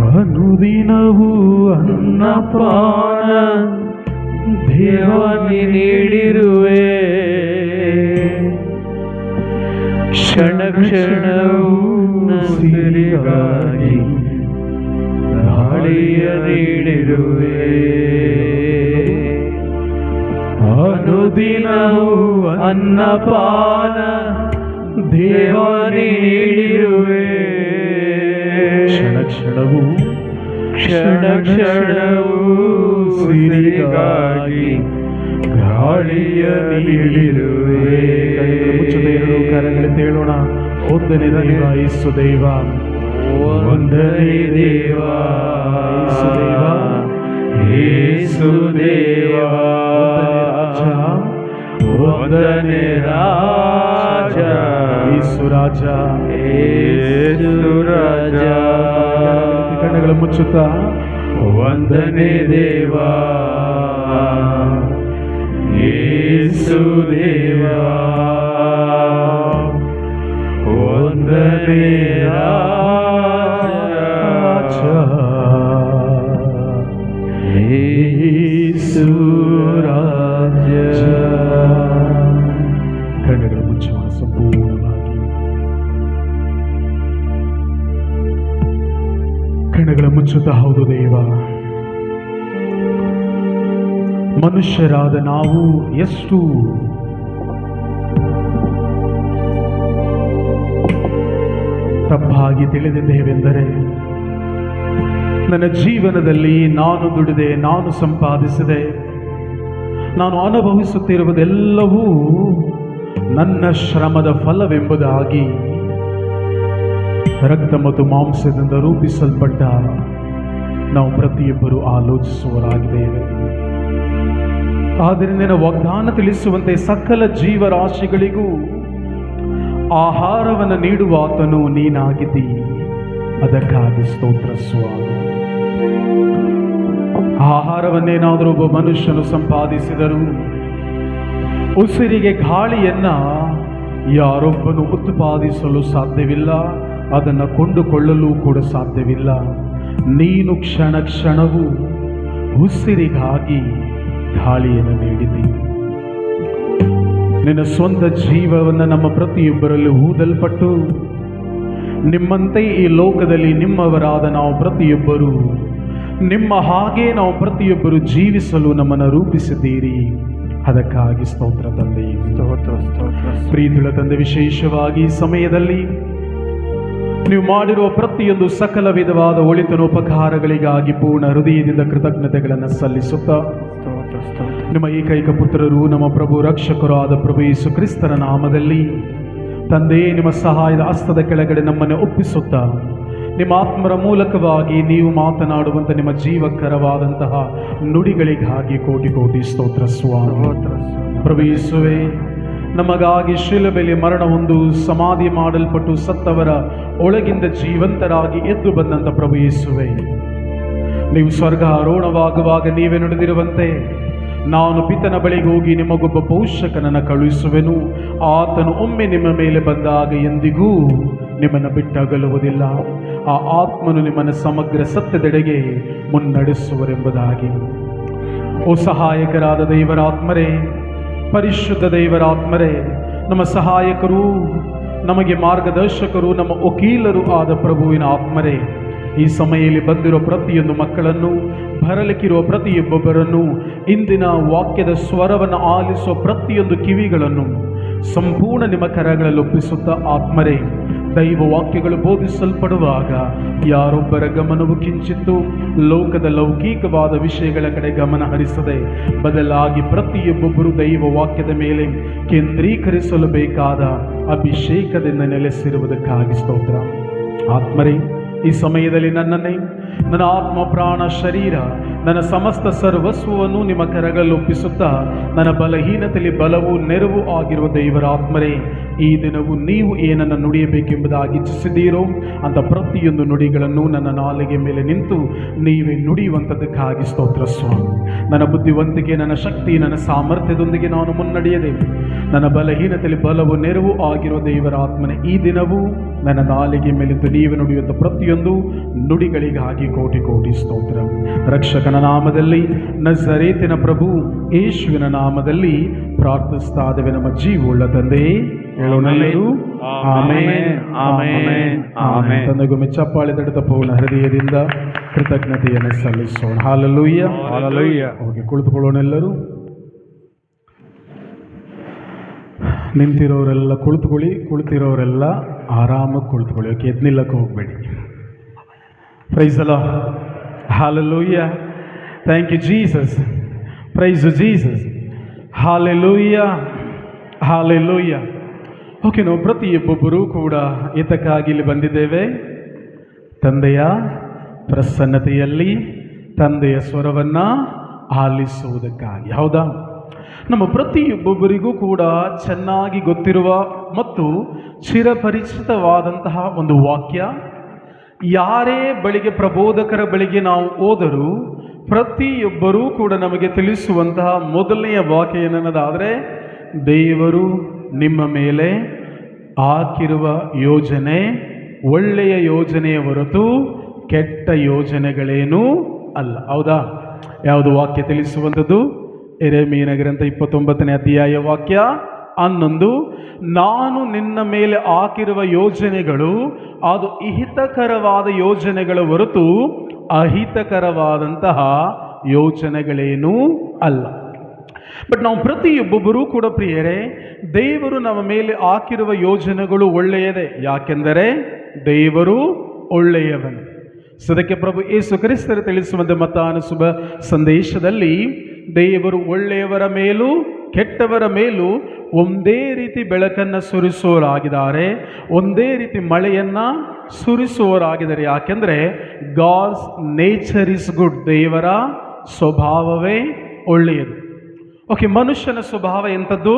ಅನುದಿನವೂ ಅನ್ನಪಾನ ದೇವನಿ ನೀಡಿರುವೆ, ಕ್ಷಣ ಕ್ಷಣವೂ ಸಿರಿಗಾಗಿ ಗಾಳಿಯ ನೀಡಿರುವೆ. ಅನುದಿನವೂ ಅನ್ನಪಾನ ದೇವನಿ ನೀಡಿರುವೆ, ಕ್ಷಣ ಕ್ಷಣವೂ ಸಿರಿಗಾಗಿ ಗಾಳಿಯ ನೀಡಿರುವೆ. ಮುಚ್ಚದೆ ಎರಡು ಕರಗಳಲ್ಲಿ ಹೇಳೋಣ, ಒಂದನೇ ದೈವ ಯೇಸು ದೈವ, ಒಂದನೇ ದೇವ ಯೇಸು ದೇವ, ಒಂದನೇ ರಾಜ ಯೇಸು ರಾಜ, ಯೇಸು ರಾಜ. ಕಣ್ಣುಗಳ ಮುಚ್ಚುತ್ತಾ, ಒಂದನೇ ದೇವ ಯೇಸು ದೇವ, ಒಂದನೇ ರಾಜ ಯೇಸು ರಾಜ. ಕಣ್ಣುಗಳ ಮುಚ್ಚೋಣ ಸಂಪೂರ್ಣವಾಗಿ, ಕಣ್ಣುಗಳ ಮುಚ್ಚುತ್ತಾ. ಹೌದು ದೇವ, ಮನುಷ್ಯರಾದ ನಾವು ಎಷ್ಟು ತಪ್ಪಾಗಿ ತಿಳಿದಿದ್ದೇವೆಂದರೆ, ನನ್ನ ಜೀವನದಲ್ಲಿ ನಾನು ದುಡಿದೆ, ನಾನು ಸಂಪಾದಿಸಿದೆ, ನಾನು ಅನುಭವಿಸುತ್ತಿರುವುದೆಲ್ಲವೂ ನನ್ನ ಶ್ರಮದ ಫಲವೆಂಬುದಾಗಿ ರಕ್ತ ಮತ್ತು ಮಾಂಸದಿಂದ ರೂಪಿಸಲ್ಪಟ್ಟ ನಾವು ಪ್ರತಿಯೊಬ್ಬರು ಆಲೋಚಿಸುವರಾಗಿದ್ದೇವೆ. ಆದ್ದರಿಂದ ವಾಗ್ದಾನ ತಿಳಿಸುವಂತೆ ಸಕಲ ಜೀವರಾಶಿಗಳಿಗೂ ಆಹಾರವನ್ನು ನೀಡುವ ಆತನು ನೀನಾಗಿದ್ದೀ, ಅದಕ್ಕಾಗಿ ಸ್ತೋತ್ರ ಸ್ವಾಮಿ. ಆಹಾರವನ್ನೇನಾದರೂ ಒಬ್ಬ ಮನುಷ್ಯನು ಸಂಪಾದಿಸಿದರೂ, ಉಸಿರಿಗೆ ಗಾಳಿಯನ್ನ ಯಾರೊಬ್ಬನು ಉತ್ಪಾದಿಸಲು ಸಾಧ್ಯವಿಲ್ಲ, ಅದನ್ನು ಕೊಂಡುಕೊಳ್ಳಲು ಕೂಡ ಸಾಧ್ಯವಿಲ್ಲ. ನೀನು ಕ್ಷಣ ಕ್ಷಣವೂ ಉಸಿರಿಗಾಗಿ ಗಾಳಿಯನ್ನು ನೀಡಿದ್ದೀ. ನಿನ್ನ ಸ್ವಂತ ಜೀವವನ್ನು ನಮ್ಮ ಪ್ರತಿಯೊಬ್ಬರಲ್ಲೂ ಊದಲ್ಪಟ್ಟು, ನಿಮ್ಮಂತೆ ಈ ಲೋಕದಲ್ಲಿ ನಿಮ್ಮವರಾದ ನಾವು ಪ್ರತಿಯೊಬ್ಬರು, ನಿಮ್ಮ ಹಾಗೆ ನಾವು ಪ್ರತಿಯೊಬ್ಬರು ಜೀವಿಸಲು ನಮ್ಮನ್ನು ರೂಪಿಸಿದ್ದೀರಿ, ಅದಕ್ಕಾಗಿ ಸ್ತೋತ್ರ ತಂದೆ. ಪ್ರೀತಿಯುಳ್ಳ ತಂದೆ, ವಿಶೇಷವಾಗಿ ಈ ಸಮಯದಲ್ಲಿ ನೀವು ಮಾಡಿರುವ ಪ್ರತಿಯೊಂದು ಸಕಲ ವಿಧವಾದ ಒಳಿತನೋಪಕಾರಗಳಿಗಾಗಿ ಪೂರ್ಣ ಹೃದಯದಿಂದ ಕೃತಜ್ಞತೆಗಳನ್ನು ಸಲ್ಲಿಸುತ್ತಾ, ನಿಮ್ಮ ಏಕೈಕ ಪುತ್ರರು ನಮ್ಮ ಪ್ರಭು ರಕ್ಷಕರು ಆದ ಪ್ರಭು ಯೇಸು ಕ್ರಿಸ್ತರ ನಾಮದಲ್ಲಿ ತಂದೆ, ನಿಮ್ಮ ಸಹಾಯದ ಹಸ್ತದ ಕೆಳಗಡೆ ನಮ್ಮನ್ನು ಒಪ್ಪಿಸುತ್ತಾ, ನಿಮ್ಮ ಆತ್ಮರ ಮೂಲಕವಾಗಿ ನೀವು ಮಾತನಾಡುವಂಥ ನಿಮ್ಮ ಜೀವಕರವಾದಂತಹ ನುಡಿಗಳಿಗಾಗಿ ಕೋಟಿ ಕೋಟಿ ಸ್ತೋತ್ರ ಸ್ವಾಮಿ. ಪ್ರಭು ಯೇಸುವೇ, ನಮಗಾಗಿ ಶಿಲುಬೆಯಲ್ಲಿ ಮರಣ ಹೊಂದು ಸಮಾಧಿ ಮಾಡಲ್ಪಟ್ಟು ಸತ್ತವರ ಒಳಗಿಂದ ಜೀವಂತರಾಗಿ ಎದ್ದು ಬಂದಂಥ ಪ್ರಭು ಯೇಸುವೇ, ನೀವು ಸ್ವರ್ಗ ಆರೋಹಣವಾಗುವಾಗ ನೀವೇ ನುಡಿದಿರುವಂತೆ, ನಾನು ಪಿತನ ಬಳಿಗೆ ಹೋಗಿ ನಿಮಗೊಬ್ಬ ಪೋಷಕನನ್ನು ಕಳುಹಿಸುವೆನು, ಆತನು ಒಮ್ಮೆ ನಿಮ್ಮ ಮೇಲೆ ಬಂದಾಗ ಎಂದಿಗೂ ನಿಮ್ಮನ್ನು ಬಿಟ್ಟಗಲುವುದಿಲ್ಲ, ಆ ಆತ್ಮನು ನಿಮ್ಮನ್ನು ಸಮಗ್ರ ಸತ್ಯದೆಡೆಗೆ ಮುನ್ನಡೆಸುವರೆಂಬುದಾಗಿ. ಓ ಸಹಾಯಕರಾದ ದೇವರಾತ್ಮರೇ, ಪರಿಶುದ್ಧ ದೇವರಾತ್ಮರೇ, ನಮ್ಮ ಸಹಾಯಕರು, ನಮಗೆ ಮಾರ್ಗದರ್ಶಕರು, ನಮ್ಮ ವಕೀಲರು ಆದ ಪ್ರಭುವಿನ ಆತ್ಮರೇ, ಈ ಸಮಯದಲ್ಲಿ ಬಂದಿರೋ ಪ್ರತಿಯೊಂದು ಮಕ್ಕಳನ್ನು, ಬರಲಿಕ್ಕಿರುವ ಪ್ರತಿಯೊಬ್ಬೊಬ್ಬರನ್ನು, ಇಂದಿನ ವಾಕ್ಯದ ಸ್ವರವನ್ನು ಆಲಿಸುವ ಪ್ರತಿಯೊಂದು ಕಿವಿಗಳನ್ನು ಸಂಪೂರ್ಣ ನಿಮ್ಮ ಕರಗಳಲ್ಲಿ ಒಪ್ಪಿಸುತ್ತಾ, ಆತ್ಮರೇ, ದೈವ ವಾಕ್ಯಗಳು ಬೋಧಿಸಲ್ಪಡುವಾಗ ಯಾರೊಬ್ಬರ ಗಮನವು ಕಿಂಚಿತ್ತು ಲೋಕದ ಲೌಕಿಕವಾದ ವಿಷಯಗಳ ಕಡೆ ಗಮನ ಹರಿಸದೆ, ಬದಲಾಗಿ ಪ್ರತಿಯೊಬ್ಬೊಬ್ಬರು ದೈವ ವಾಕ್ಯದ ಮೇಲೆ ಕೇಂದ್ರೀಕರಿಸಲು ಬೇಕಾದ ಅಭಿಷೇಕದಿಂದ ನೆಲೆಸಿರುವುದಕ್ಕಾಗಿ ಸ್ತೋತ್ರ. ಆತ್ಮರೇ, ಈ ಸಮಯದಲ್ಲಿ ನನ್ನನ್ನೇ, ನನ್ನ ಆತ್ಮ ಪ್ರಾಣ ಶರೀರ ನನ್ನ ಸಮಸ್ತ ಸರ್ವಸ್ವವನ್ನು ನಿಮ್ಮ ಕರಗಳಲ್ಲಿ ಒಪ್ಪಿಸುತ್ತಾ ನನ್ನ ಬಲಹೀನತೆಯಲ್ಲಿ ಬಲವೂ ನೆರವು ಆಗಿರುವ ದೇವರ ಆತ್ಮರೇ, ಈ ದಿನವೂ ನೀವು ಏನನ್ನು ನುಡಿಯಬೇಕೆಂಬುದಾಗಿ ಇಚ್ಛಿಸಿದ್ದೀರೋ ಅಂತ ಪ್ರತಿಯೊಂದು ನುಡಿಗಳನ್ನು ನನ್ನ ನಾಲಿಗೆ ಮೇಲೆ ನಿಂತು ನೀವೇ ನುಡಿಯುವಂಥದ್ದಕ್ಕಾಗಿ ಸ್ತೋತ್ರ ಸ್ವಾಮಿ. ನನ್ನ ಬುದ್ಧಿವಂತಿಕೆ, ನನ್ನ ಶಕ್ತಿ, ನನ್ನ ಸಾಮರ್ಥ್ಯದೊಂದಿಗೆ ನಾನು ಮುನ್ನಡೆಯದೆ ನನ್ನ ಬಲಹೀನತೆಯಲ್ಲಿ ಬಲವು ನೆರವು ಆಗಿರುವ ದೇವರ ಆತ್ಮನೆ, ಈ ದಿನವೂ ನನ್ನ ನಾಲಿಗೆ ಮೇಲಿದ್ದು ನೀವು ನುಡಿಯುವಂಥ ಪ್ರತಿಯೊಂದು ನುಡಿಗಳಿಗಾಗಿ ಕೋಟಿ ಕೋಟಿ ಸ್ತೋತ್ರ. ರಕ್ಷಕನ ನಾಮದಲ್ಲಿ, ನಜರೇತಿನ ಪ್ರಭು ಯೇಸುವಿನ ನಾಮದಲ್ಲಿ ಪ್ರಾರ್ಥಿಸ್ತಾ ಇದ್ದೇವೆ ನಮ್ಮ ಜೀವವುಳ್ಳ ತಂದೆ. ತಂದೆಗೊಮ್ಮೆ ಚಪ್ಪಾಳೆ ತಡೆದ ಪೂರ್ಣ ಹೃದಯದಿಂದ ಕೃತಜ್ಞತೆಯನ್ನು ಸಲ್ಲಿಸೋಣ. Hallelujah, hallelujah. ಹೋಗಿ ಕುಳಿತುಕೊಳ್ಳೋಣ ಎಲ್ಲರೂ. ನಿಂತಿರೋರೆಲ್ಲ ಕುಳಿತುಕೊಳ್ಳಿ, ಕುಳಿತಿರೋರೆಲ್ಲ ಆರಾಮಾಗಿ ಕುಳಿತುಕೊಳ್ಳಿ. ಓಕೆ, ಎದ್ನಿಲ್ಲಕ್ಕೆ ಹೋಗಬೇಡಿ. Praise the Lord. Hallelujah. Thank you Jesus. Praise Jesus. Hallelujah, hallelujah. Okay, ನಾವು ಪ್ರತಿಯೊಬ್ಬೊಬ್ಬರೂ ಕೂಡ ಏತಕ್ಕಾಗಿ ಇಲ್ಲಿ ಬಂದಿದ್ದೇವೆ? ತಂದೆಯ ಪ್ರಸನ್ನತೆಯಲ್ಲಿ ತಂದೆಯ ಸ್ವರವನ್ನು ಆಲಿಸುವುದಕ್ಕಾಗಿ. ಹೌದಾ? ನಮ್ಮ ಪ್ರತಿಯೊಬ್ಬೊಬ್ಬರಿಗೂ ಕೂಡ ಚೆನ್ನಾಗಿ ಗೊತ್ತಿರುವ ಮತ್ತು ಚಿರಪರಿಚಿತವಾದಂತಹ ಒಂದು ವಾಕ್ಯ. ಯಾರೇ ಬಳಿಗೆ, ಪ್ರಬೋಧಕರ ಬಳಿಗೆ ನಾವು ಹೋದರೂ ಪ್ರತಿಯೊಬ್ಬರೂ ಕೂಡ ನಮಗೆ ತಿಳಿಸುವಂತಹ ಮೊದಲನೆಯ ವಾಕ್ಯ ಏನನ್ನೋದಾದರೆ, ದೇವರು ನಿಮ್ಮ ಮೇಲೆ ಹಾಕಿರುವ ಯೋಜನೆ ಒಳ್ಳೆಯ ಯೋಜನೆಯ ಹೊರತು ಕೆಟ್ಟ ಯೋಜನೆಗಳೇನೂ ಅಲ್ಲ. ಹೌದಾ? ಯಾವುದು ವಾಕ್ಯ ತಿಳಿಸುವಂಥದ್ದು? ಯೆರೆಮೀಯನ ಗ್ರಂಥ 29ನೇ ಅಧ್ಯಾಯ ವಾಕ್ಯ 11. ನಾನು ನಿನ್ನ ಮೇಲೆ ಹಾಕಿರುವ ಯೋಜನೆಗಳು ಅದು ಹಿತಕರವಾದ ಯೋಜನೆಗಳ ಹೊರತು ಅಹಿತಕರವಾದಂತಹ ಯೋಜನೆಗಳೇನೂ ಅಲ್ಲ. ಬಟ್ ನಾವು ಪ್ರತಿಯೊಬ್ಬೊಬ್ಬರೂ ಕೂಡ ಪ್ರಿಯರೇ, ದೇವರು ನಮ್ಮ ಮೇಲೆ ಹಾಕಿರುವ ಯೋಜನೆಗಳು ಒಳ್ಳೆಯದೇ. ಯಾಕೆಂದರೆ ದೇವರು ಒಳ್ಳೆಯವನು. ಸದಕ್ಕೆ ಪ್ರಭು ಯೇಸು ಕ್ರಿಸ್ತರು ತಿಳಿಸುವಂತೆ ಮತ್ತಾಯನ ಶುಭ ಸಂದೇಶದಲ್ಲಿ, ದೇವರು ಒಳ್ಳೆಯವರ ಮೇಲೂ ಕೆಟ್ಟವರ ಮೇಲೂ ಒಂದೇ ರೀತಿ ಬೆಳಕನ್ನು ಸುರಿಸುವವರಾಗಿದ್ದಾರೆ, ಒಂದೇ ರೀತಿ ಮಳೆಯನ್ನು ಸುರಿಸುವವರಾಗಿದ್ದಾರೆ. ಯಾಕೆಂದರೆ ಗಾಡ್ಸ್ ನೇಚರ್ ಇಸ್ ಗುಡ್. ದೇವರ ಸ್ವಭಾವವೇ ಒಳ್ಳೆಯದು. ಓಕೆ, ಮನುಷ್ಯನ ಸ್ವಭಾವ ಎಂಥದ್ದು?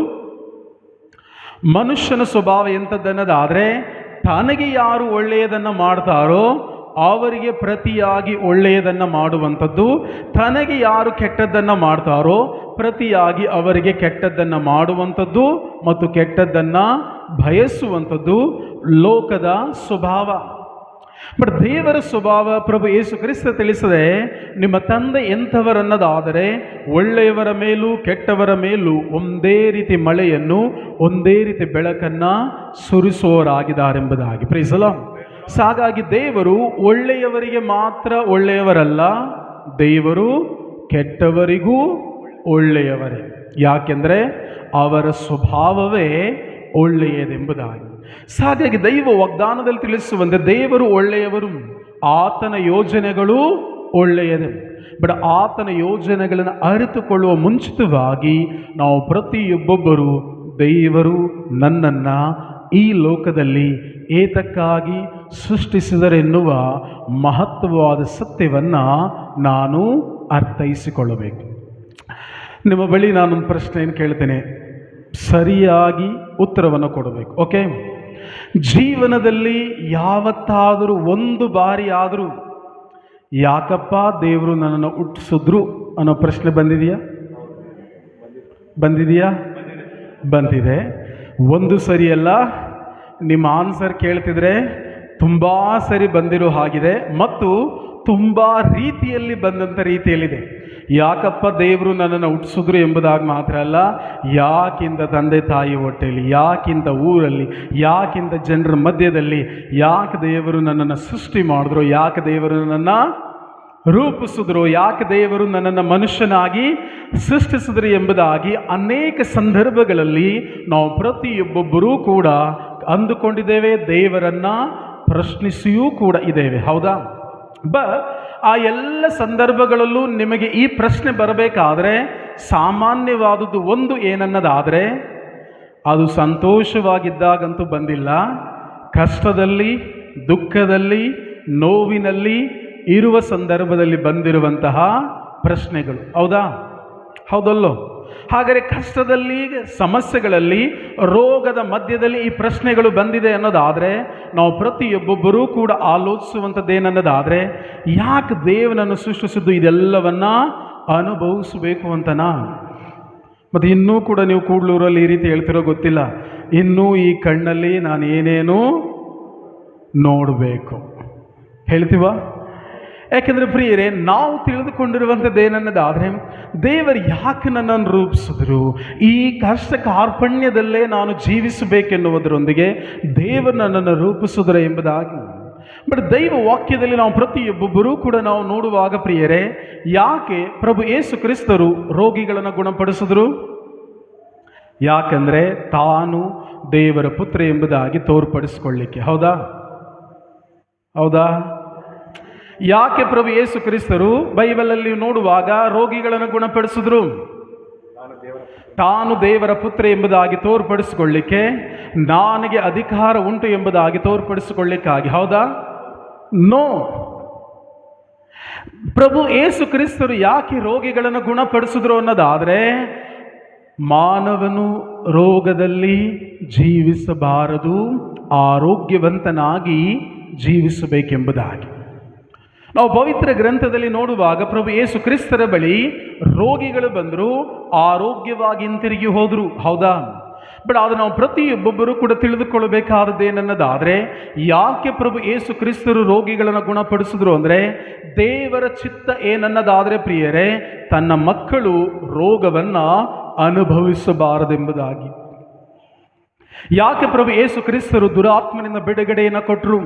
ಮನುಷ್ಯನ ಸ್ವಭಾವ ಎಂಥದ್ದನ್ನೋದಾದರೆ, ತನಗೆ ಯಾರು ಒಳ್ಳೆಯದನ್ನು ಮಾಡ್ತಾರೋ ಅವರಿಗೆ ಪ್ರತಿಯಾಗಿ ಒಳ್ಳೆಯದನ್ನು ಮಾಡುವಂಥದ್ದು, ತನಗೆ ಯಾರು ಕೆಟ್ಟದ್ದನ್ನು ಮಾಡ್ತಾರೋ ಪ್ರತಿಯಾಗಿ ಅವರಿಗೆ ಕೆಟ್ಟದ್ದನ್ನು ಮಾಡುವಂಥದ್ದು ಮತ್ತು ಕೆಟ್ಟದ್ದನ್ನು ಬಯಸುವಂಥದ್ದು ಲೋಕದ ಸ್ವಭಾವ. ಬಟ್ ದೇವರ ಸ್ವಭಾವ ಪ್ರಭು ಯೇಸು ಕ್ರಿಸ್ತ ತಿಳಿಸದೆ, ನಿಮ್ಮ ತಂದೆ ಎಂಥವರನ್ನದಾದರೆ ಒಳ್ಳೆಯವರ ಮೇಲೂ ಕೆಟ್ಟವರ ಮೇಲೂ ಒಂದೇ ರೀತಿ ಮಳೆಯನ್ನು, ಒಂದೇ ರೀತಿ ಬೆಳಕನ್ನು ಸುರಿಸುವವರಾಗಿದ್ದಾರೆಂಬುದಾಗಿ. Price the lord. ಹಾಗಾಗಿ ದೇವರು ಒಳ್ಳೆಯವರಿಗೆ ಮಾತ್ರ ಒಳ್ಳೆಯವರಲ್ಲ, ದೇವರು ಕೆಟ್ಟವರಿಗೂ ಒಳ್ಳೆಯವರೇ. ಯಾಕೆಂದರೆ ಅವರ ಸ್ವಭಾವವೇ ಒಳ್ಳೆಯದೆಂಬುದಾಗಿ. ಹಾಗಾಗಿ ದೈವ ವಾಗ್ದಾನದಲ್ಲಿ ತಿಳಿಸುವಂತೆ ದೇವರು ಒಳ್ಳೆಯವರು, ಆತನ ಯೋಜನೆಗಳು ಒಳ್ಳೆಯದೇ. ಬಟ್ ಆತನ ಯೋಜನೆಗಳನ್ನು ಅರಿತುಕೊಳ್ಳುವ ಮುಂಚಿತವಾಗಿ ನಾವು ಪ್ರತಿಯೊಬ್ಬೊಬ್ಬರು ದೇವರು ನನ್ನನ್ನು ಈ ಲೋಕದಲ್ಲಿ ಏತಕ್ಕಾಗಿ ಸೃಷ್ಟಿಸಿದರೆನ್ನುವ ಮಹತ್ವವಾದ ಸತ್ಯವನ್ನು ನಾನು ಅರ್ಥೈಸಿಕೊಳ್ಳಬೇಕು. ನಿಮ್ಮ ಬಳಿ ನಾನೊಂದು ಪ್ರಶ್ನೆಯನ್ನು ಕೇಳ್ತೇನೆ, ಸರಿಯಾಗಿ ಉತ್ತರವನ್ನು ಕೊಡಬೇಕು. ಓಕೆ? ಜೀವನದಲ್ಲಿ ಯಾವತ್ತಾದರೂ ಒಂದು ಬಾರಿ ಆದರೂ ಯಾಕಪ್ಪ ದೇವರು ನನ್ನನ್ನು ಹುಟ್ಟಿಸಿದ್ರು ಅನ್ನೋ ಪ್ರಶ್ನೆ ಬಂದಿದೆಯಾ? ಬಂದಿದೆಯಾ? ಬಂದಿದೆ. ಒಂದು ಸರಿಯಲ್ಲ, ನಿಮ್ಮ ಆನ್ಸರ್ ಕೇಳ್ತಿದ್ರೆ ತುಂಬ ಸರಿ ಬಂದಿರೋ ಹಾಗಿದೆ ಮತ್ತು ತುಂಬ ರೀತಿಯಲ್ಲಿ ಬಂದಂಥ ರೀತಿಯಲ್ಲಿದೆ. ಯಾಕಪ್ಪ ದೇವರು ನನ್ನನ್ನು ಹುಟ್ಟಿಸಿದ್ರು ಎಂಬುದಾಗಿ ಮಾತ್ರ ಅಲ್ಲ, ಯಾಕಿಂತ ತಂದೆ ತಾಯಿ ಹೊಟ್ಟೆಯಲ್ಲಿ, ಯಾಕಿಂತ ಊರಲ್ಲಿ, ಯಾಕಿಂತ ಜನರ ಮಧ್ಯದಲ್ಲಿ, ಯಾಕೆ ದೇವರು ನನ್ನನ್ನು ಸೃಷ್ಟಿ ಮಾಡಿದ್ರು, ಯಾಕೆ ದೇವರು ನನ್ನನ್ನು ರೂಪಿಸಿದ್ರು, ಯಾಕೆ ದೇವರು ನನ್ನನ್ನು ಮನುಷ್ಯನಾಗಿ ಸೃಷ್ಟಿಸಿದ್ರು ಎಂಬುದಾಗಿ ಅನೇಕ ಸಂದರ್ಭಗಳಲ್ಲಿ ನಾವು ಪ್ರತಿಯೊಬ್ಬೊಬ್ಬರೂ ಕೂಡ ಅಂದುಕೊಂಡಿದ್ದೇವೆ, ದೇವರನ್ನು ಪ್ರಶ್ನಿಸಿಯೂ ಕೂಡ ಇದ್ದೇವೆ. ಹೌದಾ? ಬಟ್ ಆ ಎಲ್ಲ ಸಂದರ್ಭಗಳಲ್ಲೂ ನಿಮಗೆ ಈ ಪ್ರಶ್ನೆ ಬರಬೇಕಾದ್ರೆ ಸಾಮಾನ್ಯವಾದದ್ದು ಒಂದು ಏನನ್ನದಾದರೆ, ಅದು ಸಂತೋಷವಾಗಿದ್ದಾಗಂತೂ ಬಂದಿಲ್ಲ, ಕಷ್ಟದಲ್ಲಿ, ದುಃಖದಲ್ಲಿ, ನೋವಿನಲ್ಲಿ ಇರುವ ಸಂದರ್ಭದಲ್ಲಿ ಬಂದಿರುವಂತಹ ಪ್ರಶ್ನೆಗಳು. ಹೌದಾ? ಹೌದಲ್ಲೋ? ಹಾಗಾದರೆ ಕಷ್ಟದಲ್ಲಿ, ಸಮಸ್ಯೆಗಳಲ್ಲಿ, ರೋಗದ ಮಧ್ಯದಲ್ಲಿ ಈ ಪ್ರಶ್ನೆಗಳು ಬಂದಿದೆ ಅನ್ನೋದಾದರೆ ನಾವು ಪ್ರತಿಯೊಬ್ಬೊಬ್ಬರೂ ಕೂಡ ಆಲೋಚಿಸುವಂಥದ್ದೇನನ್ನೋದಾದರೆ, ಯಾಕೆ ದೇವನನ್ನು ಸೃಷ್ಟಿಸಿದ್ದು ಇದೆಲ್ಲವನ್ನ ಅನುಭವಿಸಬೇಕು ಅಂತನಾ? ಮತ್ತು ಇನ್ನೂ ಕೂಡ ನೀವು ಕೂಡ್ಲೂರಲ್ಲಿ ಈ ರೀತಿ ಹೇಳ್ತಿರೋ ಗೊತ್ತಿಲ್ಲ, ಇನ್ನೂ ಈ ಕಣ್ಣಲ್ಲಿ ನಾನು ಏನೇನು ನೋಡಬೇಕು ಹೇಳ್ತೀವ? ಯಾಕೆಂದರೆ ಪ್ರಿಯರೇ, ನಾವು ತಿಳಿದುಕೊಂಡಿರುವಂಥದ್ದು ಏನನ್ನೋದಾದರೆ, ದೇವರು ಯಾಕೆ ನನ್ನನ್ನು ರೂಪಿಸಿದ್ರು, ಈ ಕಷ್ಟ ಕಾರ್ಪಣ್ಯದಲ್ಲೇ ನಾನು ಜೀವಿಸಬೇಕೆನ್ನುವುದರೊಂದಿಗೆ ದೇವರು ನನ್ನನ್ನು ರೂಪಿಸಿದ್ರೆ ಎಂಬುದಾಗಿ. ಬಟ್ ದೈವ ವಾಕ್ಯದಲ್ಲಿ ನಾವು ಪ್ರತಿಯೊಬ್ಬೊಬ್ಬರೂ ಕೂಡ ನಾವು ನೋಡುವಾಗ ಪ್ರಿಯರೇ, ಯಾಕೆ ಪ್ರಭು ಯೇಸು ಕ್ರಿಸ್ತರು ರೋಗಿಗಳನ್ನು ಗುಣಪಡಿಸಿದ್ರು? ಯಾಕೆಂದರೆ ತಾನು ದೇವರ ಪುತ್ರ ಎಂಬುದಾಗಿ ತೋರ್ಪಡಿಸಿಕೊಳ್ಳಿಕ್ಕೆ. ಹೌದಾ? ಹೌದಾ? ಯಾಕೆ ಪ್ರಭು ಯೇಸು ಕ್ರಿಸ್ತರು ಬೈಬಲಲ್ಲಿ ನೋಡುವಾಗ ರೋಗಿಗಳನ್ನು ಗುಣಪಡಿಸಿದ್ರು? ತಾನು ದೇವರ ಪುತ್ರ ಎಂಬುದಾಗಿ ತೋರ್ಪಡಿಸಿಕೊಳ್ಳಿಕ್ಕೆ, ನನಗೆ ಅಧಿಕಾರ ಉಂಟು ಎಂಬುದಾಗಿ ತೋರ್ಪಡಿಸಿಕೊಳ್ಳಿಕ್ಕಾಗಿ. ಹೌದಾ? ನೋ. ಪ್ರಭು ಯೇಸು ಕ್ರಿಸ್ತರು ಯಾಕೆ ರೋಗಿಗಳನ್ನು ಗುಣಪಡಿಸಿದ್ರು ಅನ್ನೋದಾದರೆ, ಮಾನವನು ರೋಗದಲ್ಲಿ ಜೀವಿಸಬಾರದು, ಆರೋಗ್ಯವಂತನಾಗಿ ಜೀವಿಸಬೇಕೆಂಬುದಾಗಿ. ನಾವು ಪವಿತ್ರ ಗ್ರಂಥದಲ್ಲಿ ನೋಡುವಾಗ ಪ್ರಭು ಯೇಸು ಕ್ರಿಸ್ತರ ಬಳಿ ರೋಗಿಗಳು ಬಂದರು, ಆರೋಗ್ಯವಾಗಿ ಹಿಂತಿರುಗಿ ಹೋದರು. ಹೌದಾ? ಬಟ್ ಅದು ನಾವು ಪ್ರತಿಯೊಬ್ಬೊಬ್ಬರು ಕೂಡ ತಿಳಿದುಕೊಳ್ಳಬೇಕಾದದ್ದೇನನ್ನೋದಾದರೆ, ಯಾಕೆ ಪ್ರಭು ಯೇಸು ಕ್ರಿಸ್ತರು ರೋಗಿಗಳನ್ನು ಗುಣಪಡಿಸಿದ್ರು ಅಂದರೆ, ದೇವರ ಚಿತ್ತ ಏನನ್ನೋದಾದರೆ ಪ್ರಿಯರೇ, ತನ್ನ ಮಕ್ಕಳು ರೋಗವನ್ನು ಅನುಭವಿಸಬಾರದೆಂಬುದಾಗಿ. ಯಾಕೆ ಪ್ರಭು ಯೇಸು ಕ್ರಿಸ್ತರು ದುರಾತ್ಮನಿಂದ ಬಿಡುಗಡೆಯನ್ನು ಕೊಟ್ಟರು?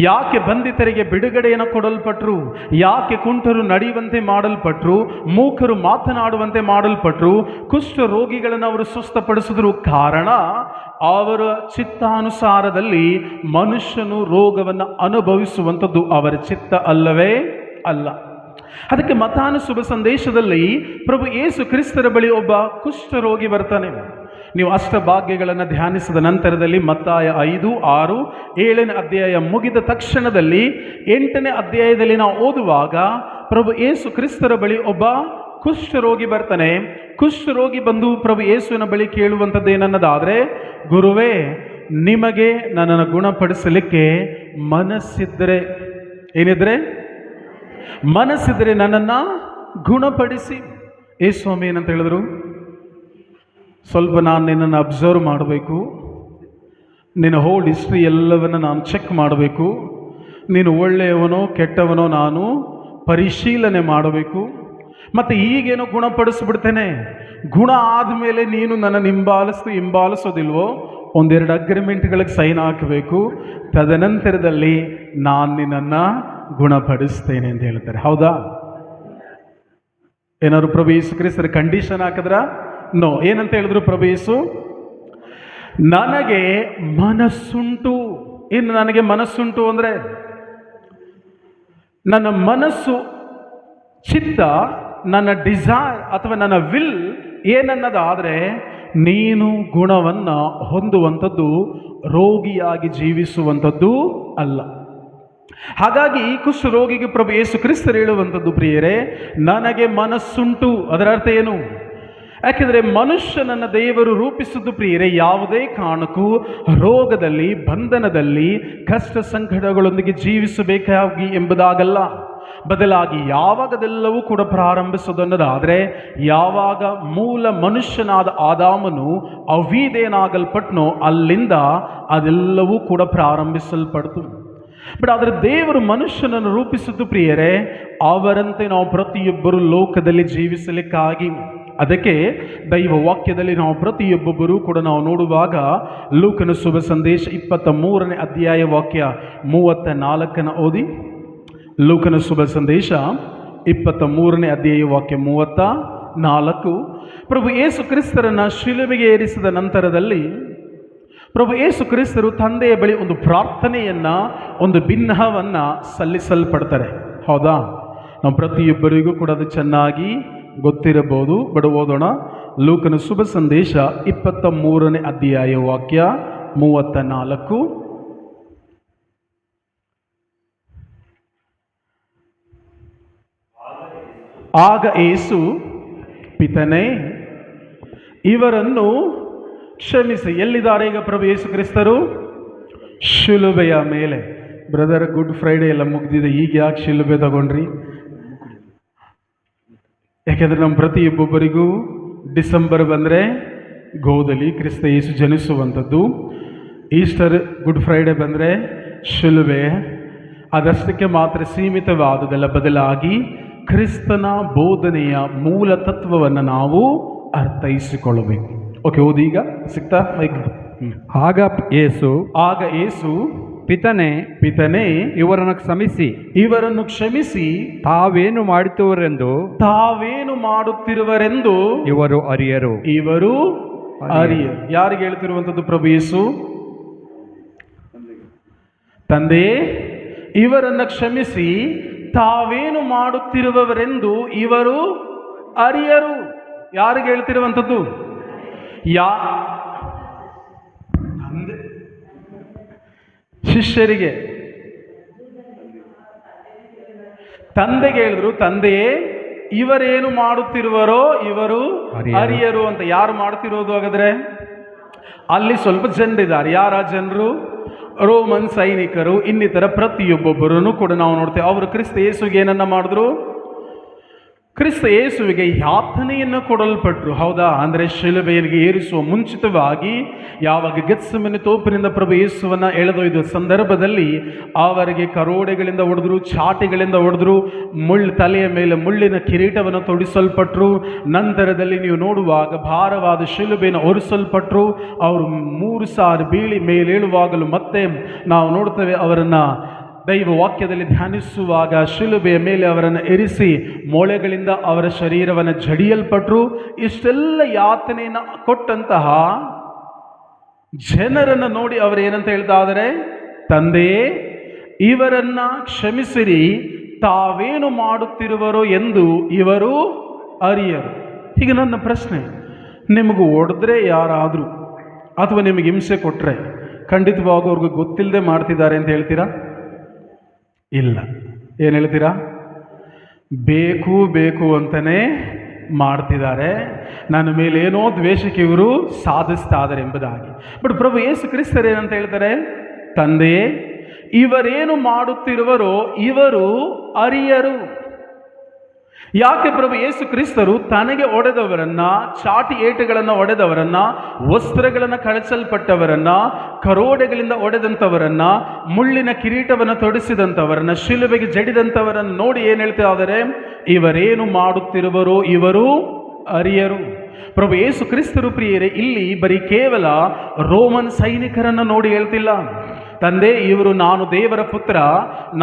ಯಾಕೆ ಬಂಧಿತರಿಗೆ ಬಿಡುಗಡೆಯನ್ನು ಕೊಡಲ್ಪಟ್ಟರು? ಯಾಕೆ ಕುಂಟರು ನಡೆಯುವಂತೆ ಮಾಡಲ್ಪಟ್ಟರು? ಮೂಕರು ಮಾತನಾಡುವಂತೆ ಮಾಡಲ್ಪಟ್ಟರು? ಕುಷ್ಠ ರೋಗಿಗಳನ್ನು ಅವರು ಸ್ವಸ್ಥಪಡಿಸಿದ್ರು. ಕಾರಣ, ಅವರ ಚಿತ್ತಾನುಸಾರದಲ್ಲಿ ಮನುಷ್ಯನು ರೋಗವನ್ನು ಅನುಭವಿಸುವಂಥದ್ದು ಅವರ ಚಿತ್ತ ಅಲ್ಲವೇ ಅಲ್ಲ. ಅದಕ್ಕೆ ಮತ್ತಾಯನ ಶುಭ ಸಂದೇಶದಲ್ಲಿ ಪ್ರಭು ಯೇಸು ಕ್ರಿಸ್ತರ ಬಳಿ ಒಬ್ಬ ಕುಷ್ಠರೋಗಿ ಬರ್ತಾನೆ. ನೀವು ಅಷ್ಟಭಾಗ್ಯಗಳನ್ನು ಧ್ಯಾನಿಸಿದ ನಂತರದಲ್ಲಿ ಮತ್ತಾಯ 5, 6, 7ನೇ ಅಧ್ಯಾಯ ಮುಗಿದ ತಕ್ಷಣದಲ್ಲಿ 8ನೇ ಅಧ್ಯಾಯದಲ್ಲಿ ನಾವು ಓದುವಾಗ ಪ್ರಭು ಯೇಸು ಕ್ರಿಸ್ತರ ಬಳಿ ಒಬ್ಬ ಕುಷ್ಠರೋಗಿ ಬರ್ತಾನೆ. ಕುಷ್ಠರೋಗಿ ಬಂದು ಪ್ರಭು ಯೇಸುವಿನ ಬಳಿ ಕೇಳುವಂಥದ್ದು ಏನನ್ನೋದಾದರೆ, ಗುರುವೇ, ನಿಮಗೆ ನನ್ನನ್ನು ಗುಣಪಡಿಸಲಿಕ್ಕೆ ಮನಸ್ಸಿದ್ದರೆ, ಏನಿದ್ರೆ ಮನಸ್ಸಿದ್ರೆ ನನ್ನನ್ನು ಗುಣಪಡಿಸಿ. ಏ ಸ್ವಾಮಿ ಏನಂತ ಹೇಳಿದ್ರು? ಸ್ವಲ್ಪ ನಾನು ನಿನ್ನನ್ನು ಅಬ್ಸರ್ವ್ ಮಾಡಬೇಕು, ನಿನ್ನ ಹೋಲ್ ಹಿಸ್ಟ್ರಿ ಎಲ್ಲವನ್ನು ನಾನು ಚೆಕ್ ಮಾಡಬೇಕು, ನೀನು ಒಳ್ಳೆಯವನೋ ಕೆಟ್ಟವನೋ ನಾನು ಪರಿಶೀಲನೆ ಮಾಡಬೇಕು. ಮತ್ತು ಈಗೇನೋ ಗುಣಪಡಿಸ್ಬಿಡ್ತೇನೆ, ಗುಣ ಆದಮೇಲೆ ನೀನು ನನ್ನನ್ನು ಹಿಂಬಾಲಿಸೋದಿಲ್ವೋ, ಒಂದೆರಡು ಅಗ್ರಿಮೆಂಟ್ಗಳಿಗೆ ಸೈನ್ ಹಾಕಬೇಕು, ತದನಂತರದಲ್ಲಿ ನಾನು ನಿನ್ನನ್ನು ಗುಣಪಡಿಸ್ತೇನೆ ಅಂತ ಹೇಳ್ತಾರೆ. ಹೌದಾ? ಏನಾದ್ರು ಪ್ರಭು ಯೇಸು ಕ್ರಿಸ್ತರ ಕಂಡೀಷನ್ ಹಾಕಿದ್ರ? ನೋ. ಏನಂತ ಹೇಳಿದ್ರು ಪ್ರಭು ಯೇಸು? ನನಗೆ ಮನಸ್ಸುಂಟು. ಇನ್ನು ನನಗೆ ಮನಸ್ಸುಂಟು ಅಂದರೆ ನನ್ನ ಮನಸ್ಸು, ಚಿತ್ತ, ನನ್ನ ಡಿಸೈರ್ ಅಥವಾ ನನ್ನ ವಿಲ್ ಏನನ್ನದಾದರೆ ನೀನು ಗುಣವನ್ನು ಹೊಂದುವಂಥದ್ದು, ರೋಗಿಯಾಗಿ ಜೀವಿಸುವಂಥದ್ದು ಅಲ್ಲ. ಹಾಗಾಗಿ ಈ ಕುಷ್ಠರೋಗಿಗೆ ಪ್ರಭು ಯೇಸು ಕ್ರಿಸ್ತರು ಹೇಳುವಂಥದ್ದು, ಪ್ರಿಯರೇ, ನನಗೆ ಮನಸ್ಸುಂಟು. ಅದರ ಅರ್ಥ ಏನು? ಯಾಕೆಂದರೆ ಮನುಷ್ಯನನ್ನು ದೇವರು ರೂಪಿಸಿದ್ದು ಪ್ರಿಯರೇ ಯಾವುದೇ ಕಾರಣಕ್ಕೂ ರೋಗದಲ್ಲಿ, ಬಂಧನದಲ್ಲಿ, ಕಷ್ಟ ಸಂಕಟಗಳೊಂದಿಗೆ ಜೀವಿಸಬೇಕಾಗಿ ಎಂಬುದಾಗಲ್ಲ. ಬದಲಾಗಿ ಯಾವಾಗದೆಲ್ಲವೂ ಕೂಡ ಪ್ರಾರಂಭಿಸೋದನ್ನೋದಾದರೆ, ಯಾವಾಗ ಮೂಲ ಮನುಷ್ಯನಾದ ಆದಾಮನು ಅವಿಧೇಯನಾಗಲ್ಪಟ್ನೋ ಅಲ್ಲಿಂದ ಅದೆಲ್ಲವೂ ಕೂಡ ಪ್ರಾರಂಭಿಸಲ್ಪಡ್ತು. ಬಟ್ ಆದರೆ ದೇವರು ಮನುಷ್ಯನನ್ನು ರೂಪಿಸಿದ್ದು ಪ್ರಿಯರೇ ಅವರಂತೆ ನಾವು ಪ್ರತಿಯೊಬ್ಬರು ಲೋಕದಲ್ಲಿ ಜೀವಿಸಲಿಕ್ಕಾಗಿ. ಅದಕ್ಕೆ ದೈವ ವಾಕ್ಯದಲ್ಲಿ ನಾವು ಪ್ರತಿಯೊಬ್ಬೊಬ್ಬರೂ ಕೂಡ ನಾವು ನೋಡುವಾಗ ಲೂಕನ ಶುಭ ಸಂದೇಶ 23ನೇ ಅಧ್ಯಾಯ ವಾಕ್ಯ 34 ಓದಿ. ಲೂಕನ ಶುಭ ಸಂದೇಶ 23ನೇ ಅಧ್ಯಾಯ ವಾಕ್ಯ 34. ಪ್ರಭು ಯೇಸು ಕ್ರಿಸ್ತರನ್ನು ಶಿಲುಬೆಗೆ ಏರಿಸಿದ ನಂತರದಲ್ಲಿ ಪ್ರಭು ಯೇಸು ಕ್ರಿಸ್ತರು ತಂದೆಯ ಬಳಿ ಒಂದು ಪ್ರಾರ್ಥನೆಯನ್ನು, ಒಂದು ಬಿನ್ನಹವನ್ನು ಸಲ್ಲಿಸಲ್ಪಡ್ತಾರೆ. ಹೌದಾ? ನಾವು ಪ್ರತಿಯೊಬ್ಬರಿಗೂ ಕೂಡ ಅದು ಚೆನ್ನಾಗಿ ಗೊತ್ತಿರಬಹುದು. ಬಡ ಓದೋಣ. ಲೂಕನ ಶುಭ ಸಂದೇಶ 23ನೇ ಅಧ್ಯಾಯ ವಾಕ್ಯ 34. ಆಗ ಯೇಸು, ಪಿತನೇ, ಇವರನ್ನು ಕ್ಷಮಿಸಿ. ಎಲ್ಲಿದ್ದಾರೆ ಈಗ ಪ್ರಭು ಯೇಸು ಕ್ರಿಸ್ತರು? ಶಿಲುಬೆಯ ಮೇಲೆ. ಬ್ರದರ್, ಗುಡ್ ಫ್ರೈಡೆ ಎಲ್ಲ ಮುಗ್ದಿದೆ, ಈಗ ಯಾಕೆ ಶಿಲುಬೆ ತಗೊಂಡ್ರಿ? ಯಾಕೆಂದರೆ ನಮ್ಮ ಪ್ರತಿಯೊಬ್ಬೊಬ್ಬರಿಗೂ ಡಿಸೆಂಬರ್ ಬಂದರೆ ಗೋಧಲಿ ಕ್ರಿಸ್ತ ಯೇಸು ಜನಿಸುವಂಥದ್ದು, ಈಸ್ಟರ್ ಗುಡ್ ಫ್ರೈಡೆ ಬಂದರೆ ಶಿಲುಬೆ. ಅದಷ್ಟಕ್ಕೆ ಮಾತ್ರ ಸೀಮಿತವಾದುದೆಲ್ಲ ಬದಲಾಗಿ ಕ್ರಿಸ್ತನ ಬೋಧನೆಯ ಮೂಲ ತತ್ವವನ್ನು ನಾವು ಅರ್ಥೈಸಿಕೊಳ್ಳಬೇಕು. ಓಕೆ, ಓದಿ. ಈಗ ಸಿಗ್ತಾ ಮೈಕ್? ಆಗ ಯೇಸು, ಪಿತನೇ, ಇವರನ್ನು ಕ್ಷಮಿಸಿ ತಾವೇನು ಮಾಡುತ್ತಿರುವರೆಂದು ಇವರು ಅರಿಯರು. ಯಾರಿಗೆ ಹೇಳ್ತಿರುವಂಥದ್ದು ಪ್ರಭು ಯೇಸು? ತಂದೆಯೇ, ಇವರನ್ನು ಕ್ಷಮಿಸಿ ತಾವೇನು ಮಾಡುತ್ತಿರುವವರೆಂದು ಇವರು ಅರಿಯರು. ಯಾರಿಗೆ ಹೇಳ್ತಿರುವಂಥದ್ದು? ಶಿಷ್ಯರಿಗೆ. ತಂದೆಗೆ ಹೇಳಿದ್ರು, ತಂದೆಯೇ, ಇವರೇನು ಮಾಡುತ್ತಿರುವರೋ ಇವರು ಅರಿಯರು ಅಂತ. ಯಾರು ಮಾಡ್ತಿರೋದು ಹಾಗಾದ್ರೆ? ಅಲ್ಲಿ ಸ್ವಲ್ಪ ಜನರಿದ್ದಾರೆ. ಯಾರ ಜನರು? ರೋಮನ್ ಸೈನಿಕರು, ಇನ್ನಿತರ ಪ್ರತಿಯೊಬ್ಬೊಬ್ಬರನ್ನು ಕೂಡ ನಾವು ನೋಡ್ತೇವೆ. ಅವರು ಕ್ರಿಸ್ತ ಯೇಸುವಿಗೆ ಏನನ್ನ ಮಾಡಿದ್ರು? ಕ್ರಿಸ್ತ ಯೇಸುವಿಗೆ ಯಾತನೆಯನ್ನು ಕೊಡಲ್ಪಟ್ರು. ಹೌದಾ? ಅಂದರೆ ಶಿಲುಬೆಗೆ ಏರಿಸುವ ಮುಂಚಿತವಾಗಿ ಯಾವಾಗ ಗೆತ್ಸೆಮನೆ ತೋಪಿನಿಂದ ಪ್ರಭು ಯೇಸುವನ್ನ ಎಳೆದೊಯ್ದ ಸಂದರ್ಭದಲ್ಲಿ ಅವರಿಗೆ ಕರೋಡೆಗಳಿಂದ ಹೊಡೆದ್ರು, ಚಾಟಿಗಳಿಂದ ಹೊಡೆದ್ರು, ತಲೆಯ ಮೇಲೆ ಮುಳ್ಳಿನ ಕಿರೀಟವನ್ನು ತೊಡಿಸಲ್ಪಟ್ರು. ನಂತರದಲ್ಲಿ ನೀವು ನೋಡುವಾಗ ಭಾರವಾದ ಶಿಲುಬೆಯನ್ನು ಹೊರಿಸಲ್ಪಟ್ರು. ಅವರು 3 ಸಾರಿ ಬೀಳಿ ಮೇಲೇಳುವಾಗಲೂ ಮತ್ತೆ ನಾವು ನೋಡ್ತೇವೆ ಅವರನ್ನು ದೈವ ವಾಕ್ಯದಲ್ಲಿ ಧ್ಯಾನಿಸುವಾಗ ಶಿಲುಬೆಯ ಮೇಲೆ ಅವರನ್ನು ಇರಿಸಿ ಮೊಳೆಗಳಿಂದ ಅವರ ಶರೀರವನ್ನು ಜಡಿಯಲ್ಪಟ್ರು. ಇಷ್ಟೆಲ್ಲ ಯಾತನೆಯನ್ನು ಕೊಟ್ಟಂತಹ ಜನರನ್ನು ನೋಡಿ ಅವರು ಏನಂತ ಹೇಳ್ತಾ ಇದ್ದಾರೆ? ತಂದೆಯೇ, ಇವರನ್ನ ಕ್ಷಮಿಸಿರಿ, ತಾವೇನು ಮಾಡುತ್ತಿರುವರೋ ಎಂದು ಇವರು ಅರಿಯರು. ಈಗ ನನ್ನ ಪ್ರಶ್ನೆ, ನಿಮಗೂ ಹೊಡೆದ್ರೆ ಯಾರಾದರೂ ಅಥವಾ ನಿಮಗೆ ಹಿಂಸೆ ಕೊಟ್ಟರೆ ಖಂಡಿತವಾಗೂ ಅವ್ರಿಗೆ ಗೊತ್ತಿಲ್ಲದೆ ಮಾಡ್ತಿದ್ದಾರೆ ಅಂತ ಹೇಳ್ತೀರಾ? ಇಲ್ಲ. ಏನು ಹೇಳ್ತೀರಾ? ಬೇಕು ಅಂತಲೇ ಮಾಡ್ತಿದ್ದಾರೆ, ನನ್ನ ಮೇಲೆ ಏನೋ ದ್ವೇಷಕ್ಕೆ ಇವರು ಸಾಧಿಸ್ತಾ ಇದ್ದಾರೆ ಎಂಬುದಾಗಿ. ಬಟ್ ಪ್ರಭು ಯೇಸು ಕ್ರಿಸ್ತರು ಏನಂತ ಹೇಳ್ತಾರೆ? ತಂದೆಯೇ, ಇವರೇನು ಮಾಡುತ್ತಿರುವರೋ ಇವರು ಅರಿಯರು. ಯಾಕೆ ಪ್ರಭು ಯೇಸು ಕ್ರಿಸ್ತರು ತನಗೆ ಹೊಡೆದವರನ್ನ, ಚಾಟಿ ಏಟುಗಳನ್ನು ಹೊಡೆದವರನ್ನ, ವಸ್ತ್ರಗಳನ್ನು ಕಳಚಲ್ಪಟ್ಟವರನ್ನ, ಕರೋಡೆಗಳಿಂದ ಹೊಡೆದಂಥವರನ್ನ, ಮುಳ್ಳಿನ ಕಿರೀಟವನ್ನು ತೊಡಿಸಿದಂಥವರನ್ನ, ಶಿಲುಬೆಗೆ ಜಡಿದಂಥವರನ್ನು ನೋಡಿ ಏನು ಹೇಳ್ತಾ ಇದ್ದಾರೆ? ಇವರೇನು ಮಾಡುತ್ತಿರುವರೋ ಇವರು ಅರಿಯರು. ಪ್ರಭು ಯೇಸು ಕ್ರಿಸ್ತರು ಪ್ರಿಯರೇ, ಇಲ್ಲಿ ಬರೀ ಕೇವಲ ರೋಮನ್ ಸೈನಿಕರನ್ನು ನೋಡಿ ಹೇಳ್ತಿಲ್ಲ. ತಂದೆ, ಇವರು ನಾನು ದೇವರ ಪುತ್ರ,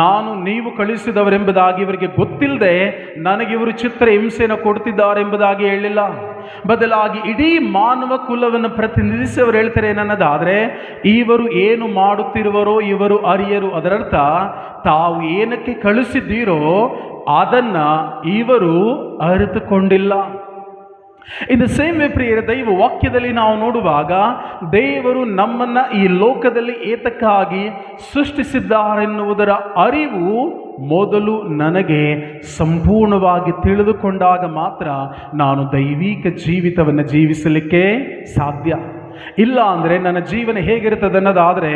ನಾನು ನೀವು ಕಳಿಸಿದವರೆಂಬುದಾಗಿ ಇವರಿಗೆ ಗೊತ್ತಿಲ್ಲದೆ ನನಗಿವರು ಚಿತ್ರ ಹಿಂಸೆಯನ್ನು ಕೊಡ್ತಿದ್ದಾರೆ ಎಂಬುದಾಗಿ ಹೇಳಿಲ್ಲ. ಬದಲಾಗಿ ಇಡೀ ಮಾನವ ಕುಲವನ್ನು ಪ್ರತಿನಿಧಿಸಿ ಅವರು ಹೇಳ್ತಾರೆ ಏನನ್ನೋದಾದರೆ, ಇವರು ಏನು ಮಾಡುತ್ತಿರುವರೋ ಇವರು ಅರಿಯರು. ಅದರರ್ಥ ತಾವು ಏನಕ್ಕೆ ಕಳಿಸಿದ್ದೀರೋ ಅದನ್ನ ಇವರು ಅರಿತುಕೊಂಡಿಲ್ಲ. ಇನ್ ದ ಸೇಮ್ ವೇ ಪ್ರಿಯರ, ದೈವ ವಾಕ್ಯದಲ್ಲಿ ನಾವು ನೋಡುವಾಗ ದೇವರು ನಮ್ಮನ್ನ ಈ ಲೋಕದಲ್ಲಿ ಏತಕ್ಕಾಗಿ ಸೃಷ್ಟಿಸಿದ್ದಾರೆನ್ನುವುದರ ಅರಿವು ಮೊದಲು ನನಗೆ ಸಂಪೂರ್ಣವಾಗಿ ತಿಳಿದುಕೊಂಡಾಗ ಮಾತ್ರ ನಾನು ದೈವಿಕ ಜೀವಿತವನ್ನು ಜೀವಿಸಲಿಕ್ಕೆ ಸಾಧ್ಯ. ಇಲ್ಲ ಅಂದರೆ ನನ್ನ ಜೀವನ ಹೇಗಿರ್ತದೆ ಅನ್ನೋದಾದರೆ,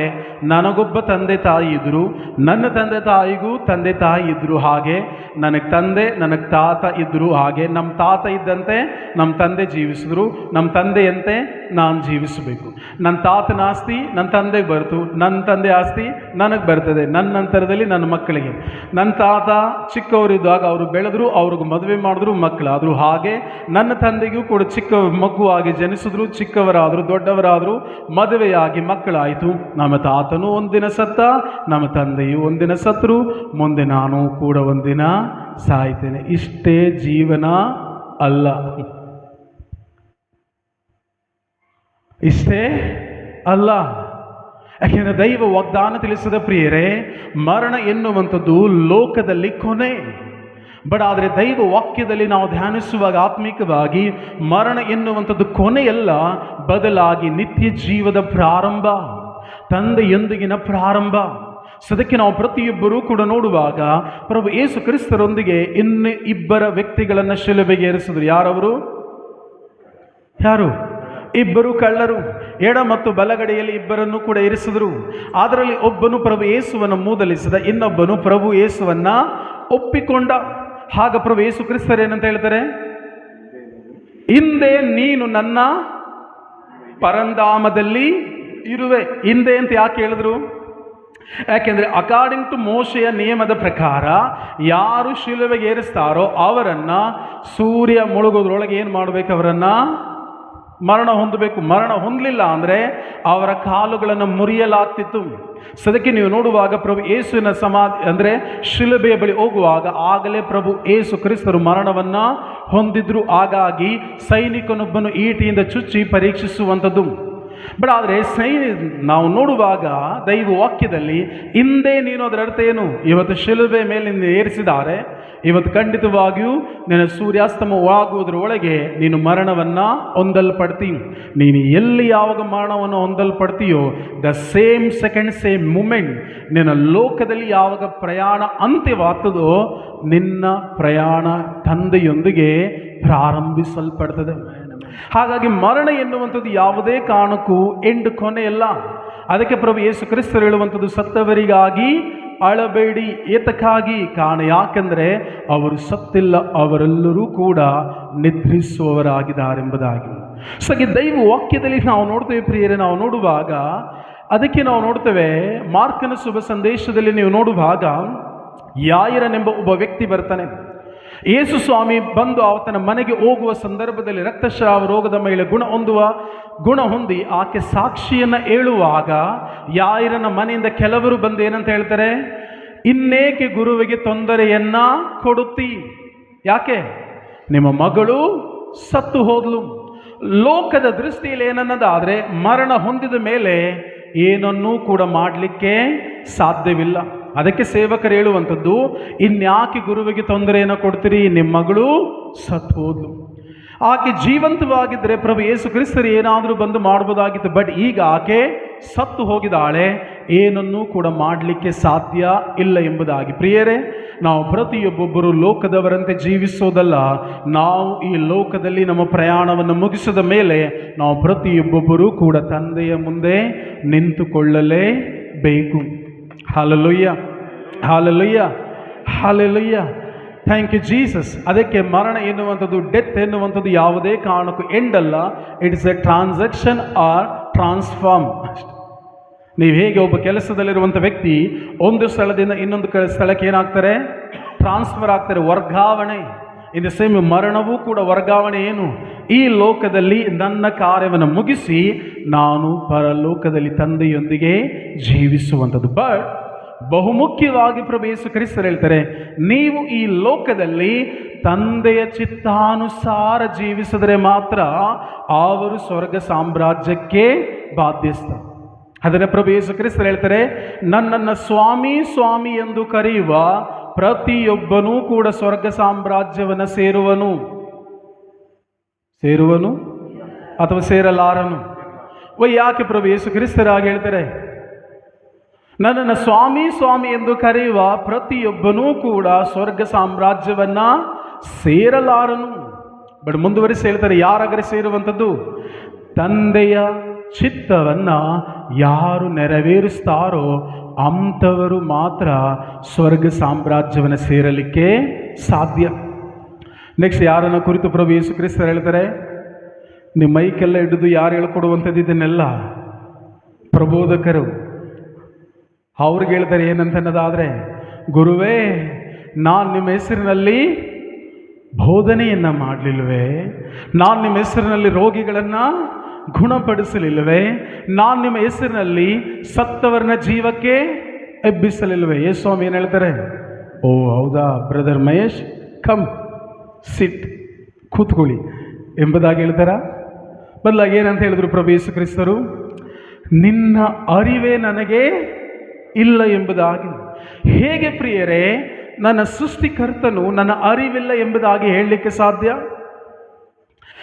ನನಗೊಬ್ಬ ತಂದೆ ತಾಯಿ ಇದ್ದರು, ನನ್ನ ತಂದೆ ತಾಯಿಗೂ ತಂದೆ ತಾಯಿ ಇದ್ದರು, ಹಾಗೆ ನನಗೆ ತಂದೆ ನನಗೆ ತಾತ ಇದ್ದರು, ಹಾಗೆ ನಮ್ಮ ತಾತ ಇದ್ದಂತೆ ನಮ್ಮ ತಂದೆ ಜೀವಿಸಿದ್ರು, ನಮ್ಮ ತಂದೆಯಂತೆ ನಾನು ಜೀವಿಸಬೇಕು. ನನ್ನ ತಾತನ ಆಸ್ತಿ ನನ್ನ ತಂದೆಗೆ ಬರ್ತು, ನನ್ನ ತಂದೆ ಆಸ್ತಿ ನನಗೆ ಬರ್ತದೆ, ನನ್ನ ನಂತರದಲ್ಲಿ ನನ್ನ ಮಕ್ಕಳಿಗೆ. ನನ್ನ ತಾತ ಚಿಕ್ಕವರಿದ್ದಾಗ ಅವರು ಬೆಳೆದ್ರು, ಅವ್ರಿಗೆ ಮದುವೆ ಮಾಡಿದ್ರು, ಮಕ್ಕಳಾದರು. ಹಾಗೆ ನನ್ನ ತಂದೆಗೂ ಕೂಡ ಚಿಕ್ಕ ಮಗುವಾಗಿ ಜನಿಸಿದ್ರು, ಚಿಕ್ಕವರಾದರು, ದೊಡ್ಡವರಾದರು, ಮದುವೆಯಾಗಿ ಮಕ್ಕಳಾಯಿತು. ನಮ್ಮ ತಾತನೂ ಒಂದಿನ ಸತ್ತ, ನಮ್ಮ ತಂದೆಯೂ ಒಂದಿನ ಸತ್ರು, ಮುಂದೆ ನಾನು ಕೂಡ ಒಂದಿನ ಸಾಯ್ತೇನೆ. ಇಷ್ಟೇ ಜೀವನ ಅಲ್ಲ, ಇಷ್ಟೇ ಅಲ್ಲ. ಯಾಕೆಂದರೆ ದೈವ ವಾಗ್ದಾನ ತಿಳಿಸಿದ ಪ್ರಿಯರೇ, ಮರಣ ಎನ್ನುವಂಥದ್ದು ಲೋಕದಲ್ಲಿ ಕೊನೆ. ಬಟ್ ಆದರೆ ದೈವ ವಾಕ್ಯದಲ್ಲಿ ನಾವು ಧ್ಯಾನಿಸುವಾಗ ಆತ್ಮಿಕವಾಗಿ ಮರಣ ಎನ್ನುವಂಥದ್ದು ಕೊನೆಯಲ್ಲ, ಬದಲಾಗಿ ನಿತ್ಯ ಜೀವದ ಪ್ರಾರಂಭ, ತಂದೆಯೊಂದಿಗಿನ ಪ್ರಾರಂಭ. ಸದಕ್ಕೆ ನಾವು ಪ್ರತಿಯೊಬ್ಬರೂ ಕೂಡ ನೋಡುವಾಗ ಪ್ರಭು ಯೇಸು ಕ್ರಿಸ್ತರೊಂದಿಗೆ ಇನ್ನು ಇಬ್ಬರ ವ್ಯಕ್ತಿಗಳನ್ನು ಶಿಲುಬೆಗೆ ಏರಿಸಿದ್ರು. ಯಾರು? ಇಬ್ಬರು ಕಳ್ಳರು, ಎಡ ಮತ್ತು ಬಲಗಡೆಯಲ್ಲಿ ಇಬ್ಬರನ್ನು ಕೂಡ ಇರಿಸಿದ್ರು. ಅದರಲ್ಲಿ ಒಬ್ಬನು ಪ್ರಭು ಯೇಸುವನ್ನು ಮೂದಲಿಸಿದ, ಇನ್ನೊಬ್ಬನು ಪ್ರಭು ಯೇಸುವನ್ನ ಒಪ್ಪಿಕೊಂಡ. ಆಗ ಪ್ರಭು ಯೇಸು ಕ್ರಿಸ್ತರು ಏನಂತ ಹೇಳ್ತಾರೆ? ಹಿಂದೆ ನೀನು ನನ್ನ ಪರಂಧಾಮದಲ್ಲಿ ಇರುವೆ. ಹಿಂದೆ ಅಂತ ಯಾಕೆ ಹೇಳಿದ್ರು? ಯಾಕೆಂದ್ರೆ ಅಕಾರ್ಡಿಂಗ್ ಟು ಮೋಶೆಯ ನಿಯಮದ ಪ್ರಕಾರ ಯಾರು ಶಿಲುಬೆಗೆ ಏರಿಸ್ತಾರೋ ಅವರನ್ನ ಸೂರ್ಯ ಮುಳುಗೋದ್ರೊಳಗೆ ಏನು ಮಾಡಬೇಕು? ಅವರನ್ನ ಮರಣ ಹೊಂದಬೇಕು. ಮರಣ ಹೊಂದಲಿಲ್ಲ ಅಂದರೆ ಅವರ ಕಾಲುಗಳನ್ನು ಮುರಿಯಲಾಗ್ತಿತ್ತು. ಸದಕ್ಕೆ ನೀವು ನೋಡುವಾಗ ಪ್ರಭು ಯೇಸುವಿನ ಸಮಾಧಿ ಅಂದರೆ ಶಿಲುಬೆಯ ಬಳಿ ಹೋಗುವಾಗ ಆಗಲೇ ಪ್ರಭು ಯೇಸು ಕ್ರಿಸ್ತರು ಮರಣವನ್ನ ಹೊಂದಿದ್ರು. ಹಾಗಾಗಿ ಸೈನಿಕನೊಬ್ಬನು ಈಟಿಯಿಂದ ಚುಚ್ಚಿ ಪರೀಕ್ಷಿಸುವಂಥದ್ದು. ಬಟ್ ಆದರೆ ನಾವು ನೋಡುವಾಗ ದೈವ ವಾಕ್ಯದಲ್ಲಿ ಹಿಂದೆ ನೀನು, ಅದರ ಅರ್ಥ ಏನು? ಇವತ್ತು ಶಿಲುಬೆ ಮೇಲೆ ಏರಿಸಿದ್ದಾರೆ, ಇವತ್ತು ಖಂಡಿತವಾಗಿಯೂ ನಿನ್ನ ಸೂರ್ಯಾಸ್ತಮವಾಗುವುದರ ಒಳಗೆ ನೀನು ಮರಣವನ್ನು ಹೊಂದಲ್ಪಡ್ತೀನಿ. ನೀನು ಎಲ್ಲಿ ಯಾವಾಗ ಮರಣವನ್ನು ಹೊಂದಲ್ಪಡ್ತೀಯೋ the same second same moment ನಿನ್ನ ಲೋಕದಲ್ಲಿ ಯಾವಾಗ ಪ್ರಯಾಣ ಅಂತ್ಯವಾಗ್ತದೋ ನಿನ್ನ ಪ್ರಯಾಣ ತಂದೆಯೊಂದಿಗೆ ಪ್ರಾರಂಭಿಸಲ್ಪಡ್ತದೆ. ಹಾಗಾಗಿ ಮರಣ ಎನ್ನುವಂಥದ್ದು ಯಾವುದೇ ಕಾರಣಕ್ಕೂ ಕೊನೆಯಲ್ಲ. ಅದಕ್ಕೆ ಪ್ರಭು ಯೇಸು ಕ್ರಿಸ್ತರು ಹೇಳುವಂಥದ್ದು ಸತ್ತವರಿಗಾಗಿ ಅಳಬೇಡಿ, ಏತಕ್ಕಾಗಿ? ಕಾರಣ ಯಾಕೆಂದರೆ ಅವರು ಸತ್ತಿಲ್ಲ, ಅವರೆಲ್ಲರೂ ಕೂಡ ನಿದ್ರಿಸುವವರಾಗಿದ್ದಾರೆಂಬುದಾಗಿ. ಸೊ ಈ ದೈವ ವಾಕ್ಯದಲ್ಲಿ ನಾವು ನೋಡ್ತೇವೆ ಪ್ರಿಯರೇ, ನಾವು ನೋಡುವಾಗ ಅದಕ್ಕೆ ನಾವು ನೋಡ್ತೇವೆ ಮಾರ್ಕನ ಶುಭ ಸಂದೇಶದಲ್ಲಿ ನೀವು ನೋಡುವಾಗ ಯಾಯಿರನೆಂಬ ಒಬ್ಬ ವ್ಯಕ್ತಿ ಬರ್ತಾನೆ. ಯೇಸು ಸ್ವಾಮಿ ಬಂದು ಆತನ ಮನೆಗೆ ಹೋಗುವ ಸಂದರ್ಭದಲ್ಲಿ ರಕ್ತಸ್ರಾವ ರೋಗದ ಮೇಲೆ ಗುಣ ಹೊಂದಿ ಆಕೆ ಸಾಕ್ಷಿಯನ್ನು ಹೇಳುವಾಗ ಯಾಯಿರನ ಮನೆಯಿಂದ ಕೆಲವರು ಬಂದು ಏನಂತ ಹೇಳ್ತಾರೆ? ಇನ್ನೇಕೆ ಗುರುವಿಗೆ ತೊಂದರೆಯನ್ನ ಕೊಡುತ್ತಿ? ಯಾಕೆ? ನಿಮ್ಮ ಮಗಳು ಸತ್ತು ಹೋದ್ಲು. ಲೋಕದ ದೃಷ್ಟಿಯಲ್ಲಿ ಏನನ್ನದಾದರೆ ಮರಣ ಹೊಂದಿದ ಮೇಲೆ ಏನನ್ನೂ ಕೂಡ ಮಾಡಲಿಕ್ಕೆ ಸಾಧ್ಯವಿಲ್ಲ. ಅದಕ್ಕೆ ಸೇವಕರು ಹೇಳುವಂಥದ್ದು, ಇನ್ಯಾಕೆ ಗುರುವಿಗೆ ತೊಂದರೆಯನ್ನು ಕೊಡ್ತೀರಿ? ನಿಮ್ಮ ಮಗಳು ಸತ್ತು ಹೋದ್ಲು. ಆಕೆ ಜೀವಂತವಾಗಿದ್ದರೆ ಪ್ರಭು ಯೇಸು ಕ್ರಿಸ್ತರು ಏನಾದರೂ ಬಂದು ಮಾಡ್ಬೋದಾಗಿತ್ತು. ಬಟ್ ಈಗ ಆಕೆ ಸತ್ತು ಹೋಗಿದ್ದಾಳೆ, ಏನನ್ನೂ ಕೂಡ ಮಾಡಲಿಕ್ಕೆ ಸಾಧ್ಯ ಇಲ್ಲ ಎಂಬುದಾಗಿ. ಪ್ರಿಯರೇ, ನಾವು ಪ್ರತಿಯೊಬ್ಬೊಬ್ಬರು ಲೋಕದವರಂತೆ ಜೀವಿಸೋದಲ್ಲ. ನಾವು ಈ ಲೋಕದಲ್ಲಿ ನಮ್ಮ ಪ್ರಯಾಣವನ್ನು ಮುಗಿಸಿದ ಮೇಲೆ ನಾವು ಪ್ರತಿಯೊಬ್ಬೊಬ್ಬರೂ ಕೂಡ ತಂದೆಯ ಮುಂದೆ ನಿಂತುಕೊಳ್ಳಲೇಬೇಕು. Hallelujah, hallelujah, hallelujah. Thank you Jesus. ಅದಕ್ಕೆ ಮರಣ ಎನ್ನುವಂಥದ್ದು, ಡೆತ್ ಎನ್ನುವಂಥದ್ದು ಯಾವುದೇ ಕಾರಣಕ್ಕೂ ಎಂಡ್ ಅಲ್ಲ. It's a transaction or transform. ನೀವು ಹೇಗೆ ಒಬ್ಬ ಕೆಲಸದಲ್ಲಿರುವಂಥ ವ್ಯಕ್ತಿ ಒಂದು ಸ್ಥಳದಿಂದ ಇನ್ನೊಂದು ಸ್ಥಳಕ್ಕೆ ಏನಾಗ್ತಾರೆ? ಟ್ರಾನ್ಸ್ಫರ್ ಆಗ್ತಾರೆ, ವರ್ಗಾವಣೆ. ಇನ್ ದ ಸೇಮ್ ಮರಣವೂ ಕೂಡ ವರ್ಗಾವಣೆ. ಏನು? ಈ ಲೋಕದಲ್ಲಿ ನನ್ನ ಕಾರ್ಯವನ್ನು ಮುಗಿಸಿ ನಾನು ಪರಲೋಕದಲ್ಲಿ ತಂದೆಯೊಂದಿಗೆ ಜೀವಿಸುವಂಥದ್ದು. ಬಟ್ ಬಹುಮುಖ್ಯವಾಗಿ ಪ್ರಭು ಯೇಸು ಕ್ರಿಸ್ತರು ಹೇಳ್ತಾರೆ, ನೀವು ಈ ಲೋಕದಲ್ಲಿ ತಂದೆಯ ಚಿತ್ತಾನುಸಾರ ಜೀವಿಸಿದರೆ ಮಾತ್ರ ಅವರು ಸ್ವರ್ಗ ಸಾಮ್ರಾಜ್ಯಕ್ಕೆ ಬಾಧ್ಯಸ್ಥ. ಅದನ್ನು ಪ್ರಭು ಯೇಸು ಕ್ರಿಸ್ತರು ಹೇಳ್ತಾರೆ, ನನ್ನನ್ನು ಸ್ವಾಮಿ ಸ್ವಾಮಿ ಎಂದು ಕರೆಯುವ ಪ್ರತಿಯೊಬ್ಬನೂ ಕೂಡ ಸ್ವರ್ಗ ಸಾಮ್ರಾಜ್ಯವನ್ನು ಸೇರುವನು ಅಥವಾ ಸೇರಲಾರನು. ಯಾಕೆ ಪ್ರಭು ಯೇಸು ಕ್ರಿಸ್ತರಾಗಿ ಹೇಳ್ತಾರೆ, ನನ್ನನ್ನು ಸ್ವಾಮಿ ಸ್ವಾಮಿ ಎಂದು ಕರೆಯುವ ಪ್ರತಿಯೊಬ್ಬನೂ ಕೂಡ ಸ್ವರ್ಗ ಸಾಮ್ರಾಜ್ಯವನ್ನ ಸೇರಲಾರನು. ಬಟ್ ಮುಂದುವರಿಸಿ ಹೇಳ್ತಾರೆ, ಯಾರಾಗರೆ ಸೇರುವಂಥದ್ದು? ತಂದೆಯ ಚಿತ್ತವನ್ನ ಯಾರು ನೆರವೇರಿಸ್ತಾರೋ ಅಂಥವರು ಮಾತ್ರ ಸ್ವರ್ಗ ಸಾಮ್ರಾಜ್ಯವನ್ನು ಸೇರಲಿಕ್ಕೆ ಸಾಧ್ಯ. ನೆಕ್ಸ್ಟ್ ಯಾರನ್ನ ಕುರಿತು ಪ್ರಭು ಯೇಸು ಕ್ರಿಸ್ತರು ಹೇಳ್ತಾರೆ, ನಿಮ್ಮ ಮೈಕೆಲ್ಲ ಹಿಡಿದು ಯಾರು ಹೇಳ್ಕೊಡುವಂಥದ್ದು ಇದನ್ನೆಲ್ಲ? ಪ್ರಬೋಧಕರು. ಅವ್ರಿಗೆ ಹೇಳ್ತಾರೆ ಏನಂತನ್ನೋದಾದರೆ, ಗುರುವೇ, ನಾನು ನಿಮ್ಮ ಹೆಸರಿನಲ್ಲಿ ಬೋಧನೆಯನ್ನು ಮಾಡಲಿಲ್ವೇ? ನಾನು ನಿಮ್ಮ ಹೆಸರಿನಲ್ಲಿ ರೋಗಿಗಳನ್ನು ಗುಣಪಡಿಸಲಿಲ್ಲವೇ? ನಾನು ನಿಮ್ಮ ಹೆಸರಿನಲ್ಲಿ ಸತ್ತವರನ್ನ ಜೀವಕ್ಕೆ ಎಬ್ಬಿಸಲಿಲ್ವೇ? ಯೇಸು ಸ್ವಾಮಿ ಏನು ಹೇಳ್ತಾರೆ? ಓ ಹೌದಾ ಬ್ರದರ್ ಮಹೇಶ್, ಕಮ್ ಸಿಟ್, ಕೂತ್ಕೊಳ್ಳಿ ಎಂಬುದಾಗಿ ಹೇಳ್ತಾರ? ಬದಲಾಗಿ ಏನಂತ ಹೇಳಿದ್ರು ಪ್ರಭು ಯೇಸು ಕ್ರಿಸ್ತರು? ನಿನ್ನ ಅರಿವೇ ನನಗೆ ಇಲ್ಲ ಎಂಬುದಾಗಿ. ಹೇಗೆ ಪ್ರಿಯರೇ ನನ್ನ ಸೃಷ್ಟಿಕರ್ತನು ನನ್ನ ಅರಿವಿಲ್ಲ ಎಂಬುದಾಗಿ ಹೇಳಲಿಕ್ಕೆ ಸಾಧ್ಯ?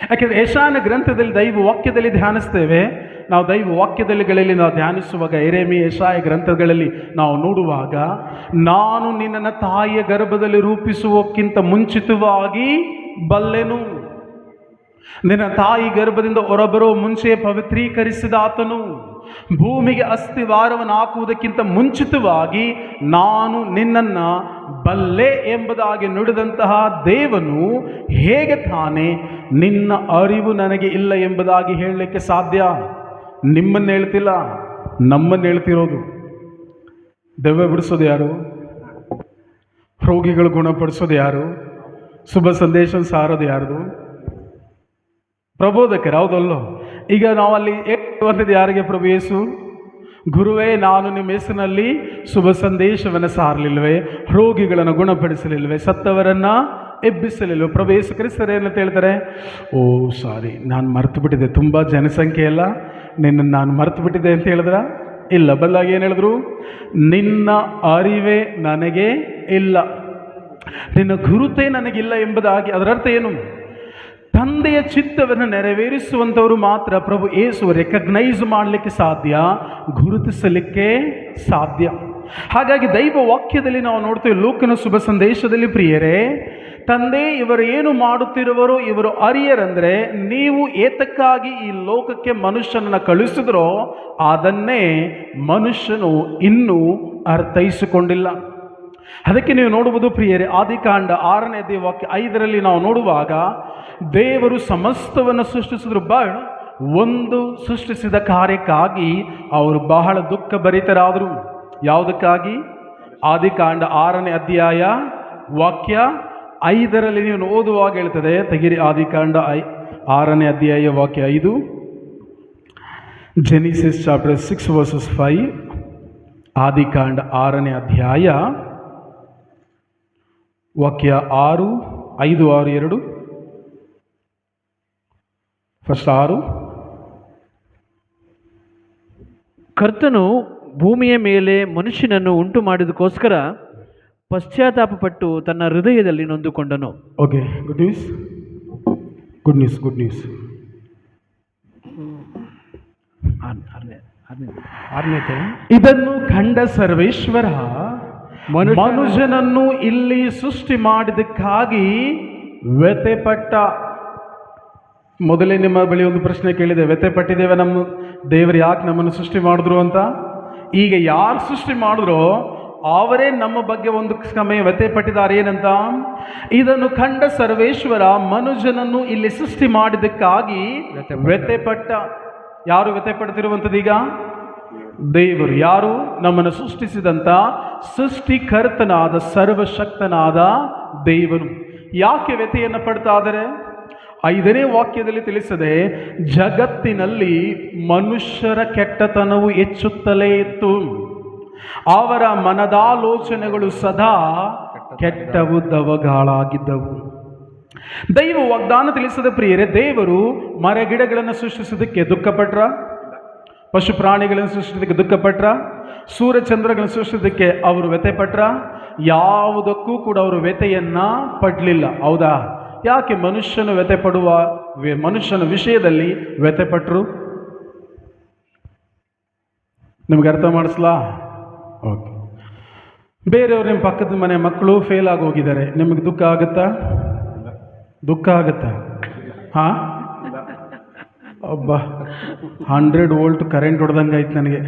ಯಾಕೆಂದರೆ ಯೆಶಾಯನ ಗ್ರಂಥದಲ್ಲಿ ದೈವ ವಾಕ್ಯದಲ್ಲಿ ಧ್ಯಾನಿಸ್ತೇವೆ, ನಾವು ದೈವ ವಾಕ್ಯದಲ್ಲಿ ನಾವು ಧ್ಯಾನಿಸುವಾಗ ಯೆರೆಮೀಯ ಯೆಶಾಯ ಗ್ರಂಥಗಳಲ್ಲಿ ನಾವು ನೋಡುವಾಗ, ನಾನು ನಿನ್ನನ್ನು ತಾಯಿಯ ಗರ್ಭದಲ್ಲಿ ರೂಪಿಸುವಕ್ಕಿಂತ ಮುಂಚಿತವಾಗಿ ಬಲ್ಲೆನು, ನಿನ್ನ ತಾಯಿ ಗರ್ಭದಿಂದ ಹೊರಬರೋ ಮುಂಚೆ ಪವಿತ್ರೀಕರಿಸಿದ ಆತನು, ಭೂಮಿಗೆ ಅಸ್ತಿವಾರವನ್ನು ಹಾಕುವುದಕ್ಕಿಂತ ಮುಂಚಿತವಾಗಿ ನಾನು ನಿನ್ನನ್ನು ಬಲ್ಲೆ ಎಂಬುದಾಗಿ ನುಡಿದಂತಹ ದೇವನು ಹೇಗೆ ತಾನೇ ನಿನ್ನ ಅರಿವು ನನಗೆ ಇಲ್ಲ ಎಂಬುದಾಗಿ ಹೇಳಲಿಕ್ಕೆ ಸಾಧ್ಯ? ನಿಮ್ಮನ್ನು ಹೇಳ್ತಿಲ್ಲ, ನಮ್ಮನ್ನು ಹೇಳ್ತಿರೋದು. ದೆವ್ವ ಬಿಡಿಸೋದು ಯಾರು? ರೋಗಿಗಳು ಗುಣಪಡಿಸೋದು ಯಾರು? ಶುಭ ಸಂದೇಶ ಸಾರೋದು ಯಾರ್ದು? ಪ್ರಬೋಧಕರು, ಹೌದಲ್ಲೋ? ಈಗ ನಾವು ಅಲ್ಲಿ ಬಂದಿದ್ದು ಯಾರಿಗೆ? ಪ್ರಭು ಯೇಸು, ಗುರುವೇ ನಾನು ನಿಮ್ಮ ಹೆಸರಿನಲ್ಲಿ ಶುಭ ಸಂದೇಶವನ್ನು ಸಾರಲಿಲ್ವೇ, ರೋಗಿಗಳನ್ನು ಗುಣಪಡಿಸಲಿಲ್ವೇ, ಸತ್ತವರನ್ನು ಎಬ್ಬಿಸಲಿಲ್ವ? ಪ್ರಭು ಯೇಸು ಕ್ರಿಸ್ತರು ಏನಂತ ಹೇಳ್ತಾರೆ? ಓ ಸಾರಿ, ನಾನು ಮರೆತು ಬಿಟ್ಟಿದ್ದೆ, ತುಂಬ ಜನಸಂಖ್ಯೆ ಅಲ್ಲ, ನಿನ್ನನ್ನು ನಾನು ಮರೆತು ಬಿಟ್ಟಿದ್ದೆ ಅಂತ ಹೇಳಿದ್ರ? ಇಲ್ಲ, ಬದಲಾಗಿ ಏನು ಹೇಳಿದ್ರು? ನಿನ್ನ ಅರಿವೇ ನನಗೆ ಇಲ್ಲ, ನಿನ್ನ ಗುರುತೇ ನನಗಿಲ್ಲ ಎಂಬುದಾಗಿ. ಅದರರ್ಥ ಏನು? ತಂದೆಯ ಚಿತ್ತವನ್ನು ನೆರವೇರಿಸುವಂಥವರು ಮಾತ್ರ ಪ್ರಭು ಯೇಸು ರೆಕಗ್ನೈಸ್ ಮಾಡಲಿಕ್ಕೆ ಸಾಧ್ಯ, ಗುರುತಿಸಲಿಕ್ಕೆ ಸಾಧ್ಯ. ಹಾಗಾಗಿ ದೈವ ವಾಕ್ಯದಲ್ಲಿ ನಾವು ನೋಡ್ತೇವೆ, ಲೂಕನ ಶುಭ ಸಂದೇಶದಲ್ಲಿ, ಪ್ರಿಯರೇ, ತಂದೆ ಇವರು ಏನು ಮಾಡುತ್ತಿರುವರು ಇವರು ಅರಿಯರಂದರೆ, ನೀವು ಏತಕ್ಕಾಗಿ ಈ ಲೋಕಕ್ಕೆ ಮನುಷ್ಯನನ್ನು ಕಳಿಸಿದ್ರೋ ಅದನ್ನೇ ಮನುಷ್ಯನು ಇನ್ನೂ ಅರ್ಥೈಸಿಕೊಂಡಿಲ್ಲ. ಅದಕ್ಕೆ ನೀವು ನೋಡುವುದು ಪ್ರಿಯರೇ, ಆದಿಕಾಂಡ 6ನೇ ಅಧ್ಯಾಯ ವಾಕ್ಯ 5ರಲ್ಲಿ ನಾವು ನೋಡುವಾಗ, ದೇವರು ಸಮಸ್ತವನ್ನು ಸೃಷ್ಟಿಸಿದ್ರು, ಒಂದು ಸೃಷ್ಟಿಸಿದ ಕಾರ್ಯಕ್ಕಾಗಿ ಅವರು ಬಹಳ ದುಃಖ ಭರಿತರಾದರು. ಯಾವುದಕ್ಕಾಗಿ? ಆದಿಕಾಂಡ 6ನೇ ಅಧ್ಯಾಯ ವಾಕ್ಯ 5ರಲ್ಲಿ ನೀವು ಓದುವಾಗ ಹೇಳ್ತದೆ, ತೆಗಿರಿ, ಆದಿಕಾಂಡ 6ನೇ ಅಧ್ಯಾಯ ವಾಕ್ಯ 5, ಜೆನಿಸಿಸ್ ಚಾಪ್ಟರ್ 6 ವರ್ಸಸ್ 5. ಆದಿಕಾಂಡ 6ನೇ ಅಧ್ಯಾಯ ವಾಕ್ಯ 6, 5, 6, 2. ಫಸ್ಟ್ 6. ಕರ್ತನು ಭೂಮಿಯ ಮೇಲೆ ಮನುಷ್ಯನನ್ನು ಉಂಟು ಮಾಡಿದಕ್ಕೋಸ್ಕರ ಪಶ್ಚಾತ್ತಾಪಪಟ್ಟು ತನ್ನ ಹೃದಯದಲ್ಲಿ ನೊಂದುಕೊಂಡನು. Okay, good news, good news, good news. 6ನೇ. ಇದನ್ನು ಕಂಡ ಸರ್ವೇಶ್ವರ ಮನುಷ್ಯನನ್ನು ಇಲ್ಲಿ ಸೃಷ್ಟಿ ಮಾಡಿದಕ್ಕಾಗಿ ವ್ಯಥೆಪಟ್ಟ. ಮೊದಲೇ ನಿಮ್ಮ ಬಳಿ ಒಂದು ಪ್ರಶ್ನೆ ಕೇಳಿದೆ, ವ್ಯಥೆಪಟ್ಟಿದ್ದೇವೆ ನಮ್ಮ ದೇವರು ಯಾಕೆ ನಮ್ಮನ್ನು ಸೃಷ್ಟಿ ಮಾಡಿದ್ರು ಅಂತ. ಈಗ ಯಾರು ಸೃಷ್ಟಿ ಮಾಡಿದ್ರೋ ಅವರೇ ನಮ್ಮ ಬಗ್ಗೆ ಒಂದು ಸಮಯ ವ್ಯಥೆಪಟ್ಟಿದ್ದಾರೆ. ಏನಂತ? ಇದನ್ನು ಕಂಡ ಸರ್ವೇಶ್ವರ ಮನುಷ್ಯನನ್ನು ಇಲ್ಲಿ ಸೃಷ್ಟಿ ಮಾಡಿದಕ್ಕಾಗಿ ವ್ಯಥೆಪಟ್ಟ. ಯಾರು ವ್ಯಥೆಪಡ್ತಿರುವಂಥದ್ದು ಈಗ? ದೇವರು. ಯಾರು? ನಮ್ಮನ್ನು ಸೃಷ್ಟಿಸಿದಂಥ ಸೃಷ್ಟಿಕರ್ತನಾದ ಸರ್ವಶಕ್ತನಾದ ದೇವರು. ಯಾಕೆ ವ್ಯಥೆಯನ್ನು ಪಡ್ತಾ ಇದ್ದಾರೆ? 5ನೇ ವಾಕ್ಯದಲ್ಲಿ ತಿಳಿಸದೆ, ಜಗತ್ತಿನಲ್ಲಿ ಮನುಷ್ಯರ ಕೆಟ್ಟತನವು ಹೆಚ್ಚುತ್ತಲೇ ಇತ್ತು, ಅವರ ಮನದಾಲೋಚನೆಗಳು ಸದಾ ಕೆಟ್ಟವು, ದವಗಾಳಾಗಿದ್ದವು. ದೈವ ವಾಗ್ದಾನ ತಿಳಿಸದ ಪ್ರಿಯರೇ, ದೇವರು ಮರಗಿಡಗಳನ್ನು ಸೃಷ್ಟಿಸೋದಕ್ಕೆ ದುಃಖಪಟ್ರ? ಪಶು ಪ್ರಾಣಿಗಳನ್ನು ಸೃಷ್ಟಿಸೋದಕ್ಕೆ ದುಃಖಪಟ್ರ? ಸೂರ್ಯಚಂದ್ರಗಳನ್ನು ಸೃಷ್ಟಿಸೋದಕ್ಕೆ ಅವರು ವ್ಯಥೆಪಟ್ರ? ಯಾವುದಕ್ಕೂ ಕೂಡ ಅವರು ವ್ಯಥೆಯನ್ನು ಪಡಲಿಲ್ಲ. ಹೌದಾ? ಯಾಕೆ ಮನುಷ್ಯನ ಮನುಷ್ಯನ ವಿಷಯದಲ್ಲಿ ವ್ಯಥೆಪಟ್ಟರು? ನಿಮ್ಗೆ ಅರ್ಥ ಮಾಡಿಸ್ಲಾ? ಓಕೆ. ಬೇರೆಯವರು ನಿಮ್ಮ ಪಕ್ಕದ ಮನೆ ಮಕ್ಕಳು ಫೇಲ್ ಆಗಿ ಹೋಗಿದ್ದಾರೆ, ನಿಮಗೆ ದುಃಖ ಆಗುತ್ತಾ? ದುಃಖ ಆಗುತ್ತಾ? ಹಾಂ, ಒಬ್ಬ 100 ವೋಲ್ಟ್ ಕರೆಂಟ್ ಹೊಡೆದಂಗೆ ಆಯ್ತು ನನಗೆ.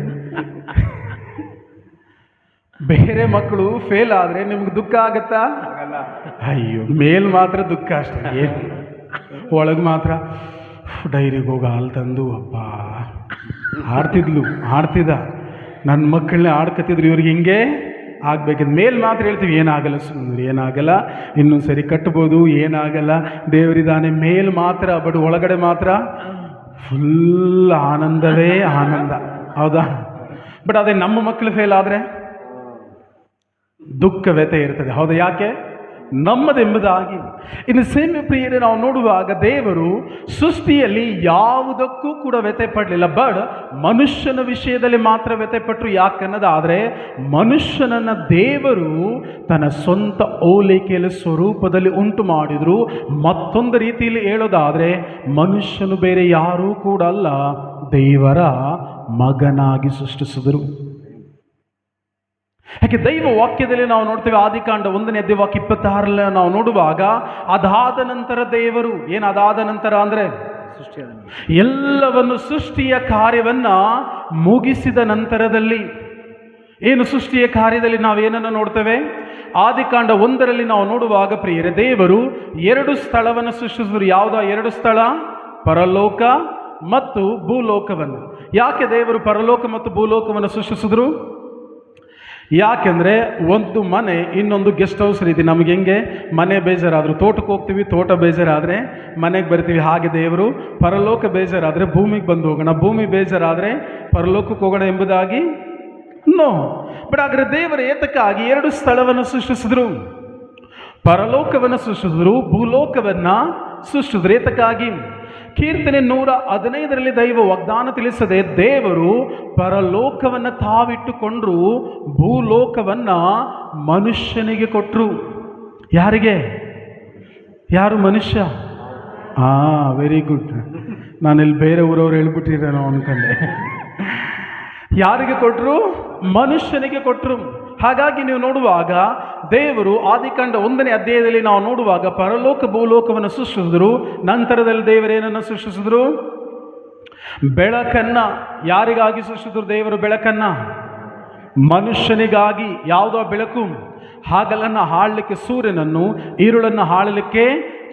ಬೇರೆ ಮಕ್ಕಳು ಫೇಲ್ ಆದರೆ ನಿಮ್ಗೆ ದುಃಖ ಆಗುತ್ತಾ? ಅಯ್ಯೋ, ಮೇಲ್ ಮಾತ್ರ ದುಃಖ ಅಷ್ಟೇ, ಏನು ಒಳಗೆ ಮಾತ್ರ ಡೈರಿಗೆ ಹೋಗಿ ಹಾಲು ತಂದು ಅಪ್ಪ ಆಡ್ತಿದ್ದ ನನ್ನ ಮಕ್ಕಳನ್ನೇ ಆಡ್ಕತ್ತಿದ್ರು, ಇವ್ರಿಗೆ ಹಿಂಗೆ ಆಗ್ಬೇಕಿದ್. ಮೇಲ್ ಮಾತ್ರ ಹೇಳ್ತೀವಿ ಏನಾಗಲ್ಲ, ಸುಮ್ಮನೆ ಏನಾಗಲ್ಲ, ಇನ್ನೊಂದು ಸರಿ ಕಟ್ಬೋದು, ಏನಾಗಲ್ಲ, ದೇವರಿದ್ದಾನೆ. ಮೇಲ್ ಮಾತ್ರ, ಬಟ್ ಒಳಗಡೆ ಮಾತ್ರ ಫುಲ್ ಆನಂದವೇ ಆನಂದ. ಹೌದಾ? ಬಟ್ ಅದೇ ನಮ್ಮ ಮಕ್ಕಳು ಫೇಲ್ ಆದರೆ ದುಃಖ ವ್ಯಥೆ ಇರ್ತದೆ. ಹೌದಾ? ಯಾಕೆ? ನಮ್ಮದೆಂಬುದಾಗಿ. ಇನ್ನು ಸೇವೆ ಪ್ರಿಯರೇ, ನಾವು ನೋಡುವಾಗ ದೇವರು ಸೃಷ್ಟಿಯಲ್ಲಿ ಯಾವುದಕ್ಕೂ ಕೂಡ ವ್ಯಥೆ ಪಡಲಿಲ್ಲ. ಬಟ್ ಮನುಷ್ಯನ ವಿಷಯದಲ್ಲಿ ಮಾತ್ರ ವ್ಯಥೆ ಪಟ್ಟರು. ಯಾಕನ್ನೋದಾದರೆ, ಮನುಷ್ಯನನ್ನು ದೇವರು ತನ್ನ ಸ್ವಂತ ಹೋಲಿಕೆಯಲ್ಲಿ ಸ್ವರೂಪದಲ್ಲಿ ಉಂಟು ಮಾಡಿದರು. ಮತ್ತೊಂದು ರೀತಿಯಲ್ಲಿ ಹೇಳೋದಾದರೆ, ಮನುಷ್ಯನು ಬೇರೆ ಯಾರೂ ಕೂಡ ಅಲ್ಲ, ದೇವರ ಮಗನಾಗಿ ಸೃಷ್ಟಿಸಿದರು. ಯಾಕೆ ದೈವ ವಾಕ್ಯದಲ್ಲಿ ನಾವು ನೋಡ್ತೇವೆ, ಆದಿಕಾಂಡ 1ನೇ ಅಧ್ಯಾಯ 26 ನಾವು ನೋಡುವಾಗ, ಅದಾದ ನಂತರ ದೇವರು ಅದಾದ ನಂತರ ಅಂದರೆ ಎಲ್ಲವನ್ನು ಸೃಷ್ಟಿಯ ಕಾರ್ಯವನ್ನ ಮುಗಿಸಿದ ನಂತರದಲ್ಲಿ, ಸೃಷ್ಟಿಯ ಕಾರ್ಯದಲ್ಲಿ ನಾವೇನನ್ನು ನೋಡ್ತೇವೆ, ಆದಿಕಾಂಡ 1ರಲ್ಲಿ ನಾವು ನೋಡುವಾಗ ಪ್ರಿಯರೇ, ದೇವರು 2 ಸ್ಥಳವನ್ನು ಸೃಷ್ಟಿಸಿದ್ರು. ಯಾವುದೋ 2 ಸ್ಥಳ? ಪರಲೋಕ ಮತ್ತು ಭೂಲೋಕವನ್ನು. ಯಾಕೆ ದೇವರು ಪರಲೋಕ ಮತ್ತು ಭೂಲೋಕವನ್ನು ಸೃಷ್ಟಿಸಿದ್ರು? ಯಾಕೆಂದರೆ ಒಂದು ಮನೆ ಇನ್ನೊಂದು ಗೆಸ್ಟ್ ಹೌಸ್ ರೀತಿ. ನಮಗೆ ಹೆಂಗೆ ಮನೆ ಬೇಜಾರಾದರೂ ತೋಟಕ್ಕೆ ಹೋಗ್ತೀವಿ, ತೋಟ ಬೇಜಾರಾದರೆ ಮನೆಗೆ ಬರ್ತೀವಿ. ಹಾಗೆ ದೇವರು ಪರಲೋಕ ಬೇಜಾರಾದರೆ ಭೂಮಿಗೆ ಬಂದು ಹೋಗೋಣ, ಭೂಮಿ ಬೇಜಾರಾದರೆ ಪರಲೋಕಕ್ಕೆ ಹೋಗೋಣ ಎಂಬುದಾಗಿ ನೋ. ಬಟ್ ಆದರೆ ದೇವರ ಏತಕ್ಕಾಗಿ 2 ಸ್ಥಳವನ್ನು ಸೃಷ್ಟಿಸಿದ್ರು. ಪರಲೋಕವನ್ನು ಸೃಷ್ಟಿಸಿದ್ರು, ಭೂಲೋಕವನ್ನು ಸೃಷ್ಟಿಸಿದ್ರು. ಏತಕ್ಕಾಗಿ? ಕೀರ್ತನೆ 115ರಲ್ಲಿ ದೈವ ವಾಗ್ದಾನ ತಿಳಿಸದೆ, ದೇವರು ಪರಲೋಕವನ್ನು ತಾವಿಟ್ಟುಕೊಂಡ್ರು, ಭೂಲೋಕವನ್ನು ಮನುಷ್ಯನಿಗೆ ಕೊಟ್ಟರು. ಯಾರಿಗೆ? ಯಾರು? ಮನುಷ್ಯ. Very good. ನಾನಿಲ್ಲಿ ಬೇರೆ ಊರವ್ರು ಹೇಳ್ಬಿಟ್ಟಿರೇನೋ ಅನ್ಕೊಂಡೆ. ಯಾರಿಗೆ ಕೊಟ್ಟರು? ಮನುಷ್ಯನಿಗೆ ಕೊಟ್ಟರು. ಹಾಗಾಗಿ ನೀವು ನೋಡುವಾಗ ದೇವರು ಆದಿಕಾಂಡ 1ನೇ ಅಧ್ಯಾಯದಲ್ಲಿ ನಾವು ನೋಡುವಾಗ ಪರಲೋಕ ಭೂಲೋಕವನ್ನು ಸೃಷ್ಟಿಸಿದ್ರು. ನಂತರದಲ್ಲಿ ದೇವರೇನನ್ನು ಸೃಷ್ಟಿಸಿದ್ರು? ಬೆಳಕನ್ನ. ಯಾರಿಗಾಗಿ ಸೃಷ್ಟಿಸಿದ್ರು ದೇವರು ಬೆಳಕನ್ನ? ಮನುಷ್ಯನಿಗಾಗಿ. ಯಾವುದೋ ಬೆಳಕು? ಹಗಲನ್ನು ಆಳಲಿಕ್ಕೆ ಸೂರ್ಯನನ್ನು, ഇരുಳನ್ನು ಆಳಲಿಕ್ಕೆ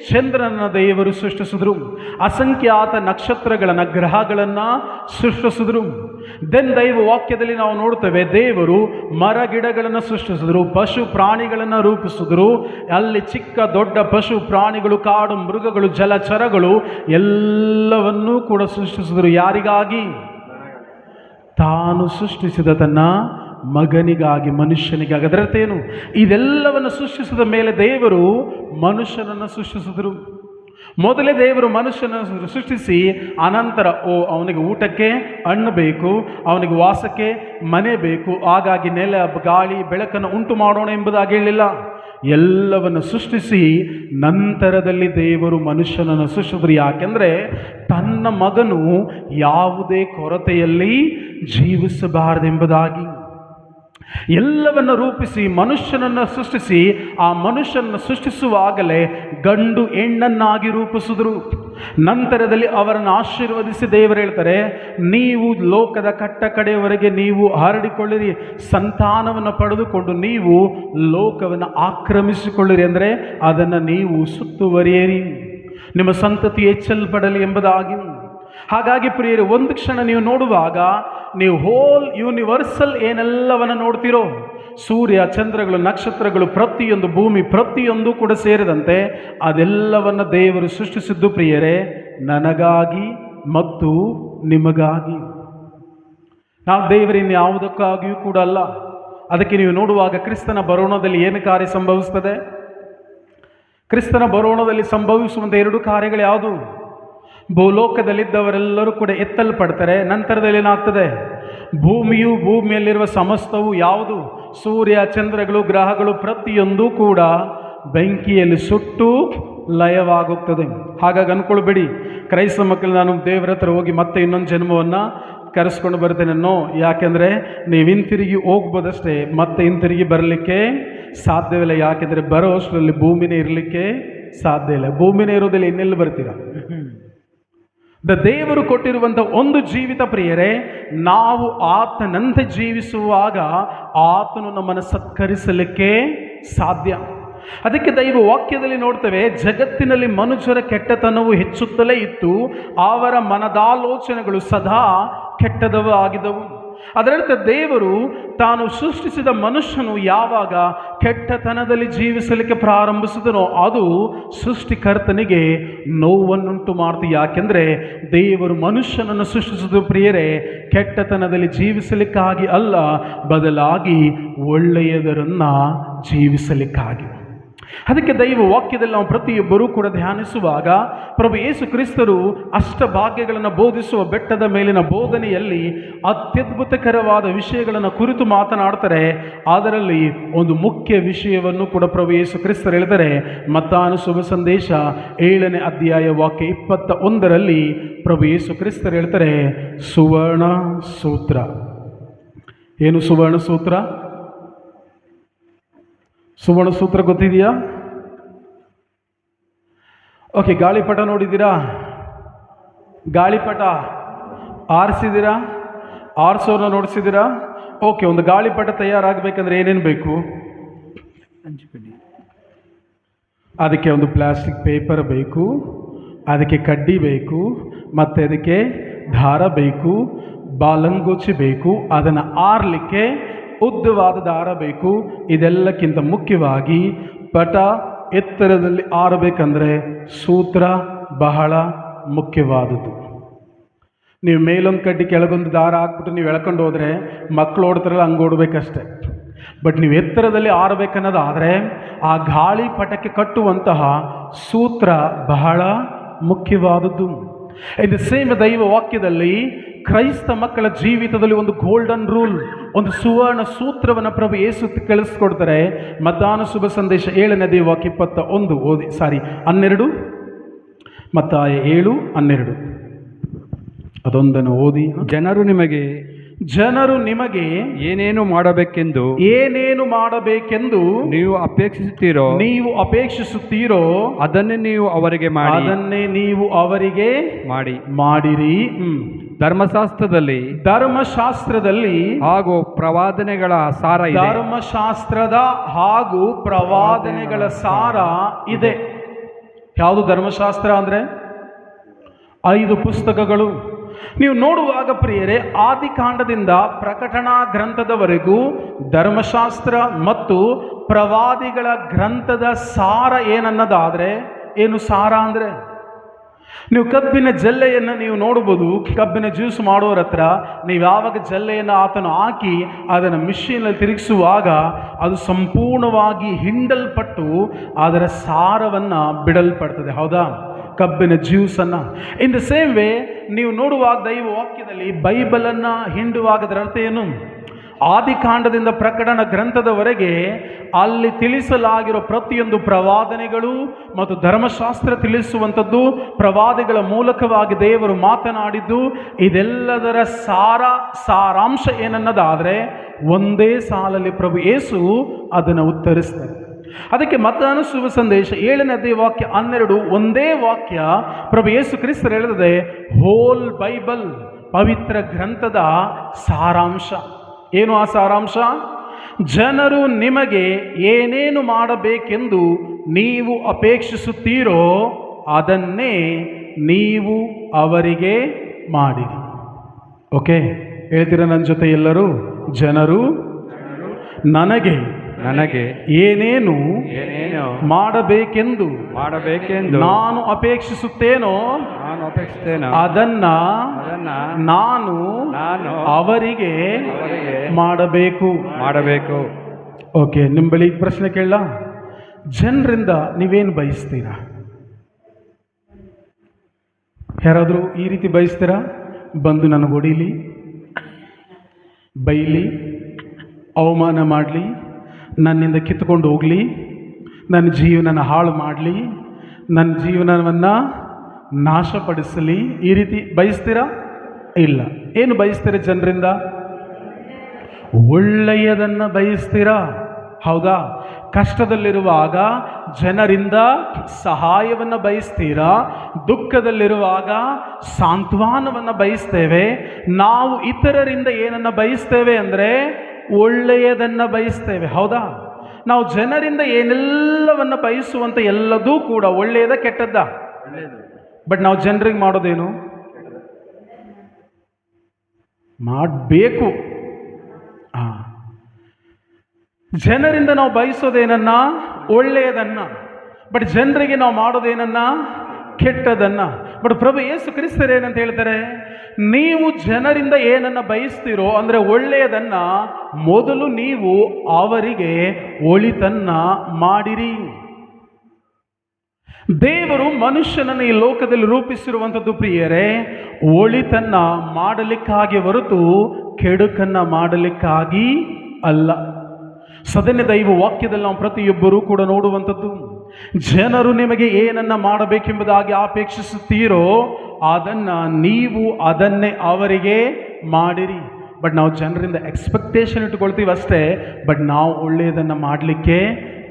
ಚಂದ್ರನ ದೇವರು ಸೃಷ್ಟಿಸಿದ್ರು. ಅಸಂಖ್ಯಾತ ನಕ್ಷತ್ರಗಳನ್ನು, ಗ್ರಹಗಳನ್ನು ಸೃಷ್ಟಿಸಿದ್ರು. ದೈವ ವಾಕ್ಯದಲ್ಲಿ ನಾವು ನೋಡ್ತೇವೆ, ದೇವರು ಮರ ಗಿಡಗಳನ್ನು ಸೃಷ್ಟಿಸಿದ್ರು, ಪಶು ಪ್ರಾಣಿಗಳನ್ನು ರೂಪಿಸಿದ್ರು. ಅಲ್ಲಿ ಚಿಕ್ಕ ದೊಡ್ಡ ಪಶು ಪ್ರಾಣಿಗಳು, ಕಾಡು ಮೃಗಗಳು, ಜಲಚರಗಳು ಎಲ್ಲವನ್ನೂ ಕೂಡ ಸೃಷ್ಟಿಸಿದ್ರು. ಯಾರಿಗಾಗಿ? ತಾನು ಸೃಷ್ಟಿಸಿದ ತನ್ನ ಮಗನಿಗಾಗಿ, ಮನುಷ್ಯನಿಗಾಗಿ. ಅದರರ್ಥೇನು? ಇದೆಲ್ಲವನ್ನು ಸೃಷ್ಟಿಸಿದ ಮೇಲೆ ದೇವರು ಮನುಷ್ಯನನ್ನು ಸೃಷ್ಟಿಸಿದರು. ಮೊದಲೇ ದೇವರು ಮನುಷ್ಯನನ್ನು ಸೃಷ್ಟಿಸಿ ಅನಂತರ ಅವನಿಗೆ ಊಟಕ್ಕೆ ಹಣ್ಣು ಬೇಕು, ಅವನಿಗೆ ವಾಸಕ್ಕೆ ಮನೆ ಬೇಕು, ಹಾಗಾಗಿ ನೆಲ, ಗಾಳಿ, ಬೆಳಕನ್ನು ಉಂಟು ಮಾಡೋಣ ಎಂಬುದಾಗಿ ಹೇಳಿಲ್ಲ. ಎಲ್ಲವನ್ನು ಸೃಷ್ಟಿಸಿ ನಂತರದಲ್ಲಿ ದೇವರು ಮನುಷ್ಯನನ್ನು ಸೃಷ್ಟಿಸಿದರು. ಯಾಕೆಂದರೆ ತನ್ನ ಮಗನು ಯಾವುದೇ ಕೊರತೆಯಲ್ಲಿ ಜೀವಿಸಬಾರದೆಂಬುದಾಗಿ. ಎಲ್ಲವನ್ನು ರೂಪಿಸಿ ಮನುಷ್ಯನನ್ನು ಸೃಷ್ಟಿಸಿ, ಆ ಮನುಷ್ಯನನ್ನು ಸೃಷ್ಟಿಸುವಾಗಲೇ ಗಂಡು ಹೆಣ್ಣನ್ನಾಗಿ ರೂಪಿಸಿದ್ರು. ನಂತರದಲ್ಲಿ ಅವರನ್ನು ಆಶೀರ್ವದಿಸಿ ದೇವರು ಹೇಳ್ತಾರೆ, ನೀವು ಲೋಕದ ಕಟ್ಟ ಕಡೆಯವರೆಗೆ ನೀವು ಹರಡಿಕೊಳ್ಳಿರಿ, ಸಂತಾನವನ್ನು ಪಡೆದುಕೊಂಡು ನೀವು ಲೋಕವನ್ನು ಆಕ್ರಮಿಸಿಕೊಳ್ಳಿರಿ. ಅಂದರೆ ಅದನ್ನು ನೀವು ಸುತ್ತುವರಿಯಿರಿ, ನಿಮ್ಮ ಸಂತತಿ ಹೆಚ್ಚಲ್ಪಡಲಿ ಎಂಬುದಾಗಿ. ಹಾಗಾಗಿ ಪ್ರಿಯರೇ, ಒಂದು ಕ್ಷಣ ನೀವು ನೋಡುವಾಗ ನೀವು ಹೋಲ್ ಯೂನಿವರ್ಸಲ್ ಏನೆಲ್ಲವನ್ನು ನೋಡ್ತಿರೋ, ಸೂರ್ಯ, ಚಂದ್ರಗಳು, ನಕ್ಷತ್ರಗಳು, ಪ್ರತಿಯೊಂದು ಭೂಮಿ, ಪ್ರತಿಯೊಂದು ಕೂಡ ಸೇರಿದಂತೆ ಅದೆಲ್ಲವನ್ನು ದೇವರು ಸೃಷ್ಟಿಸಿದ್ದು ಪ್ರಿಯರೇ ನನಗಾಗಿ ಮತ್ತು ನಿಮಗಾಗಿ. ನಾವು ದೇವರಿನ ಯಾವುದಕ್ಕಾಗಿಯೂ ಕೂಡ ಅಲ್ಲ. ಅದಕ್ಕೆ ನೀವು ನೋಡುವಾಗ ಕ್ರಿಸ್ತನ ಬರೋಣದಲ್ಲಿ ಏನು ಕಾರ್ಯ ಸಂಭವಿಸ್ತದೆ? ಕ್ರಿಸ್ತನ ಬರೋಣದಲ್ಲಿ ಸಂಭವಿಸುವಂಥ 2 ಕಾರ್ಯಗಳು ಯಾವುದು? ಭೂಲೋಕದಲ್ಲಿದ್ದವರೆಲ್ಲರೂ ಕೂಡ ಎತ್ತಲ್ಪಡ್ತಾರೆ. ನಂತರದಲ್ಲಿ ಏನಾಗ್ತದೆ? ಭೂಮಿಯು, ಭೂಮಿಯಲ್ಲಿರುವ ಸಮಸ್ತವು ಯಾವುದು? ಸೂರ್ಯ, ಚಂದ್ರಗಳು, ಗ್ರಹಗಳು ಪ್ರತಿಯೊಂದು ಕೂಡ ಬೆಂಕಿಯಲ್ಲಿ ಸುಟ್ಟು ಲಯವಾಗುತ್ತದೆ. ಹಾಗಾಗಿ ಅಂದ್ಕೊಳ್ಬೇಡಿ, ಕ್ರೈಸ್ತ ಮಕ್ಕಳು ನಾನು ದೇವರ ಹತ್ರ ಹೋಗಿ ಮತ್ತೆ ಇನ್ನೊಂದು ಜನ್ಮವನ್ನು ಕರೆಸ್ಕೊಂಡು ಬರ್ತೇನೆ. ಯಾಕೆಂದರೆ ನೀವು ಹಿಂತಿರುಗಿ ಹೋಗ್ಬೋದಷ್ಟೇ, ಮತ್ತೆ ಹಿಂತಿರುಗಿ ಬರಲಿಕ್ಕೆ ಸಾಧ್ಯವಿಲ್ಲ. ಯಾಕೆಂದರೆ ಬರೋ ಅಷ್ಟರಲ್ಲಿ ಭೂಮಿನೇ ಇರಲಿಕ್ಕೆ ಸಾಧ್ಯ ಇಲ್ಲ. ಭೂಮಿನೇ ಇರೋದಿಲ್ಲ, ಇನ್ನೆಲ್ಲಿ ಬರ್ತೀರಾ? ದೇವರು ಕೊಟ್ಟಿರುವಂಥ ಒಂದು ಜೀವಿತ ಪ್ರಿಯರೇ, ನಾವು ಆತನಂತೆ ಜೀವಿಸುವಾಗ ಆತನು ನಮ್ಮನ್ನು ಸತ್ಕರಿಸಲಿಕ್ಕೆ ಸಾಧ್ಯ. ಅದಕ್ಕೆ ದೈವ ವಾಕ್ಯದಲ್ಲಿ ನೋಡ್ತೇವೆ, ಜಗತ್ತಿನಲ್ಲಿ ಮನುಷ್ಯರ ಕೆಟ್ಟತನವು ಹೆಚ್ಚುತ್ತಲೇ ಇತ್ತು, ಅವರ ಮನದಾಲೋಚನೆಗಳು ಸದಾ ಕೆಟ್ಟದವು ಆಗಿದ್ದವು. ಅದರರ್ಥ ದೇವರು ತಾನು ಸೃಷ್ಟಿಸಿದ ಮನುಷ್ಯನು ಯಾವಾಗ ಕೆಟ್ಟತನದಲ್ಲಿ ಜೀವಿಸಲಿಕ್ಕೆ ಪ್ರಾರಂಭಿಸಿದನೋ ಅದು ಸೃಷ್ಟಿಕರ್ತನಿಗೆ ನೋವನ್ನುಂಟು ಮಾಡ್ತೀವಿ. ಯಾಕೆಂದರೆ ದೇವರು ಮನುಷ್ಯನನ್ನು ಸೃಷ್ಟಿಸಿದ ಪ್ರಿಯರೇ ಕೆಟ್ಟತನದಲ್ಲಿ ಜೀವಿಸಲಿಕ್ಕಾಗಿ ಅಲ್ಲ, ಬದಲಾಗಿ ಒಳ್ಳೆಯದರನ್ನು ಜೀವಿಸಲಿಕ್ಕಾಗಿ. ಅದಕ್ಕೆ ದೈವ ವಾಕ್ಯದಲ್ಲಿ ನಾವು ಪ್ರತಿಯೊಬ್ಬರೂ ಕೂಡ ಧ್ಯಾನಿಸುವಾಗ ಪ್ರಭು ಯೇಸು ಕ್ರಿಸ್ತರು ಅಷ್ಟಭಾಗ್ಯಗಳನ್ನು ಬೋಧಿಸುವ ಬೆಟ್ಟದ ಮೇಲಿನ ಬೋಧನೆಯಲ್ಲಿ ಅತ್ಯದ್ಭುತಕರವಾದ ವಿಷಯಗಳನ್ನು ಕುರಿತು ಮಾತನಾಡ್ತಾರೆ. ಅದರಲ್ಲಿ ಒಂದು ಮುಖ್ಯ ವಿಷಯವನ್ನು ಕೂಡ ಪ್ರಭು ಯೇಸು ಕ್ರಿಸ್ತರು ಹೇಳಿದರೆ, ಮತ್ತಾಯನ ಶುಭ ಸಂದೇಶ 7ನೇ ಅಧ್ಯಾಯ ವಾಕ್ಯ 21ರಲ್ಲಿ ಪ್ರಭು ಯೇಸು ಕ್ರಿಸ್ತರು ಹೇಳ್ತಾರೆ, ಸುವರ್ಣ ಸೂತ್ರ. ಏನು ಸುವರ್ಣ ಸೂತ್ರ? ಸುವರ್ಣ ಸೂತ್ರ ಗೊತ್ತಿದೆಯಾ? ಓಕೆ, ಗಾಳಿಪಟ ನೋಡಿದ್ದೀರಾ? ಗಾಳಿಪಟ ಆರಿಸಿದ್ದೀರಾ? ಆರಿಸೋರನ್ನ ನೋಡಿಸಿದ್ದೀರಾ? ಓಕೆ, ಒಂದು ಗಾಳಿಪಟ ತಯಾರಾಗಬೇಕಂದ್ರೆ ಏನೇನು ಬೇಕು? ಅದಕ್ಕೆ ಒಂದು ಪ್ಲಾಸ್ಟಿಕ್ ಪೇಪರ್ ಬೇಕು, ಅದಕ್ಕೆ ಕಡ್ಡಿ ಬೇಕು, ಮತ್ತು ಅದಕ್ಕೆ ದಾರ ಬೇಕು, ಬಾಲಂಗೋಚಿ ಬೇಕು, ಅದನ್ನು ಆರಲಿಕ್ಕೆ ಉದ್ದವಾದ ದಾರ ಬೇಕು. ಇದೆಲ್ಲಕ್ಕಿಂತ ಮುಖ್ಯವಾಗಿ ಪಟ ಎತ್ತರದಲ್ಲಿ ಆರಬೇಕಂದ್ರೆ ಸೂತ್ರ ಬಹಳ ಮುಖ್ಯವಾದದ್ದು. ನೀವು ಮೇಲೊಂದು ಕಡ್ಡಿ ಕೆಳಗೊಂದು ದಾರ ಹಾಕ್ಬಿಟ್ಟು ನೀವು ಎಳ್ಕೊಂಡು ಹೋದರೆ ಮಕ್ಕಳು ಓಡ್ತಾರಲ್ಲ, ಹಂಗೆ ಓಡಬೇಕಷ್ಟೆ. ಬಟ್ ನೀವು ಎತ್ತರದಲ್ಲಿ ಆರಬೇಕನ್ನೋದಾದರೆ ಆ ಗಾಳಿ ಪಟಕ್ಕೆ ಕಟ್ಟುವಂತಹ ಸೂತ್ರ ಬಹಳ ಮುಖ್ಯವಾದದ್ದು. ಇನ್ ದ ಸೇಮ್ ದೈವ ವಾಕ್ಯದಲ್ಲಿ ಕ್ರೈಸ್ತ ಮಕ್ಕಳ ಜೀವಿತದಲ್ಲಿ ಒಂದು ಗೋಲ್ಡನ್ ರೂಲ್, ಒಂದು ಸುವರ್ಣ ಸೂತ್ರವನ್ನು ಪ್ರಭು ಯೇಸು ಕಳಿಸ್ಕೊಡ್ತಾರೆ. ಮತ್ತಾಯನ ಶುಭ ಸಂದೇಶ 7ನೇ ಅಧ್ಯಾಯ ವಾಕ್ಯ 12 ಮತ್ತಾಯ 7:12 ಅದೊಂದನ್ನು ಓದಿ. ಜನರು ನಿಮಗೆ ಏನೇನು ಮಾಡಬೇಕೆಂದು ನೀವು ಅಪೇಕ್ಷಿಸುತ್ತೀರೋ ಅದನ್ನೇ ನೀವು ಅವರಿಗೆ ಮಾಡಿರಿ. ಧರ್ಮಶಾಸ್ತ್ರದಲ್ಲಿ ಹಾಗೂ ಪ್ರವಾದನೆಗಳ ಸಾರ ಇದೆ. ಧರ್ಮಶಾಸ್ತ್ರದ ಹಾಗೂ ಪ್ರವಾದನೆಗಳ ಸಾರ ಇದೆ. ಯಾವುದು ಧರ್ಮಶಾಸ್ತ್ರ ಅಂದರೆ? 5 ಪುಸ್ತಕಗಳು. ನೀವು ನೋಡುವಾಗ ಪ್ರಿಯರೇ, ಆದಿಕಾಂಡದಿಂದ ಪ್ರಕಟಣಾ ಗ್ರಂಥದವರೆಗೂ ಧರ್ಮಶಾಸ್ತ್ರ ಮತ್ತು ಪ್ರವಾದಿಗಳ ಗ್ರಂಥದ ಸಾರ ಏನನ್ನೋದಾದರೆ, ಏನು ಸಾರ ಅಂದರೆ, ನೀವು ಕಬ್ಬಿನ ಜಲ್ಲೆಯನ್ನು ನೀವು ನೋಡ್ಬೋದು. ಕಬ್ಬಿನ ಜ್ಯೂಸ್ ಮಾಡೋರ ಹತ್ರ ನೀವು ಯಾವಾಗ ಜಲ್ಲೆಯನ್ನು ಆತನು ಹಾಕಿ ಅದನ್ನು ಮಿಷಿನಲ್ಲಿ ತಿರುಗಿಸುವಾಗ ಅದು ಸಂಪೂರ್ಣವಾಗಿ ಹಿಂಡಲ್ಪಟ್ಟು ಅದರ ಸಾರವನ್ನು ಬಿಡಲ್ಪಡ್ತದೆ. ಹೌದಾ? ಕಬ್ಬಿನ ಜ್ಯೂಸನ್ನು. ಇನ್ ದ ಸೇಮ್ ವೇ ನೀವು ನೋಡುವಾಗ ದೈವ ವಾಕ್ಯದಲ್ಲಿ ಬೈಬಲನ್ನು ಹಿಂಡುವಾಗ ಅದರ ಅರ್ಥ ಏನು? ಆದಿಕಾಂಡದಿಂದ ಪ್ರಕಟಣ ಗ್ರಂಥದವರೆಗೆ ಅಲ್ಲಿ ತಿಳಿಸಲಾಗಿರೋ ಪ್ರತಿಯೊಂದು ಪ್ರವಾದನೆಗಳು ಮತ್ತು ಧರ್ಮಶಾಸ್ತ್ರ ತಿಳಿಸುವಂಥದ್ದು, ಪ್ರವಾದಿಗಳ ಮೂಲಕವಾಗಿ ದೇವರು ಮಾತನಾಡಿದ್ದು, ಇದೆಲ್ಲದರ ಸಾರಾಂಶ ಏನನ್ನೋದಾದರೆ ಒಂದೇ ಸಾಲಲ್ಲಿ ಪ್ರಭು ಯೇಸು ಅದನ್ನು ಉತ್ತರಿಸ್ತಾರೆ. ಅದಕ್ಕೆ ಮತ್ತಾಯನ ಶುಭ ಸಂದೇಶ 7ನೇ ಅಧ್ಯಾಯ ವಾಕ್ಯ 12 ಒಂದೇ ವಾಕ್ಯ ಪ್ರಭು ಯೇಸು ಕ್ರಿಸ್ತರು ಹೇಳಿದೆ, ಹೋಲ್ ಬೈಬಲ್, ಪವಿತ್ರ ಗ್ರಂಥದ ಸಾರಾಂಶ. ಏನು ಆ ಸಾರಾಂಶ? ಜನರು ನಿಮಗೆ ಏನೇನು ಮಾಡಬೇಕೆಂದು ನೀವು ಅಪೇಕ್ಷಿಸುತ್ತೀರೋ ಅದನ್ನೇ ನೀವು ಅವರಿಗೆ ಮಾಡಿರಿ. ಓಕೆ, ಹೇಳ್ತೀರಾ ನನ್ನ ಜೊತೆ ಎಲ್ಲರೂ? ಜನರು ನನಗೆ ಏನೇನು ಮಾಡಬೇಕೆಂದು ನಾನು ಅಪೇಕ್ಷಿಸುತ್ತೇನೋ ಅದನ್ನ ನಾನು ಅವರಿಗೆ ಮಾಡಬೇಕು. ಓಕೆ, ನಿಮ್ಮ ಬಳಿ ಪ್ರಶ್ನೆ ಕೇಳ, ಜನರಿಂದ ನೀವೇನು ಬಯಸ್ತೀರಾ? ಯಾರಾದರೂ ಈ ರೀತಿ ಬಯಸ್ತೀರಾ? ಬಂದು ನನಗೆ ಹೊಡೀಲಿ, ಬೈಲಿ, ಅವಮಾನ ಮಾಡಲಿ, ನನ್ನಿಂದ ಕಿತ್ಕೊಂಡು ಹೋಗಲಿ, ನನ್ನ ಜೀವನನ ಹಾಳು ಮಾಡಲಿ, ನನ್ನ ಜೀವನವನ್ನು ನಾಶಪಡಿಸಲಿ, ಈ ರೀತಿ ಬಯಸ್ತೀರಾ? ಇಲ್ಲ. ಏನು ಬಯಸ್ತೀರಾ ಜನರಿಂದ? ಒಳ್ಳೆಯದನ್ನು ಬಯಸ್ತೀರಾ. ಹೌದಾ? ಕಷ್ಟದಲ್ಲಿರುವಾಗ ಜನರಿಂದ ಸಹಾಯವನ್ನು ಬಯಸ್ತೀರಾ, ದುಃಖದಲ್ಲಿರುವಾಗ ಸಾಂತ್ವನವನ್ನು ಬಯಸ್ತೇವೆ. ನಾವು ಇತರರಿಂದ ಏನನ್ನು ಬಯಸ್ತೇವೆ ಅಂದರೆ ಒಳ್ಳೆಯದನ್ನು ಬಯಸ್ತೇವೆ. ಹೌದಾ? ನಾವು ಜನರಿಂದ ಏನೆಲ್ಲವನ್ನು ಬಯಸುವಂಥ ಎಲ್ಲದೂ ಕೂಡ ಒಳ್ಳೆಯದ ಕೆಟ್ಟದ್ದ? ಬಟ್ ನಾವು ಜನರಿಗೆ ಮಾಡೋದೇನು? ಮಾಡಬೇಕು. ಜನರಿಂದ ನಾವು ಬಯಸೋದೇನನ್ನ? ಒಳ್ಳೆಯದನ್ನ. ಬಟ್ ಜನರಿಗೆ ನಾವು ಮಾಡೋದೇನನ್ನ? ಕೆಟ್ಟದನ್ನ. ಬಟ್ ಪ್ರಭು ಯೇಸು ಕ್ರಿಸ್ತರು ಏನಂತ ಹೇಳ್ತಾರೆ? ನೀವು ಜನರಿಂದ ಏನನ್ನ ಬಯಸ್ತೀರೋ ಅಂದರೆ ಒಳ್ಳೆಯದನ್ನ, ಮೊದಲು ನೀವು ಅವರಿಗೆ ಒಳಿತನ್ನ ಮಾಡಿರಿ. ದೇವರು ಮನುಷ್ಯನನ್ನು ಈ ಲೋಕದಲ್ಲಿ ರೂಪಿಸಿರುವಂಥದ್ದು ಪ್ರಿಯರೇ, ಒಳಿತನ್ನ ಮಾಡಲಿಕ್ಕಾಗಿ ಹೊರತು ಕೆಡುಕನ್ನ ಮಾಡಲಿಕ್ಕಾಗಿ ಅಲ್ಲ. ಸದನ್ಯ ದೈವ ವಾಕ್ಯದಲ್ಲಿ ನಾವು ಪ್ರತಿಯೊಬ್ಬರೂ ಕೂಡ ನೋಡುವಂಥದ್ದು, ಜನರು ನಿಮಗೆ ಏನನ್ನ ಮಾಡಬೇಕೆಂಬುದಾಗಿ ಅಪೇಕ್ಷಿಸುತ್ತೀರೋ ಅದನ್ನ ನೀವು ಅದನ್ನೇ ಅವರಿಗೆ ಮಾಡಿರಿ. ಬಟ್ ನಾವು ಜನರಿಂದ ಎಕ್ಸ್ಪೆಕ್ಟೇಷನ್ ಇಟ್ಕೊಳ್ತೀವಿ ಅಷ್ಟೇ, ಬಟ್ ನಾವು ಒಳ್ಳೆಯದನ್ನು ಮಾಡಲಿಕ್ಕೆ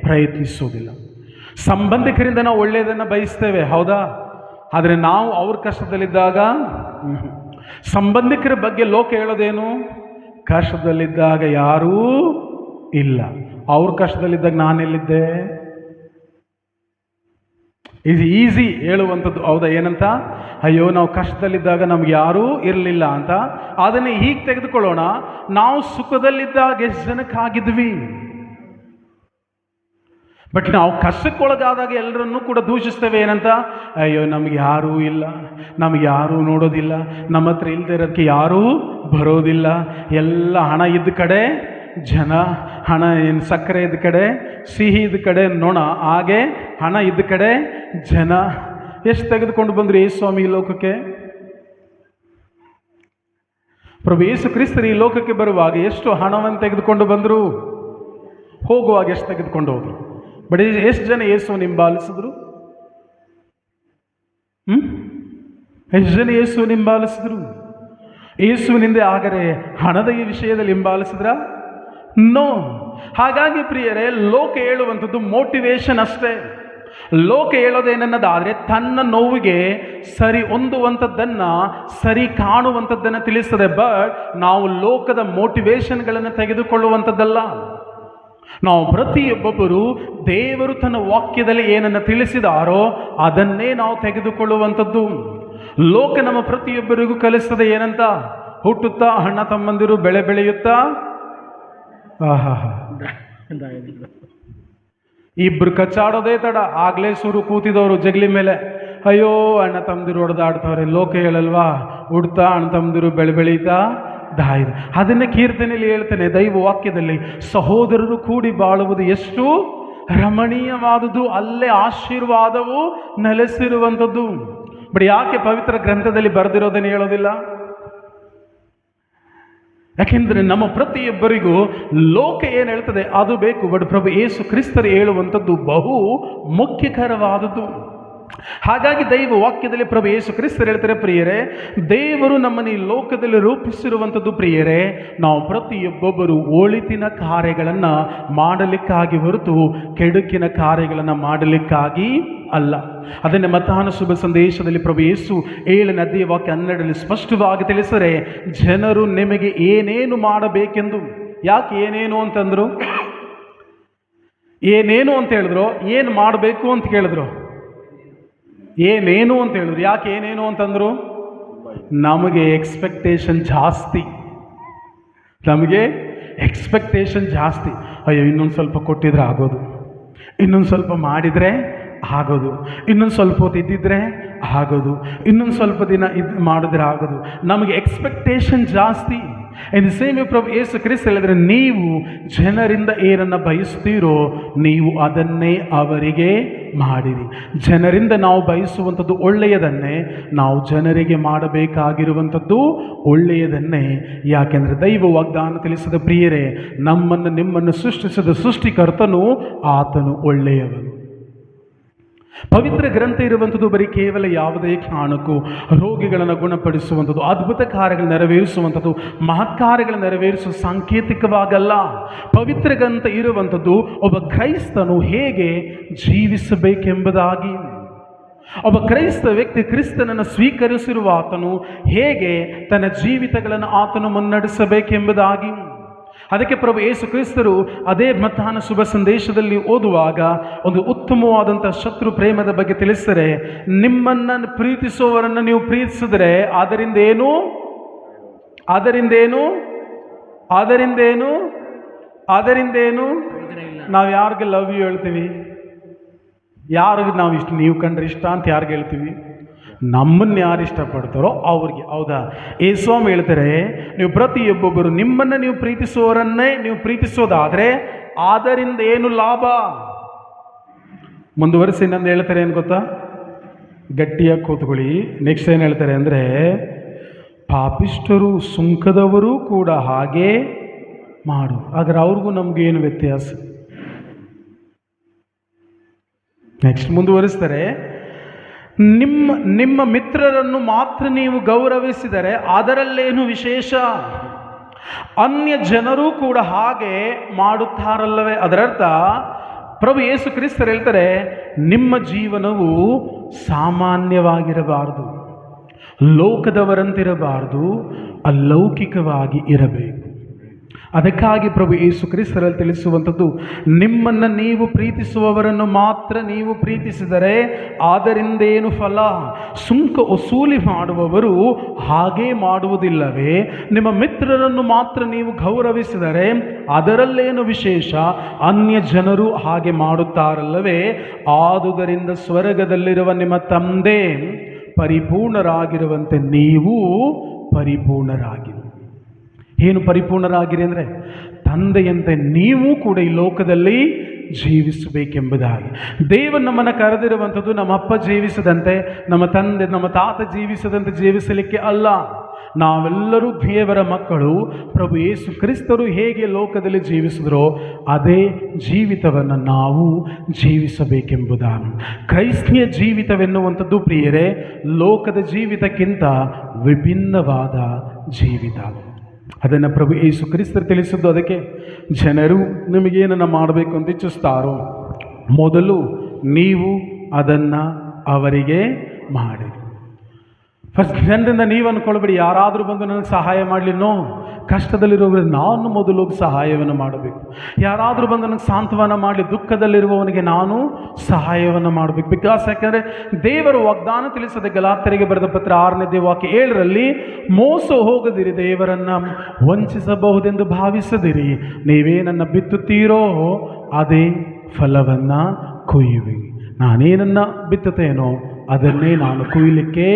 ಪ್ರಯತ್ನಿಸೋದಿಲ್ಲ. ಸಂಬಂಧಿಕರಿಂದ ನಾವು ಒಳ್ಳೆಯದನ್ನು ಬಯಸ್ತೇವೆ, ಹೌದಾ? ಆದರೆ ನಾವು ಅವ್ರ ಕಷ್ಟದಲ್ಲಿದ್ದಾಗ ಸಂಬಂಧಿಕರ ಬಗ್ಗೆ ಲೋಕ ಹೇಳೋದೇನು? ಕಷ್ಟದಲ್ಲಿದ್ದಾಗ ಯಾರೂ ಇಲ್ಲ, ಅವ್ರ ಕಷ್ಟದಲ್ಲಿದ್ದಾಗ ನಾನೆಲ್ಲಿದ್ದೆ? ಇದು ಈಸಿ ಹೇಳುವಂಥದ್ದು, ಹೌದಾ? ಏನಂತ? ಅಯ್ಯೋ, ನಾವು ಕಷ್ಟದಲ್ಲಿದ್ದಾಗ ನಮ್ಗೆ ಯಾರೂ ಇರಲಿಲ್ಲ ಅಂತ. ಅದನ್ನೇ ಹೀಗೆ ತೆಗೆದುಕೊಳ್ಳೋಣ, ನಾವು ಸುಖದಲ್ಲಿದ್ದಾಗ ಎಷ್ಟು ಜನಕ್ಕಾಗಿದ್ವಿ, ಬಟ್ ನಾವು ಕಷ್ಟಕ್ಕೊಳಗಾದಾಗ ಎಲ್ಲರನ್ನೂ ಕೂಡ ದೂಷಿಸ್ತೇವೆ. ಏನಂತ? ಅಯ್ಯೋ, ನಮ್ಗೆ ಯಾರೂ ಇಲ್ಲ, ನಮ್ಗೆ ಯಾರೂ ನೋಡೋದಿಲ್ಲ, ನಮ್ಮ ಹತ್ರ ಇಲ್ಲದೆ ಇರೋದಕ್ಕೆ ಯಾರೂ ಬರೋದಿಲ್ಲ, ಎಲ್ಲ ಹಣ ಇದ್ದ ಕಡೆ ಜನ, ಹಣ ಏನು ಸಕ್ಕರೆ ಇದ್ದ ಕಡೆ ಸಿಹಿ ಇದ್ದ ಕಡೆ ನೊಣ, ಹಾಗೆ ಹಣ ಇದ್ದ ಕಡೆ ಜನ. ಎಷ್ಟು ತೆಗೆದುಕೊಂಡು ಬಂದರು ಯೇಸು ಸ್ವಾಮಿ ಈ ಲೋಕಕ್ಕೆ? ಪ್ರಭು ಯೇಸು ಕ್ರಿಸ್ತರು ಈ ಲೋಕಕ್ಕೆ ಬರುವಾಗ ಎಷ್ಟು ಹಣವನ್ನು ತೆಗೆದುಕೊಂಡು ಬಂದರು, ಹೋಗುವಾಗ ಎಷ್ಟು ತೆಗೆದುಕೊಂಡು ಹೋದರು? ಬಟ್ ಎಷ್ಟು ಜನ ಯೇಸುವನ್ನು ಹಿಂಬಾಲಿಸಿದ್ರು? ಎಷ್ಟು ಜನ ಯೇಸುವನ್ನು ಹಿಂಬಾಲಿಸಿದ್ರು? ಯೇಸುವಿನಿಂದ ಆಗರೆ ಹಣದ ಈ ವಿಷಯದಲ್ಲಿ ಹಿಂಬಾಲಿಸಿದ್ರ? ನೋ. ಹಾಗಾಗಿ ಪ್ರಿಯರೇ, ಲೋಕ ಹೇಳುವಂಥದ್ದು ಮೋಟಿವೇಶನ್ ಅಷ್ಟೇ. ಲೋಕ ಹೇಳೋದೇನನ್ನದಾದರೆ ತನ್ನ ನೋವಿಗೆ ಸರಿ ಹೊಂದುವಂಥದ್ದನ್ನು, ಸರಿ ಕಾಣುವಂಥದ್ದನ್ನು ತಿಳಿಸ್ತದೆ. ಬಟ್ ನಾವು ಲೋಕದ ಮೋಟಿವೇಶನ್ಗಳನ್ನು ತೆಗೆದುಕೊಳ್ಳುವಂಥದ್ದಲ್ಲ. ನಾವು ಪ್ರತಿಯೊಬ್ಬೊಬ್ಬರು ದೇವರು ತನ್ನ ವಾಕ್ಯದಲ್ಲಿ ಏನನ್ನು ತಿಳಿಸಿದಾರೋ ಅದನ್ನೇ ನಾವು ತೆಗೆದುಕೊಳ್ಳುವಂಥದ್ದು. ಲೋಕ ನಮ್ಮ ಪ್ರತಿಯೊಬ್ಬರಿಗೂ ಕಲಿಸ್ತದೆ ಏನಂತ? ಹುಟ್ಟುತ್ತಾ ಅಣ್ಣ ತಮ್ಮಂದಿರು ಬೆಳೆ ಬೆಳೆಯುತ್ತಾ ಇಬ್ರು ಕಚ್ಚಾಡೋದೇ ತಡ, ಆಗ್ಲೇ ಸುರು ಕೂತಿದವರು ಜಗಲಿ ಮೇಲೆ, ಅಯ್ಯೋ ಅಣ್ಣ ತಮ್ಮದಿರು ಹೊಡೆದಾಡ್ತವ್ರೆ. ಲೋಕ ಹೇಳಲ್ವಾ? ಹುಡ್ತಾ ಅಣ್ಣ ತಮ್ಮದಿರು ಬೆಳೆ ಬೆಳೀತಾ ದಾಯಿದೆ. ಅದನ್ನೇ ಕೀರ್ತನೆಯಲ್ಲಿ ಹೇಳ್ತೇನೆ, ದೈವ ವಾಕ್ಯದಲ್ಲಿ, ಸಹೋದರರು ಕೂಡಿ ಬಾಳುವುದು ಎಷ್ಟು ರಮಣೀಯವಾದುದು, ಅಲ್ಲೇ ಆಶೀರ್ವಾದವು ನೆಲೆಸಿರುವಂಥದ್ದು. ಬಟ್ ಯಾಕೆ ಪವಿತ್ರ ಗ್ರಂಥದಲ್ಲಿ ಬರೆದಿರೋದನ್ನು ಹೇಳೋದಿಲ್ಲ? ಯಾಕೆಂದರೆ ನಮ್ಮ ಪ್ರತಿಯೊಬ್ಬರಿಗೂ ಲೋಕ ಏನು ಹೇಳ್ತದೆ ಅದು ಬೇಕು, ಬಟ್ ಪ್ರಭು ಯೇಸು ಕ್ರಿಸ್ತರು ಹೇಳುವಂಥದ್ದು ಬಹು ಮುಖ್ಯಕರವಾದದ್ದು. ಹಾಗಾಗಿ ದೈವ ವಾಕ್ಯದಲ್ಲಿ ಪ್ರಭು ಯೇಸು ಕ್ರಿಸ್ತರು ಹೇಳ್ತಾರೆ, ಪ್ರಿಯರೇ, ದೇವರು ನಮ್ಮನ್ನು ಈ ಲೋಕದಲ್ಲಿ ರೂಪಿಸಿರುವಂಥದ್ದು ಪ್ರಿಯರೇ, ನಾವು ಪ್ರತಿಯೊಬ್ಬೊಬ್ಬರು ಒಳಿತಿನ ಕಾರ್ಯಗಳನ್ನು ಮಾಡಲಿಕ್ಕಾಗಿ ಹೊರತು ಕೆಡುಕಿನ ಕಾರ್ಯಗಳನ್ನು ಮಾಡಲಿಕ್ಕಾಗಿ ಅಲ್ಲ. ಅದನ್ನೇ ಮತ್ತಾಯನ ಶುಭ ಸಂದೇಶದಲ್ಲಿ ಪ್ರಭು ಯೇಸು 7ನೇ ಅಧ್ಯಾಯ ವಾಕ್ಯ 12ರಲ್ಲಿ ಸ್ಪಷ್ಟವಾಗಿ ತಿಳಿಸರೆ, ಜನರು ನಿಮಗೆ ಏನೇನು ಮಾಡಬೇಕೆಂದು. ಯಾಕೆ ಏನೇನು ಅಂತಂದ್ರು? ಏನೇನು ಅಂತ ಹೇಳಿದ್ರು? ಏನು ಮಾಡಬೇಕು ಅಂತ ಕೇಳಿದ್ರು? ಏನೇನು ಅಂತ ಹೇಳಿದ್ರು. ಯಾಕೆ ಏನೇನು ಅಂತಂದ್ರು? ನಮಗೆ ಎಕ್ಸ್ಪೆಕ್ಟೇಷನ್ ಜಾಸ್ತಿ, ನಮಗೆ ಎಕ್ಸ್ಪೆಕ್ಟೇಷನ್ ಜಾಸ್ತಿ. ಅಯ್ಯೋ, ಇನ್ನೊಂದು ಸ್ವಲ್ಪ ಕೊಟ್ಟಿದ್ರೆ ಆಗೋದು, ಇನ್ನೊಂದು ಸ್ವಲ್ಪ ಮಾಡಿದರೆ ಆಗೋದು, ಇನ್ನೊಂದು ಸ್ವಲ್ಪ ಹೊತ್ತು ಇದ್ದಿದ್ರೆ ಆಗೋದು, ಇನ್ನೊಂದು ಸ್ವಲ್ಪ ದಿನ ಮಾಡಿದ್ರೆ ಆಗೋದು. ನಮಗೆ ಎಕ್ಸ್ಪೆಕ್ಟೇಷನ್ ಜಾಸ್ತಿ. ಇನ್ ದಿ ಸೇಮ್ ಪ್ರಭು ಯೇಸು ಕ್ರಿಸ್ತ ಹೇಳಿದ್ರೆ, ನೀವು ಜನರಿಂದ ಏನನ್ನು ಬಯಸ್ತೀರೋ ನೀವು ಅದನ್ನೇ ಅವರಿಗೆ ಮಾಡಿರಿ. ಜನರಿಂದ ನಾವು ಬಯಸುವಂಥದ್ದು ಒಳ್ಳೆಯದನ್ನೇ, ನಾವು ಜನರಿಗೆ ಮಾಡಬೇಕಾಗಿರುವಂಥದ್ದು ಒಳ್ಳೆಯದನ್ನೇ. ಯಾಕೆಂದರೆ ದೈವ ವಾಗ್ದಾನ ತಿಳಿಸಿದ ಪ್ರಿಯರೇ, ನಮ್ಮನ್ನು ನಿಮ್ಮನ್ನು ಸೃಷ್ಟಿಸಿದ ಸೃಷ್ಟಿಕರ್ತನು ಆತನು ಒಳ್ಳೆಯವನು. ಪವಿತ್ರ ಗ್ರಂಥ ಇರುವಂಥದ್ದು ಬರೀ ಕೇವಲ ಯಾವುದೇ ಕಾರಣಕ್ಕೂ ರೋಗಿಗಳನ್ನು ಗುಣಪಡಿಸುವಂಥದ್ದು, ಅದ್ಭುತ ಕಾರ್ಯಗಳು ನೆರವೇರಿಸುವಂಥದ್ದು, ಮಹತ್ಕಾರ್ಯಗಳು ನೆರವೇರಿಸುವ ಸಾಂಕೇತಿಕವಾಗಲ್ಲ. ಪವಿತ್ರ ಗ್ರಂಥ ಇರುವಂಥದ್ದು ಒಬ್ಬ ಕ್ರೈಸ್ತನು ಹೇಗೆ ಜೀವಿಸಬೇಕೆಂಬುದಾಗಿ, ಒಬ್ಬ ಕ್ರೈಸ್ತ ವ್ಯಕ್ತಿ ಕ್ರಿಸ್ತನನ್ನು ಸ್ವೀಕರಿಸಿರುವ ಆತನು ಹೇಗೆ ತನ್ನ ಜೀವಿತಗಳನ್ನು ಆತನು ಮುನ್ನಡೆಸಬೇಕೆಂಬುದಾಗಿ. ಅದಕ್ಕೆ ಪ್ರಭು ಯೇಸು ಕ್ರಿಸ್ತರು ಅದೇ ಮತ್ತಾಯನ ಶುಭ ಸಂದೇಶದಲ್ಲಿ ಓದುವಾಗ ಒಂದು ಉತ್ತಮವಾದಂಥ ಶತ್ರು ಪ್ರೇಮದ ಬಗ್ಗೆ ತಿಳಿಸಿದರೆ, ನಿಮ್ಮನ್ನು ಪ್ರೀತಿಸುವವರನ್ನು ನೀವು ಪ್ರೀತಿಸಿದರೆ ಅದರಿಂದೇನು ಅದರಿಂದೇನು ಅದರಿಂದೇನು ಅದರಿಂದೇನು ನಾವು ಯಾರಿಗೆ ಲವ್ ಯು ಹೇಳ್ತೀವಿ? ಯಾರಿಗೆ ನಾವು ಇಷ್ಟ, ನೀವು ಕಂಡ್ರೆ ಇಷ್ಟ ಅಂತ ಯಾರಿಗೆ ಹೇಳ್ತೀವಿ? ನಮ್ಮನ್ನು ಯಾರು ಇಷ್ಟಪಡ್ತಾರೋ ಅವ್ರಿಗೆ, ಹೌದಾ? ಯೇಸುಸ್ವಾಮಿ ಹೇಳ್ತಾರೆ, ನೀವು ಪ್ರತಿಯೊಬ್ಬೊಬ್ಬರು ನಿಮ್ಮನ್ನು ನೀವು ಪ್ರೀತಿಸುವವರನ್ನೇ ನೀವು ಪ್ರೀತಿಸೋದಾದರೆ ಅದರಿಂದ ಏನು ಲಾಭ? ಮುಂದುವರಿಸಿ ಇನ್ನೊಂದು ಹೇಳ್ತಾರೆ ಏನು ಗೊತ್ತಾ, ಗಟ್ಟಿಯಾಗಿ ಕೂತ್ಕೊಳ್ಳಿ. ನೆಕ್ಸ್ಟ್ ಏನು ಹೇಳ್ತಾರೆ ಅಂದರೆ, ಪಾಪಿಷ್ಠರು ಸುಂಕದವರು ಕೂಡ ಹಾಗೆ ಮಾಡು. ಆದರೆ ಅವ್ರಿಗೂ ನಮಗೇನು ವ್ಯತ್ಯಾಸ? ನೆಕ್ಸ್ಟ್ ಮುಂದುವರಿಸ್ತಾರೆ, ನಿಮ್ಮ ಮಿತ್ರರನ್ನು ಮಾತ್ರ ನೀವು ಗೌರವಿಸಿದರೆ ಅದರಲ್ಲೇನು ವಿಶೇಷ? ಅನ್ಯ ಜನರು ಕೂಡ ಹಾಗೆ ಮಾಡುತ್ತಾರಲ್ಲವೇ? ಅದರರ್ಥ ಪ್ರಭು ಯೇಸು ಕ್ರಿಸ್ತರು ಹೇಳ್ತಾರೆ, ನಿಮ್ಮ ಜೀವನವು ಸಾಮಾನ್ಯವಾಗಿರಬಾರದು, ಲೋಕದವರಂತಿರಬಾರದು, ಅಲೌಕಿಕವಾಗಿ ಇರಬೇಕು. ಅದಕ್ಕಾಗಿ ಪ್ರಭು ಯೇಸು ಕ್ರಿಸ್ತರಲ್ಲಿ ತಿಳಿಸುವಂಥದ್ದು, ನಿಮ್ಮನ್ನು ನೀವು ಪ್ರೀತಿಸುವವರನ್ನು ಮಾತ್ರ ನೀವು ಪ್ರೀತಿಸಿದರೆ ಅದರಿಂದೇನು ಫಲ? ಸುಂಕ ವಸೂಲಿ ಮಾಡುವವರು ಹಾಗೇ ಮಾಡುವುದಿಲ್ಲವೇ? ನಿಮ್ಮ ಮಿತ್ರರನ್ನು ಮಾತ್ರ ನೀವು ಗೌರವಿಸಿದರೆ ಅದರಲ್ಲೇನು ವಿಶೇಷ? ಅನ್ಯ ಜನರು ಹಾಗೆ ಮಾಡುತ್ತಾರಲ್ಲವೇ? ಆದುದರಿಂದ ಸ್ವರ್ಗದಲ್ಲಿರುವ ನಿಮ್ಮ ತಂದೆ ಪರಿಪೂರ್ಣರಾಗಿರುವಂತೆ ನೀವು ಪರಿಪೂರ್ಣರಾಗಿರಿ. ಏನು ಪರಿಪೂರ್ಣರಾಗಿರಿ ಅಂದರೆ, ತಂದೆಯಂತೆ ನೀವು ಕೂಡ ಈ ಲೋಕದಲ್ಲಿ ಜೀವಿಸಬೇಕೆಂಬುದಾಗಿ. ದೇವರು ನಮ್ಮನ್ನು ಕರೆದಿರುವಂಥದ್ದು ನಮ್ಮ ಅಪ್ಪ ಜೀವಿಸದಂತೆ, ನಮ್ಮ ತಂದೆ ನಮ್ಮ ತಾತ ಜೀವಿಸದಂತೆ ಜೀವಿಸಲಿಕ್ಕೆ ಅಲ್ಲ. ನಾವೆಲ್ಲರೂ ದೇವರ ಮಕ್ಕಳು. ಪ್ರಭು ಯೇಸು ಕ್ರಿಸ್ತರು ಹೇಗೆ ಲೋಕದಲ್ಲಿ ಜೀವಿಸಿದ್ರೋ ಅದೇ ಜೀವಿತವನ್ನು ನಾವು ಜೀವಿಸಬೇಕೆಂಬುದಾಗಿ. ಕ್ರೈಸ್ತಿಯ ಜೀವಿತವೆನ್ನುವಂಥದ್ದು ಪ್ರಿಯರೇ, ಲೋಕದ ಜೀವಿತಕ್ಕಿಂತ ವಿಭಿನ್ನವಾದ ಜೀವಿತ. ಅದನ್ನು ಪ್ರಭು ಯೇಸು ಕ್ರಿಸ್ತರು ತಿಳಿಸಿದ್ದು. ಅದಕ್ಕೆ ಜನರು ನಿಮಗೇನನ್ನು ಮಾಡಬೇಕು ಅಂತ ಇಚ್ಛಿಸ್ತಾರೋ ಮೊದಲು ನೀವು ಅದನ್ನು ಅವರಿಗೆ ಮಾಡಿ. ಫಸ್ಟ್ ಜನರಿಂದ ನೀವು ಅಂದ್ಕೊಳ್ಬೇಡಿ, ಯಾರಾದರೂ ಬಂದು ನನಗೆ ಸಹಾಯ ಮಾಡಲಿ. ನೋ, ಕಷ್ಟದಲ್ಲಿರುವವರಿಗೆ ನಾನು ಮೊದಲು ಹೋಗಿ ಸಹಾಯವನ್ನು ಮಾಡಬೇಕು. ಯಾರಾದರೂ ಬಂದು ನನಗೆ ಸಾಂತ್ವನ ಮಾಡಲಿ, ದುಃಖದಲ್ಲಿರುವವನಿಗೆ ನಾನು ಸಹಾಯವನ್ನು ಮಾಡಬೇಕು. ಬಿಕಾಸ್ ಯಾಕೆಂದರೆ ದೇವರು ವಾಗ್ದಾನ ತಿಳಿಸದೆ ಗಲಾತ್ಯರಿಗೆ ಬರೆದ ಪತ್ರ 6ನೇ ವಾಕ್ಯ 7ರಲ್ಲಿ, ಮೋಸ ಹೋಗದಿರಿ, ದೇವರನ್ನು ವಂಚಿಸಬಹುದೆಂದು ಭಾವಿಸದಿರಿ. ನೀವೇನನ್ನು ಬಿತ್ತುತ್ತೀರೋ ಅದೇ ಫಲವನ್ನು ಕೊಯ್ಯುವಿರಿ. ನಾನೇನನ್ನು ಬಿತ್ತುತ್ತೇನೋ ಅದನ್ನೇ ನಾನು ಕೊಯ್ಯಲಿಕ್ಕೆ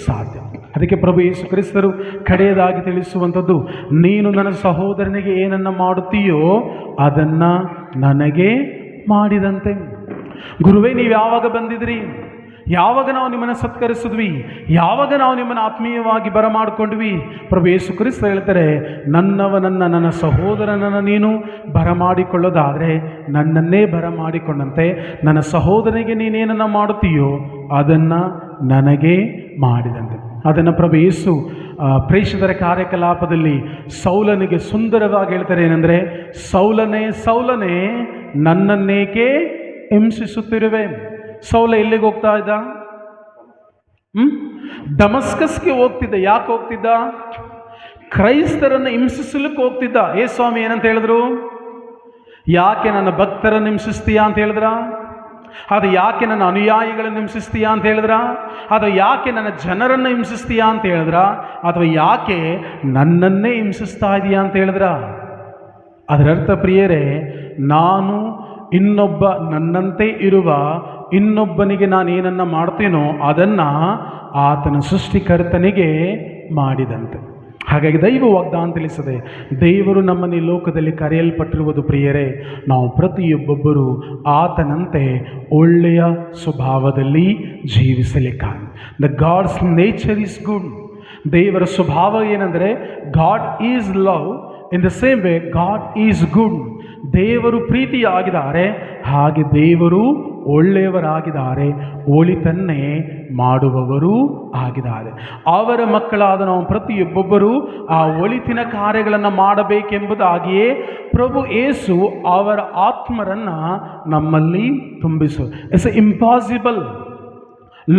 ಸಾಧ್ಯ. ಅದಕ್ಕೆ ಪ್ರಭು ಯೇಸು ಕ್ರಿಸ್ತರು ಕಡೆಯದಾಗಿ ತಿಳಿಸುವಂಥದ್ದು, ನೀನು ನನ್ನ ಸಹೋದರನಿಗೆ ಏನನ್ನು ಮಾಡುತ್ತೀಯೋ ಅದನ್ನು ನನಗೆ ಮಾಡಿದಂತೆ. ಗುರುವೇ, ನೀವು ಯಾವಾಗ ಬಂದಿದ್ರಿ? ಯಾವಾಗ ನಾವು ನಿಮ್ಮನ್ನು ಸತ್ಕರಿಸಿದ್ವಿ? ಯಾವಾಗ ನಾವು ನಿಮ್ಮನ್ನು ಆತ್ಮೀಯವಾಗಿ ಬರಮಾಡಿಕೊಂಡ್ವಿ? ಪ್ರಭು ಯೇಸು ಕ್ರಿಸ್ತ ಹೇಳ್ತಾರೆ, ನನ್ನ ಸಹೋದರನನ್ನು ನೀನು ಬರಮಾಡಿಕೊಳ್ಳೋದಾದರೆ ನನ್ನನ್ನೇ ಬರಮಾಡಿಕೊಂಡಂತೆ ನನ್ನ ಸಹೋದರನಿಗೆ ನೀನೇನನ್ನು ಮಾಡುತ್ತೀಯೋ ಅದನ್ನು ನನಗೆ ಮಾಡಿದಂತೆ. ಅದನ್ನು ಪ್ರಭು ಯೇಸು ಪ್ರೇಷಿತರ ಕಾರ್ಯಕಲಾಪದಲ್ಲಿ ಸೌಲನಿಗೆ ಸುಂದರವಾಗಿ ಹೇಳ್ತಾರೆ. ಏನಂದರೆ, ಸೌಲನೇ ಸೌಲನೇ, ನನ್ನನ್ನೇಕೆ ಹಿಂಸಿಸುತ್ತಿರುವೆ? ಸೌಲ ಎಲ್ಲಿಗೆ ಹೋಗ್ತಾ ಇದ್ದ? ದಮಸ್ಕಸ್ಗೆ ಹೋಗ್ತಿದ್ದ. ಯಾಕೆ ಹೋಗ್ತಿದ್ದ? ಕ್ರೈಸ್ತರನ್ನು ಹಿಂಸಿಸಲಿಕ್ಕೆ ಹೋಗ್ತಿದ್ದ. ಏ ಸ್ವಾಮಿ ಏನಂತ ಹೇಳಿದ್ರು? ಯಾಕೆ ನನ್ನ ಭಕ್ತರನ್ನು ಹಿಂಸಿಸ್ತೀಯಾ ಅಂತ ಹೇಳಿದ್ರ? ಅದು ಯಾಕೆ ನನ್ನ ಅನುಯಾಯಿಗಳನ್ನು ಹಿಂಸಿಸ್ತೀಯಾ ಅಂತ ಹೇಳಿದ್ರ? ಅದು ಯಾಕೆ ನನ್ನ ಜನರನ್ನು ಹಿಂಸಿಸ್ತೀಯಾ ಅಂತ ಹೇಳಿದ್ರ? ಅಥವಾ ಯಾಕೆ ನನ್ನನ್ನೇ ಹಿಂಸಿಸ್ತಾ ಇದೀಯಾ ಅಂತ ಹೇಳಿದ್ರ? ಅದರರ್ಥ ಪ್ರಿಯರೇ, ನಾನು ಇನ್ನೊಬ್ಬ ನನ್ನಂತೆ ಇರುವ ಇನ್ನೊಬ್ಬನಿಗೆ ನಾನು ಏನನ್ನು ಮಾಡ್ತೀನೋ ಅದನ್ನು ಆತನ ಸೃಷ್ಟಿಕರ್ತನಿಗೆ ಮಾಡಿದಂತೆ. ಹಾಗಾಗಿ ದೈವ ವಾಗ್ದಾನ ತಿಳಿಸದೆ ದೇವರು ನಮ್ಮನ್ನು ಈ ಲೋಕದಲ್ಲಿ ಕರೆಯಲ್ಪಟ್ಟಿರುವುದು ಪ್ರಿಯರೇ, ನಾವು ಪ್ರತಿಯೊಬ್ಬೊಬ್ಬರು ಆತನಂತೆ ಒಳ್ಳೆಯ ಸ್ವಭಾವದಲ್ಲಿ ಜೀವಿಸಲಿಕ್ಕಾಗಿ. The God's nature is good. ದೇವರ ಸ್ವಭಾವ ಏನಂದರೆ, God is love. In the same way God is good. ದೇವರು ಪ್ರೀತಿಯಾಗಿದ್ದಾರೆ, ಹಾಗೆ ದೇವರು ಒಳ್ಳೆಯವರಾಗಿದ್ದಾರೆ, ಒಳಿತನ್ನೇ ಮಾಡುವವರು ಆಗಿದ್ದಾರೆ. ಅವರ ಮಕ್ಕಳಾದ ನಾವು ಪ್ರತಿಯೊಬ್ಬೊಬ್ಬರೂ ಆ ಒಳಿತಿನ ಕಾರ್ಯಗಳನ್ನು ಮಾಡಬೇಕೆಂಬುದಾಗಿಯೇ ಪ್ರಭು ಯೇಸು ಅವರ ಆತ್ಮರನ್ನು ನಮ್ಮಲ್ಲಿ ತುಂಬಿಸು. It's impossible.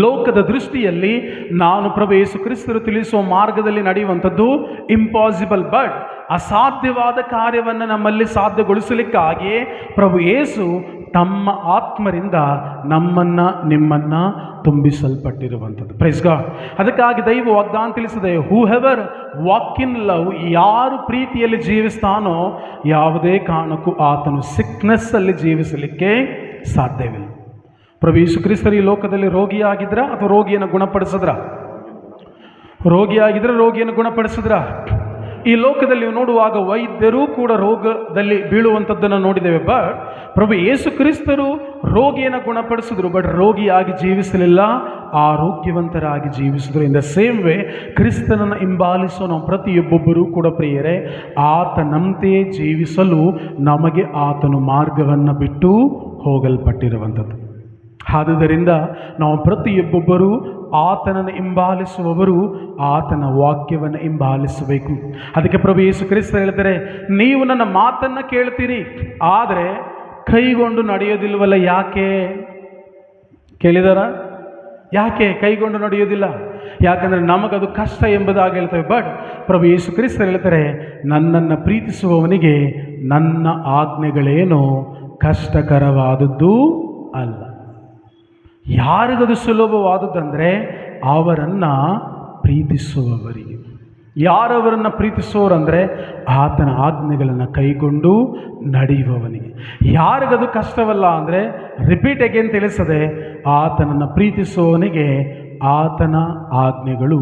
ಲೋಕದ ದೃಷ್ಟಿಯಲ್ಲಿ ನಾನು ಪ್ರಭು ಯೇಸು ಕ್ರಿಸ್ತರು ತಿಳಿಸುವ ಮಾರ್ಗದಲ್ಲಿ ನಡೆಯುವಂಥದ್ದು ಇಂಪಾಸಿಬಲ್. ಬಟ್ ಅಸಾಧ್ಯವಾದ ಕಾರ್ಯವನ್ನು ನಮ್ಮಲ್ಲಿ ಸಾಧ್ಯಗೊಳಿಸಲಿಕ್ಕಾಗಿಯೇ ಪ್ರಭು ಯೇಸು ತಮ್ಮ ಆತ್ಮರಿಂದ ನಮ್ಮನ್ನು ನಿಮ್ಮನ್ನು ತುಂಬಿಸಲ್ಪಟ್ಟಿರುವಂಥದ್ದು. Praise God. ಅದಕ್ಕಾಗಿ ದೈವ ವಾಗ್ದಾನ ತಿಳಿಸಿದೆ, ಹೂ ಹೆವರ್ ವಾಕ್ ಇನ್ ಲವ್, ಯಾರು ಪ್ರೀತಿಯಲ್ಲಿ ಜೀವಿಸ್ತಾನೋ ಯಾವುದೇ ಕಾರಣಕ್ಕೂ ಆತನು ಸಿಕ್ನೆಸ್ಸಲ್ಲಿ ಜೀವಿಸಲಿಕ್ಕೆ ಸಾಧ್ಯವಿಲ್ಲ. ಪ್ರಭು ಯೇಸು ಕ್ರಿಸ್ತರು ಈ ಲೋಕದಲ್ಲಿ ರೋಗಿಯಾಗಿದ್ರ ಅಥವಾ ರೋಗಿಯನ್ನು ಗುಣಪಡಿಸಿದ್ರ? ರೋಗಿಯಾಗಿದ್ರೆ ರೋಗಿಯನ್ನು ಗುಣಪಡಿಸಿದ್ರ? ಈ ಲೋಕದಲ್ಲಿ ನೋಡುವಾಗ ವೈದ್ಯರೂ ಕೂಡ ರೋಗದಲ್ಲಿ ಬೀಳುವಂಥದ್ದನ್ನು ನೋಡಿದ್ದೇವೆ. ಬಟ್ ಪ್ರಭು ಯೇಸು ಕ್ರಿಸ್ತರು ರೋಗಿಯನ್ನು ಗುಣಪಡಿಸಿದ್ರು, ಬಟ್ ರೋಗಿಯಾಗಿ ಜೀವಿಸಲಿಲ್ಲ, ಆರೋಗ್ಯವಂತರಾಗಿ ಜೀವಿಸಿದ್ರು. ಇನ್ ದ ಸೇಮ್ ವೇ ಕ್ರಿಸ್ತನನ್ನು ಹಿಂಬಾಲಿಸೋ ನಾವು ಪ್ರತಿಯೊಬ್ಬೊಬ್ಬರೂ ಕೂಡ ಪ್ರಿಯರೇ ಆತನಂತೆಯೇ ಜೀವಿಸಲು ನಮಗೆ ಆತನು ಮಾರ್ಗವನ್ನು ಬಿಟ್ಟು ಹೋಗಲ್ಪಟ್ಟಿರುವಂಥದ್ದು. ಆದುದರಿಂದ ನಾವು ಪ್ರತಿಯೊಬ್ಬೊಬ್ಬರೂ ಆತನನ್ನು ಹಿಂಬಾಲಿಸುವವರು ಆತನ ವಾಕ್ಯವನ್ನು ಹಿಂಬಾಲಿಸಬೇಕು. ಅದಕ್ಕೆ ಪ್ರಭು ಯೇಸು ಕ್ರಿಸ್ತ ಹೇಳ್ತಾರೆ, ನೀವು ನನ್ನ ಮಾತನ್ನು ಕೇಳ್ತೀರಿ, ಆದರೆ ಕೈಗೊಂಡು ನಡೆಯೋದಿಲ್ವಲ್ಲ. ಯಾಕೆ ಕೇಳಿದಾರ? ಯಾಕೆ ಕೈಗೊಂಡು ನಡೆಯೋದಿಲ್ಲ? ಯಾಕಂದರೆ ನಮಗದು ಕಷ್ಟ ಎಂಬುದಾಗಿ ಹೇಳ್ತೇವೆ. ಬಟ್ ಪ್ರಭು ಯೇಸು ಕ್ರಿಸ್ತ ಹೇಳ್ತಾರೆ, ನನ್ನನ್ನು ಪ್ರೀತಿಸುವವನಿಗೆ ನನ್ನ ಆಜ್ಞೆಗಳೇನು ಕಷ್ಟಕರವಾದದ್ದು ಅಲ್ಲ. ಯಾರಿಗದು ಸುಲಭವಾದದ್ದಂದರೆ ಅವರನ್ನು ಪ್ರೀತಿಸುವವರಿಗೆ. ಯಾರವರನ್ನು ಪ್ರೀತಿಸುವವರಂದರೆ ಆತನ ಆಜ್ಞೆಗಳನ್ನು ಕೈಗೊಂಡು ನಡೆಯುವವನಿಗೆ. ಯಾರಿಗದು ಕಷ್ಟವಲ್ಲ ಅಂದರೆ ರಿಪೀಟ್ ಅಗೇನ್ ತಿಳಿಸದೆ ಆತನನ್ನು ಪ್ರೀತಿಸುವವನಿಗೆ ಆತನ ಆಜ್ಞೆಗಳು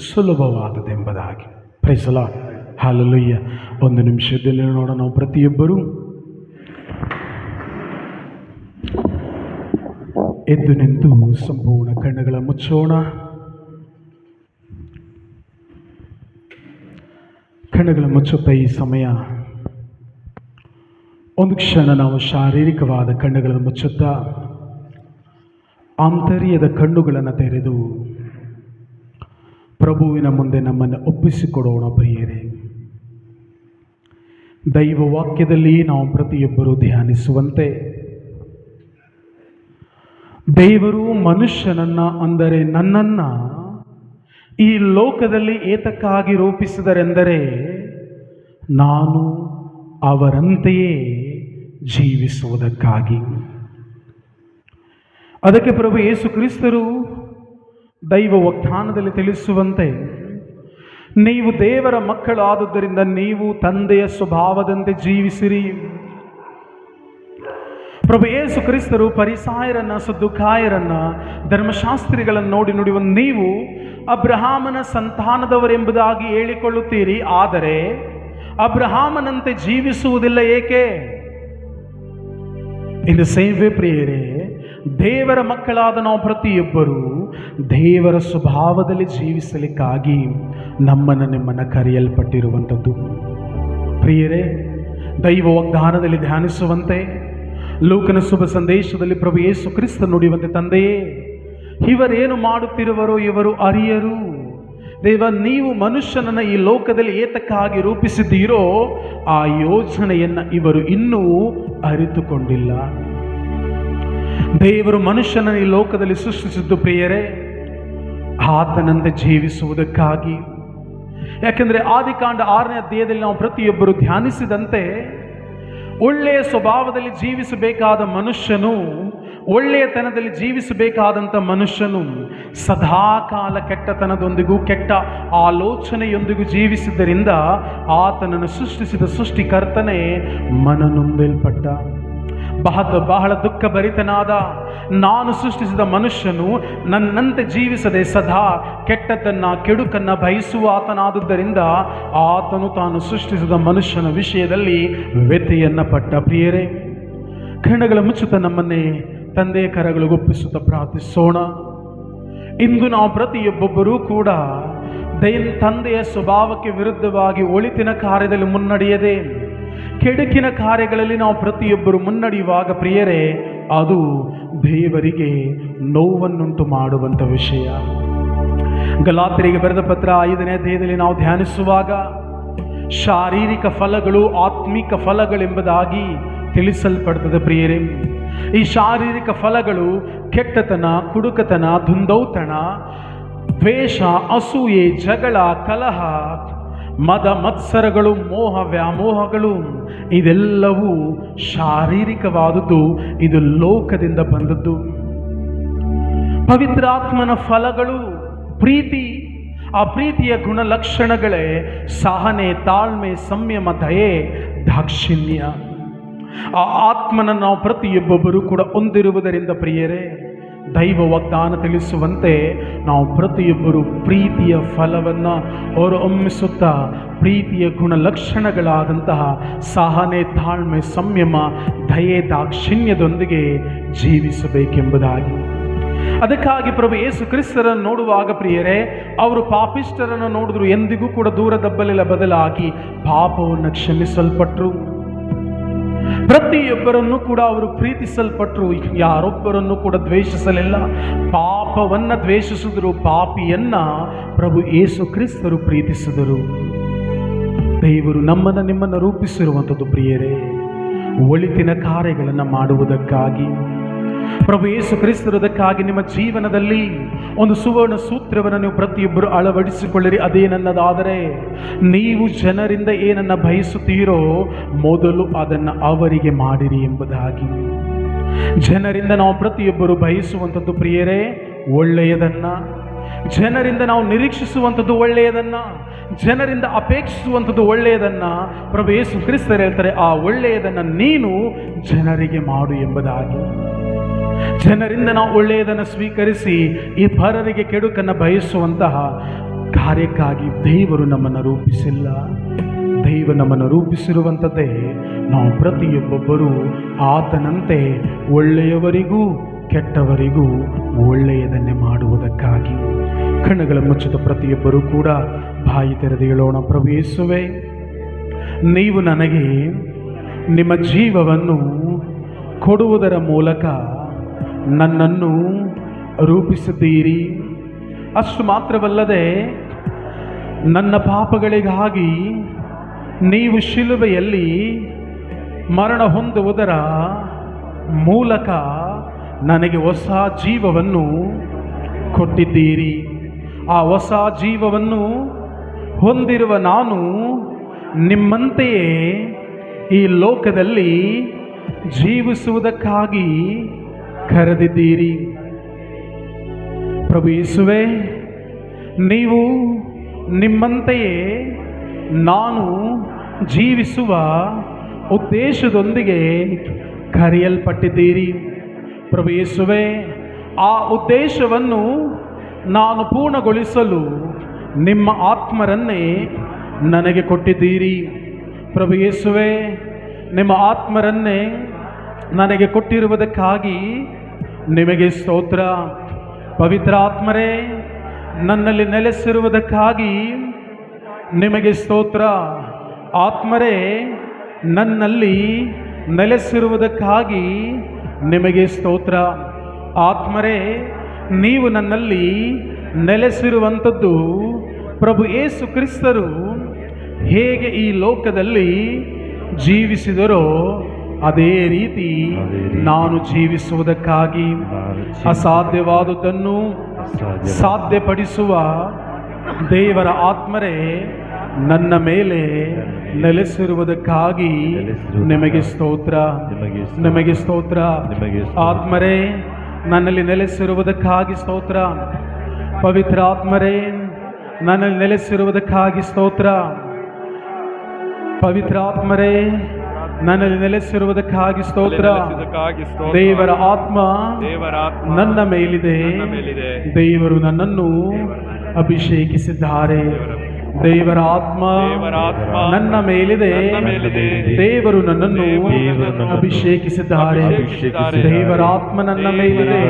ಸುಲಭವಾದದೆಂಬುದಾಗಿ. Praise the Lord, hallelujah. ಒಂದು ನಿಮಿಷದಲ್ಲಿ ನೋಡೋಣ, ನಾವು ಪ್ರತಿಯೊಬ್ಬರೂ ಎದ್ದು ನಿಂತು ಸಂಪೂರ್ಣ ಕಣ್ಣುಗಳ ಮುಚ್ಚೋಣ. ಕಣ್ಣುಗಳ ಮುಚ್ಚುತ್ತಾ ಈ ಸಮಯ ಒಂದು ಕ್ಷಣ ನಾವು ಶಾರೀರಿಕವಾದ ಕಣ್ಣುಗಳನ್ನು ಮುಚ್ಚುತ್ತಾ ಆಂತರ್ಯದ ಕಣ್ಣುಗಳನ್ನು ತೆರೆದು ಪ್ರಭುವಿನ ಮುಂದೆ ನಮ್ಮನ್ನು ಒಪ್ಪಿಸಿಕೊಡೋಣ. ಪ್ರಿಯರೇ, ದೈವ ವಾಕ್ಯದಲ್ಲಿ ನಾವು ಪ್ರತಿಯೊಬ್ಬರೂ ಧ್ಯಾನಿಸುವಂತೆ ದೇವರು ಮನುಷ್ಯನನ್ನು, ಅಂದರೆ ನನ್ನನ್ನು ಈ ಲೋಕದಲ್ಲಿ ಏತಕ್ಕಾಗಿ ರೂಪಿಸಿದರೆಂದರೆ ನಾನು ಅವರಂತೆಯೇ ಜೀವಿಸುವುದಕ್ಕಾಗಿ. ಅದಕ್ಕೆ ಪ್ರಭು ಯೇಸು ಕ್ರಿಸ್ತರು ದೈವ ವಾಗ್ದಾನದಲ್ಲಿ ತಿಳಿಸುವಂತೆ, ನೀವು ದೇವರ ಮಕ್ಕಳಾದುದರಿಂದ ನೀವು ತಂದೆಯ ಸ್ವಭಾವದಂತೆ ಜೀವಿಸಿರಿ. ಪ್ರಭು ಯೇಸು ಕ್ರಿಸ್ತರು ಫರಿಸಾಯರನ್ನ, ಸದ್ದುಕಾಯರನ್ನ, ಧರ್ಮಶಾಸ್ತ್ರಿಗಳನ್ನು ನೋಡಿ ನುಡಿಯುವ ನೀವು ಅಬ್ರಹಾಮನ ಸಂತಾನದವರೆಂಬುದಾಗಿ ಹೇಳಿಕೊಳ್ಳುತ್ತೀರಿ, ಆದರೆ ಅಬ್ರಹಾಮನಂತೆ ಜೀವಿಸುವುದಿಲ್ಲ. ಏಕೆ? ಇನ್ ದ ಸೇಮ್ ವೇ ಪ್ರಿಯರೇ, ದೇವರ ಮಕ್ಕಳಾದ ನಾವು ಪ್ರತಿಯೊಬ್ಬರೂ ದೇವರ ಸ್ವಭಾವದಲ್ಲಿ ಜೀವಿಸಲಿಕ್ಕಾಗಿ ನಮ್ಮನ್ನು ನಿಮ್ಮನ್ನು ಕರೆಯಲ್ಪಟ್ಟಿರುವಂಥದ್ದು. ಪ್ರಿಯರೇ, ದೈವ ವಾಗ್ದಾನದಲ್ಲಿ ಧ್ಯಾನಿಸುವಂತೆ ಲೂಕನ ಶುಭ ಸಂದೇಶದಲ್ಲಿ ಪ್ರಭು ಯೇಸು ಕ್ರಿಸ್ತ ನುಡಿಯುವಂತೆ, ತಂದೆಯೇ, ಇವರೇನು ಮಾಡುತ್ತಿರುವರೋ ಇವರು ಅರಿಯರು. ದೇವ, ನೀವು ಮನುಷ್ಯನನ್ನು ಈ ಲೋಕದಲ್ಲಿ ಏತಕ್ಕಾಗಿ ರೂಪಿಸಿದ್ದೀರೋ ಆ ಯೋಜನೆಯನ್ನು ಇವರು ಇನ್ನೂ ಅರಿತುಕೊಂಡಿಲ್ಲ. ದೇವರು ಮನುಷ್ಯನನ್ನು ಈ ಲೋಕದಲ್ಲಿ ಸೃಷ್ಟಿಸಿದ್ದು ಪ್ರಿಯರೇ ಆತನಂತೆ ಜೀವಿಸುವುದಕ್ಕಾಗಿ. ಯಾಕೆಂದರೆ ಆದಿಕಾಂಡ 6ನೇ ಅಧ್ಯಾಯದಲ್ಲಿ ನಾವು ಪ್ರತಿಯೊಬ್ಬರು ಧ್ಯಾನಿಸಿದಂತೆ, ಒಳ್ಳೆಯ ಸ್ವಭಾವದಲ್ಲಿ ಜೀವಿಸಬೇಕಾದ ಮನುಷ್ಯನು, ಒಳ್ಳೆಯತನದಲ್ಲಿ ಜೀವಿಸಬೇಕಾದಂಥ ಮನುಷ್ಯನು ಸದಾಕಾಲ ಕೆಟ್ಟತನದೊಂದಿಗೂ ಕೆಟ್ಟ ಆಲೋಚನೆಯೊಂದಿಗೂ ಜೀವಿಸಿದ್ದರಿಂದ ಆತನನ್ನು ಸೃಷ್ಟಿಸಿದ ಸೃಷ್ಟಿಕರ್ತನೇ ಮನನೊಂದಲ್ಪಟ್ಟ. ಬಹಳ ದುಃಖಭರಿತನಾದ, ನಾನು ಸೃಷ್ಟಿಸಿದ ಮನುಷ್ಯನು ನನ್ನಂತೆ ಜೀವಿಸದೆ ಸದಾ ಕೆಟ್ಟದ್ದನ್ನು, ಕೆಡುಕನ್ನು ಬಯಸುವ ಆತನಾದುದರಿಂದ ಆತನು ತಾನು ಸೃಷ್ಟಿಸಿದ ಮನುಷ್ಯನ ವಿಷಯದಲ್ಲಿ ವ್ಯಥೆಯನ್ನು ಪಟ್ಟ. ಪ್ರಿಯರೇ, ಕಣ್ಣುಗಳ ಮುಚ್ಚುತ್ತಾ ನಮ್ಮನ್ನೇ ತಂದೆಯ ಕರಗಳಿಗೆ ಒಪ್ಪಿಸುತ್ತಾ ಪ್ರಾರ್ಥಿಸೋಣ. ಇಂದು ನಾವು ಪ್ರತಿಯೊಬ್ಬೊಬ್ಬರೂ ಕೂಡ ತಂದೆಯ ಸ್ವಭಾವಕ್ಕೆ ವಿರುದ್ಧವಾಗಿ ಒಳಿತಿನ ಕಾರ್ಯದಲ್ಲಿ ಮುನ್ನಡೆಯದೆ ಕೆಡುಕಿನ ಕಾರ್ಯಗಳಲ್ಲಿ ನಾವು ಪ್ರತಿಯೊಬ್ಬರು ಮುನ್ನಡೆಯುವಾಗ ಪ್ರಿಯರೇ, ಅದು ದೇವರಿಗೆ ನೋವನ್ನುಂಟು ಮಾಡುವಂಥ ವಿಷಯ. ಗಲಾತ್ಯರಿಗೆ ಬರೆದ ಪತ್ರ 5ನೇ ಅಧ್ಯಾಯದಲ್ಲಿ ನಾವು ಧ್ಯಾನಿಸುವಾಗ ಶಾರೀರಿಕ ಫಲಗಳು ಆತ್ಮಿಕ ಫಲಗಳೆಂಬುದಾಗಿ ತಿಳಿಸಲ್ಪಡ್ತದೆ. ಪ್ರಿಯರೇ, ಈ ಶಾರೀರಿಕ ಫಲಗಳು ಕೆಟ್ಟತನ, ಕುಡುಕತನ, ದುಂದೌತಣ, ದ್ವೇಷ, ಅಸೂಯೆ, ಜಗಳ, ಕಲಹ, ಮದ ಮತ್ಸರಗಳು, ಮೋಹ ವ್ಯಾಮೋಹಗಳು, ಇದೆಲ್ಲವೂ ಶಾರೀರಿಕವಾದದ್ದು. ಇದು ಲೋಕದಿಂದ ಬಂದದ್ದು. ಪವಿತ್ರಾತ್ಮನ ಫಲಗಳು ಪ್ರೀತಿ. ಆ ಪ್ರೀತಿಯ ಗುಣಲಕ್ಷಣಗಳೇ ಸಹನೆ, ತಾಳ್ಮೆ, ಸಂಯಮ, ದಯೆ, ದಾಕ್ಷಿಣ್ಯ. ಆ ಆತ್ಮನ ನಾವು ಪ್ರತಿಯೊಬ್ಬೊಬ್ಬರೂ ಕೂಡ ಹೊಂದಿರುವುದರಿಂದ ಪ್ರಿಯರೇ, ದೈವ ವಾಗ್ದಾನ ತಿಳಿಸುವಂತೆ ನಾವು ಪ್ರತಿಯೊಬ್ಬರು ಪ್ರೀತಿಯ ಫಲವನ್ನು ಹೊರಹೊಮ್ಮಿಸುತ್ತಾ ಪ್ರೀತಿಯ ಗುಣಲಕ್ಷಣಗಳಾದಂತಹ ಸಹನೆ, ತಾಳ್ಮೆ, ಸಂಯಮ, ದಯೆ, ದಾಕ್ಷಿಣ್ಯದೊಂದಿಗೆ ಜೀವಿಸಬೇಕೆಂಬುದಾಗಿ. ಅದಕ್ಕಾಗಿ ಪ್ರಭು ಯೇಸು ಕ್ರಿಸ್ತರನ್ನು ನೋಡುವಾಗ ಪ್ರಿಯರೇ, ಅವರು ಪಾಪಿಷ್ಠರನ್ನು ನೋಡಿದ್ರು ಎಂದಿಗೂ ಕೂಡ ದೂರ ದಬ್ಬಲಿಲ್ಲ, ಬದಲಾಗಿ ಪಾಪವನ್ನು ಕ್ಷಮಿಸಲ್ಪಟ್ರು. ಪ್ರತಿಯೊಬ್ಬರನ್ನು ಕೂಡ ಅವರು ಪ್ರೀತಿಸಲ್ಪಟ್ರು, ಯಾರೊಬ್ಬರನ್ನು ಕೂಡ ದ್ವೇಷಿಸಲಿಲ್ಲ. ಪಾಪವನ್ನು ದ್ವೇಷಿಸಿದರು, ಪಾಪಿಯನ್ನ ಪ್ರಭು ಯೇಸು ಕ್ರಿಸ್ತರು ಪ್ರೀತಿಸಿದರು. ದೇವರು ನಮ್ಮನ್ನು ನಿಮ್ಮನ್ನು ರೂಪಿಸಿರುವಂಥದ್ದು ಪ್ರಿಯರೇ ಒಳಿತಿನ ಕಾರ್ಯಗಳನ್ನು ಮಾಡುವುದಕ್ಕಾಗಿ. ಪ್ರಭು ಯೇಸು ಕ್ರಿಸ್ತರುದಕ್ಕಾಗಿ ನಿಮ್ಮ ಜೀವನದಲ್ಲಿ ಒಂದು ಸುವರ್ಣ ಸೂತ್ರವನ್ನು ನೀವು ಪ್ರತಿಯೊಬ್ಬರು ಅಳವಡಿಸಿಕೊಳ್ಳಿರಿ. ಅದೇನನ್ನದಾದರೆ, ನೀವು ಜನರಿಂದ ಏನನ್ನು ಬಯಸುತ್ತೀರೋ ಮೊದಲು ಅದನ್ನು ಅವರಿಗೆ ಮಾಡಿರಿ ಎಂಬುದಾಗಿ. ಜನರಿಂದ ನಾವು ಪ್ರತಿಯೊಬ್ಬರು ಬಯಸುವಂಥದ್ದು ಪ್ರಿಯರೇ ಒಳ್ಳೆಯದನ್ನು, ಜನರಿಂದ ನಾವು ನಿರೀಕ್ಷಿಸುವಂಥದ್ದು ಒಳ್ಳೆಯದನ್ನು, ಜನರಿಂದ ಅಪೇಕ್ಷಿಸುವಂಥದ್ದು ಒಳ್ಳೆಯದನ್ನು. ಪ್ರಭು ಯೇಸು ಕ್ರಿಸ್ತರು ಹೇಳ್ತಾರೆ, ಆ ಒಳ್ಳೆಯದನ್ನು ನೀನು ಜನರಿಗೆ ಮಾಡು ಎಂಬುದಾಗಿ. ಜನರಿಂದ ನಾವು ಒಳ್ಳೆಯದನ್ನು ಸ್ವೀಕರಿಸಿ ಈ ಪರರಿಗೆ ಕೆಡುಕನ್ನು ಬಯಸುವಂತಹ ಕಾರ್ಯಕ್ಕಾಗಿ ದೇವರು ನಮ್ಮನ್ನು ರೂಪಿಸಿಲ್ಲ. ದೈವ ನಮ್ಮನ್ನು ರೂಪಿಸಿರುವಂಥದ್ದೇ ನಾವು ಪ್ರತಿಯೊಬ್ಬೊಬ್ಬರು ಆತನಂತೆ ಒಳ್ಳೆಯವರಿಗೂ ಕೆಟ್ಟವರಿಗೂ ಒಳ್ಳೆಯದನ್ನೇ ಮಾಡುವುದಕ್ಕಾಗಿ. ಕಣ್ಣುಗಳ ಮುಚ್ಚಿದ ಪ್ರತಿಯೊಬ್ಬರೂ ಕೂಡ ಬಾಯಿ ತೆರೆದು ಹೇಳೋಣ. ಪ್ರಭು ಯೇಸುವೇ, ನೀವು ನನಗೆ ನಿಮ್ಮ ಜೀವವನ್ನು ಕೊಡುವುದರ ಮೂಲಕ ನನ್ನನ್ನು ರೂಪಿಸಿದ್ದೀರಿ. ಅಷ್ಟು ಮಾತ್ರವಲ್ಲದೆ ನನ್ನ ಪಾಪಗಳಿಗಾಗಿ ನೀವು ಶಿಲುಬೆಯಲ್ಲಿ ಮರಣ ಹೊಂದುವುದರ ಮೂಲಕ ನನಗೆ ಹೊಸ ಜೀವವನ್ನು ಕೊಟ್ಟಿದ್ದೀರಿ. ಆ ಹೊಸ ಜೀವವನ್ನು ಹೊಂದಿರುವ ನಾನು ನಿಮ್ಮಂತೆಯೇ ಈ ಲೋಕದಲ್ಲಿ ಜೀವಿಸುವುದಕ್ಕಾಗಿ ಕರೆದಿದ್ದೀರಿ. ಪ್ರಭು ಯೇಸುವೇ, ನೀವು ನಿಮ್ಮಂತೆಯೇ ನಾನು ಜೀವಿಸುವ ಉದ್ದೇಶದೊಂದಿಗೆ ಕರೆಯಲ್ಪಟ್ಟಿದ್ದೀರಿ. ಪ್ರಭು ಯೇಸುವೇ, ಆ ಉದ್ದೇಶವನ್ನು ನಾನು ಪೂರ್ಣಗೊಳಿಸಲು ನಿಮ್ಮ ಆತ್ಮರನ್ನೇ ನನಗೆ ಕೊಟ್ಟಿದ್ದೀರಿ. ಪ್ರಭು ಯೇಸುವೇ, ನಿಮ್ಮ ಆತ್ಮರನ್ನೇ ನನಗೆ ಕೊಟ್ಟಿರುವುದಕ್ಕಾಗಿ ನಿಮಗೆ ಸ್ತೋತ್ರ. ಪವಿತ್ರ ಆತ್ಮರೇ, ನನ್ನಲ್ಲಿ ನೆಲೆಸಿರುವುದಕ್ಕಾಗಿ ನಿಮಗೆ ಸ್ತೋತ್ರ. ಆತ್ಮರೇ, ನನ್ನಲ್ಲಿ ನೆಲೆಸಿರುವುದಕ್ಕಾಗಿ ನಿಮಗೆ ಸ್ತೋತ್ರ. ಆತ್ಮರೇ, ನೀವು ನನ್ನಲ್ಲಿ ನೆಲೆಸಿರುವಂಥದ್ದು ಪ್ರಭು ಯೇಸು ಕ್ರಿಸ್ತರು ಹೇಗೆ ಈ ಲೋಕದಲ್ಲಿ ಜೀವಿಸಿದರೋ ಅದೇ ರೀತಿ ನಾನು ಜೀವಿಸುವುದಕ್ಕಾಗಿ ಅಸಾಧ್ಯವಾದುದನ್ನು ಸಾಧ್ಯಪಡಿಸುವ ದೇವರ ಆತ್ಮರೇ ನನ್ನ ಮೇಲೆ ನೆಲೆಸಿರುವುದಕ್ಕಾಗಿ ನಿಮಗೆ ಸ್ತೋತ್ರ, ನಿಮಗೆ ಸ್ತೋತ್ರ. ಆತ್ಮರೇ, ನನ್ನಲ್ಲಿ ನೆಲೆಸಿರುವುದಕ್ಕಾಗಿ ಸ್ತೋತ್ರ. ಪವಿತ್ರ ಆತ್ಮರೇ, ನನ್ನಲ್ಲಿ ನೆಲೆಸಿರುವುದಕ್ಕಾಗಿ ಸ್ತೋತ್ರ. ಪವಿತ್ರ ಆತ್ಮರೇ, ನನ್ನಲ್ಲಿ ನೆಲೆಸಿರುವುದಕ್ಕಾಗಿ ಸ್ತೋತ್ರ. ದೇವರ ಆತ್ಮ ನನ್ನ ಮೇಲಿದೆ. ದೇವರು ನನ್ನನ್ನು ಅಭಿಷೇಕಿಸಿದ್ದಾರೆ. ದೇವರ ಆತ್ಮ ನನ್ನ ಮೇಲಿದೆ. ದೇವರು ನನ್ನನ್ನು ಅಭಿಷೇಕಿಸಿದ್ದಾರೆ. ದೇವರ ಆತ್ಮ ನನ್ನ ಮೇಲಿದೆ.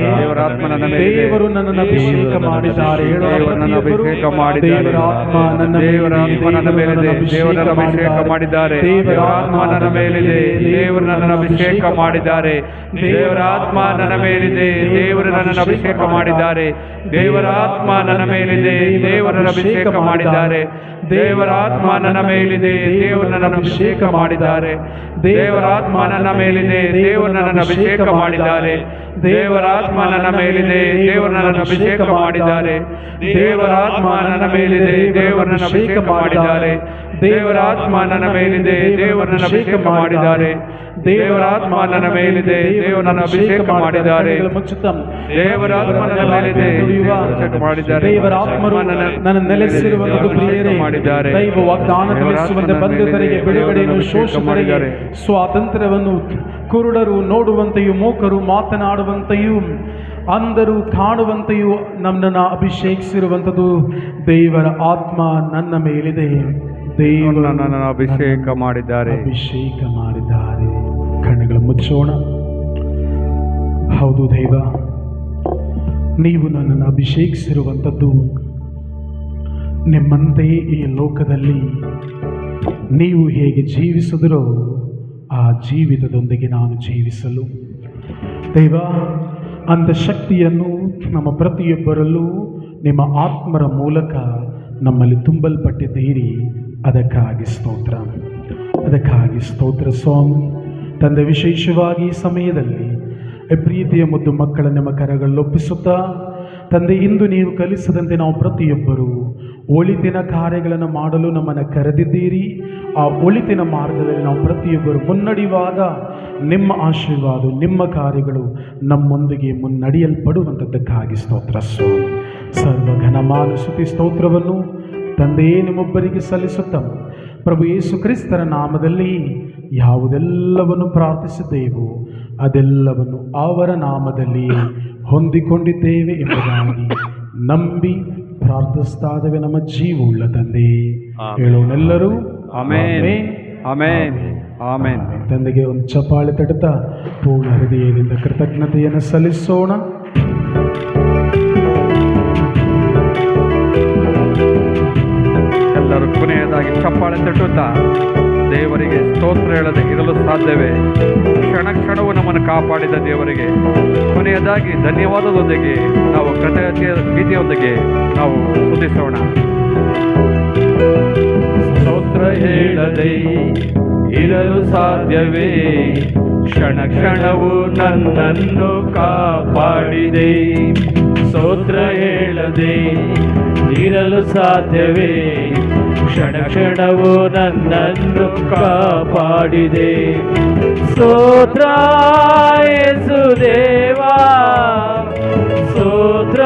ದೇವರು ನನ್ನನ್ನು ಅಭಿಷೇಕ ಮಾಡಿದ್ದಾರೆ. ದೇವರ ಆತ್ಮ ನನ್ನ ಮೇಲಿದೆ. ದೇವರ ಅಭಿಷೇಕ ಮಾಡಿದ್ದಾರೆ. ದೇವರ ಆತ್ಮ ನನ್ನ ಮೇಲಿದೆ. ದೇವರು ನನ್ನನ್ನು ಅಭಿಷೇಕ ಮಾಡಿದ್ದಾರೆ. ದೇವರ ಆತ್ಮ ನನ್ನ ಮೇಲಿದೆ. ದೇವರು ನನ್ನನ್ನು ಅಭಿಷೇಕ ಮಾಡಿದ್ದಾರೆ. ದೇವರ ಆತ್ಮ ನನ್ನ ಮೇಲಿದೆ. ದೇವರನ್ನು ಅಭಿಷೇಕ ಮಾಡಿದ್ದಾರೆ. ದೇವರ ಆತ್ಮ ನನ್ನ ಮೇಲಿದೆ. ದೇವರು ನನ್ನನ್ನು ಅಭಿಷೇಕ ಮಾಡಿದ್ದಾರೆ. ದೇವರ ಆತ್ಮ ನನ್ನ ಮೇಲಿದೆ. ದೇವರು ನನ್ನನ್ನು ಅಭಿಷೇಕ ಮಾಡಿದ್ದಾರೆ. ದೇವರ ಆತ್ಮ ನನ್ನ ಮೇಲಿದೆ. ದೇವರು ನನ್ನನ್ನು ಅಭಿಷೇಕ ಮಾಡಿದ್ದಾರೆ. ದೇವರ ಆತ್ಮ ನನ್ನ ಮೇಲಿದೆ. ದೇವರು ನನ್ನನ್ನು ಅಭಿಷೇಕ ಮಾಡಿದ್ದಾರೆ. ದೇವರ ಆತ್ಮ ನನ್ನ ಮೇಲಿದೆ. ದೇವರು ನನ್ನನ್ನು ಅಭಿಷೇಕ ಮಾಡಿದ್ದಾರೆ. ದೇವರ ಆತ್ಮ ನನ್ನ ಮೇಲಿದೆ. ದೇವರು ನನ್ನ ಅಭಿಷೇಕ ಮಾಡಿದ್ದಾರೆ. ದೇವರ ಆತ್ಮ ನನ್ನ ಮೇಲಿದೆ. ದೇವರ ಆತ್ಮರು ನನ್ನ ನೆಲೆಸಿರುವಂತಹ ಪ್ರಿಯರೇ ಮಾಡಿದ್ದಾರೆ. ದೈವ ವಾಗ್ದಾನ ತಿಳಿಸುವಂತೆ ಬಂಧಿತರಿಗೆ ಬಿಡುಗಡೆಯನ್ನು, ಶೋಷಕರಿಗೆ ಸ್ವಾತಂತ್ರ್ಯವನ್ನು, ಕುರುಡರು ನೋಡುವಂತೆಯೂ ಮೂಕರು ಮಾತನಾಡುವಂತೆಯೂ ಅಂದರೂ ಕಾಣುವಂತೆಯೂ ನನ್ನನ್ನು ಅಭಿಷೇಕಿಸಿರುವಂಥದ್ದು ದೇವರ ಆತ್ಮ ನನ್ನ ಮೇಲಿದೆ. ದೇವರು ನನ್ನನ್ನು ಅಭಿಷೇಕ ಮಾಡಿದ್ದಾರೆ. ಅಭಿಷೇಕ ಮಾಡಿದ್ದಾರೆ. ಕಣ್ಣುಗಳು ಮುಚ್ಚೋಣ. ಹೌದು ದೇವ, ನೀವು ನನ್ನನ್ನು ಅಭಿಷೇಕಿಸಿರುವಂಥದ್ದು ನಿಮ್ಮಂತೆಯೇ ಈ ಲೋಕದಲ್ಲಿ ನೀವು ಹೇಗೆ ಜೀವಿಸಿದರೋ ಆ ಜೀವಿತದೊಂದಿಗೆ ನಾನು ಜೀವಿಸಲು ದೇವ ಅಂಥ ಶಕ್ತಿಯನ್ನು ನಮ್ಮ ಪ್ರತಿಯೊಬ್ಬರಲ್ಲೂ ನಿಮ್ಮ ಆತ್ಮರ ಮೂಲಕ ನಮ್ಮಲ್ಲಿ ತುಂಬಲ್ಪಟ್ಟಿದ್ದೀರಿ. ಅದಕ್ಕಾಗಿ ಸ್ತೋತ್ರ, ಅದಕ್ಕಾಗಿ ಸ್ತೋತ್ರ ಸ್ವಾಮಿ. ತಂದೆ, ವಿಶೇಷವಾಗಿ ಈ ಸಮಯದಲ್ಲಿ ಪ್ರೀತಿಯ ಮುದ್ದು ಮಕ್ಕಳ ನಿಮ್ಮ ಕರಗಳೊಪ್ಪಿಸುತ್ತಾ ತಂದೆ, ಇಂದು ನೀವು ಕಲಿಸದಂತೆ ನಾವು ಪ್ರತಿಯೊಬ್ಬರು ಒಳಿತಿನ ಕಾರ್ಯಗಳನ್ನು ಮಾಡಲು ನಮ್ಮನ್ನು ಕರೆದಿದ್ದೀರಿ. ಆ ಒಳಿತಿನ ಮಾರ್ಗದಲ್ಲಿ ನಾವು ಪ್ರತಿಯೊಬ್ಬರು ಮುನ್ನಡೆಯುವಾಗ ನಿಮ್ಮ ಆಶೀರ್ವಾದ, ನಿಮ್ಮ ಕಾರ್ಯಗಳು ನಮ್ಮೊಂದಿಗೆ ಮುನ್ನಡೆಯಲ್ಪಡುವಂಥದ್ದಕ್ಕಾಗಿ ಸ್ತೋತ್ರ ಸ್ವಾಮಿ. ಸರ್ವ ಘನಮಾನ ಸ್ತುತಿ ಸ್ತೋತ್ರವನ್ನು ತಂದೆಯೇ ನಿಮ್ಮೊಬ್ಬರಿಗೆ ಸಲ್ಲಿಸುತ್ತ ಪ್ರಭು ಯೇಸು ಕ್ರಿಸ್ತರ ನಾಮದಲ್ಲಿ ಯಾವುದೆಲ್ಲವನ್ನು ಪ್ರಾರ್ಥಿಸಿದ್ದೇವೋ ಅದೆಲ್ಲವನ್ನು ಅವರ ನಾಮದಲ್ಲಿ ಹೊಂದಿಕೊಂಡಿದ್ದೇವೆ ಎಂಬುದಾಗಿ ನಂಬಿ ಪ್ರಾರ್ಥಿಸ್ತಾದವೆ ನಮ್ಮ ಜೀವವುಳ್ಳ ತಂದೆ. ಹೇಳೋಣೆಲ್ಲರೂ ಆಮೆನ್, ಆಮೆನ್, ಆಮೆನ್. ತಂದೆಗೆ ಒಂದು ಚಪ್ಪಾಳೆ ತಡುತ್ತಾ ಪೂರ್ಣ ಹೃದಯದಿಂದ ಕೃತಜ್ಞತೆಯನ್ನು ಸಲ್ಲಿಸೋಣ. ಎಲ್ಲರೂ ಕೊನೆಯದಾಗಿ ಚಪ್ಪಾಳೆ ತಟ್ಟುತ್ತಾ ದೇವರಿಗೆ ಸ್ತೋತ್ರ ಹೇಳದೆ ಇರಲು ಸಾಧ್ಯವೇ? ಕ್ಷಣ ಕ್ಷಣವೂ ನಮ್ಮನ್ನು ಕಾಪಾಡಿದ ದೇವರಿಗೆ ಕೊನೆಯದಾಗಿ ಧನ್ಯವಾದದೊಂದಿಗೆ ನಾವು ಕೃತಜ್ಞತೆಯ ಗೀತೆಯೊಂದಿಗೆ ನಾವು ಸ್ತುತಿಸೋಣ. ಸ್ತೋತ್ರ ಹೇಳದೆ ಇರಲು ಸಾಧ್ಯವೇ? ಕ್ಷಣ ಕ್ಷಣವು ನನ್ನನ್ನು ಕಾಪಾಡಿದೆ. ಸ್ತೋತ್ರ ಹೇಳದೆ ಇರಲು ಸಾಧ್ಯವೇ? ಕ್ಷಣ ಕ್ಷಣವು ನನ್ನನ್ನು ಕಾಪಾಡಿದೆ. ಸ್ತೋತ್ರ ಯೇಸು ದೇವಾ, ಸ್ತೋತ್ರ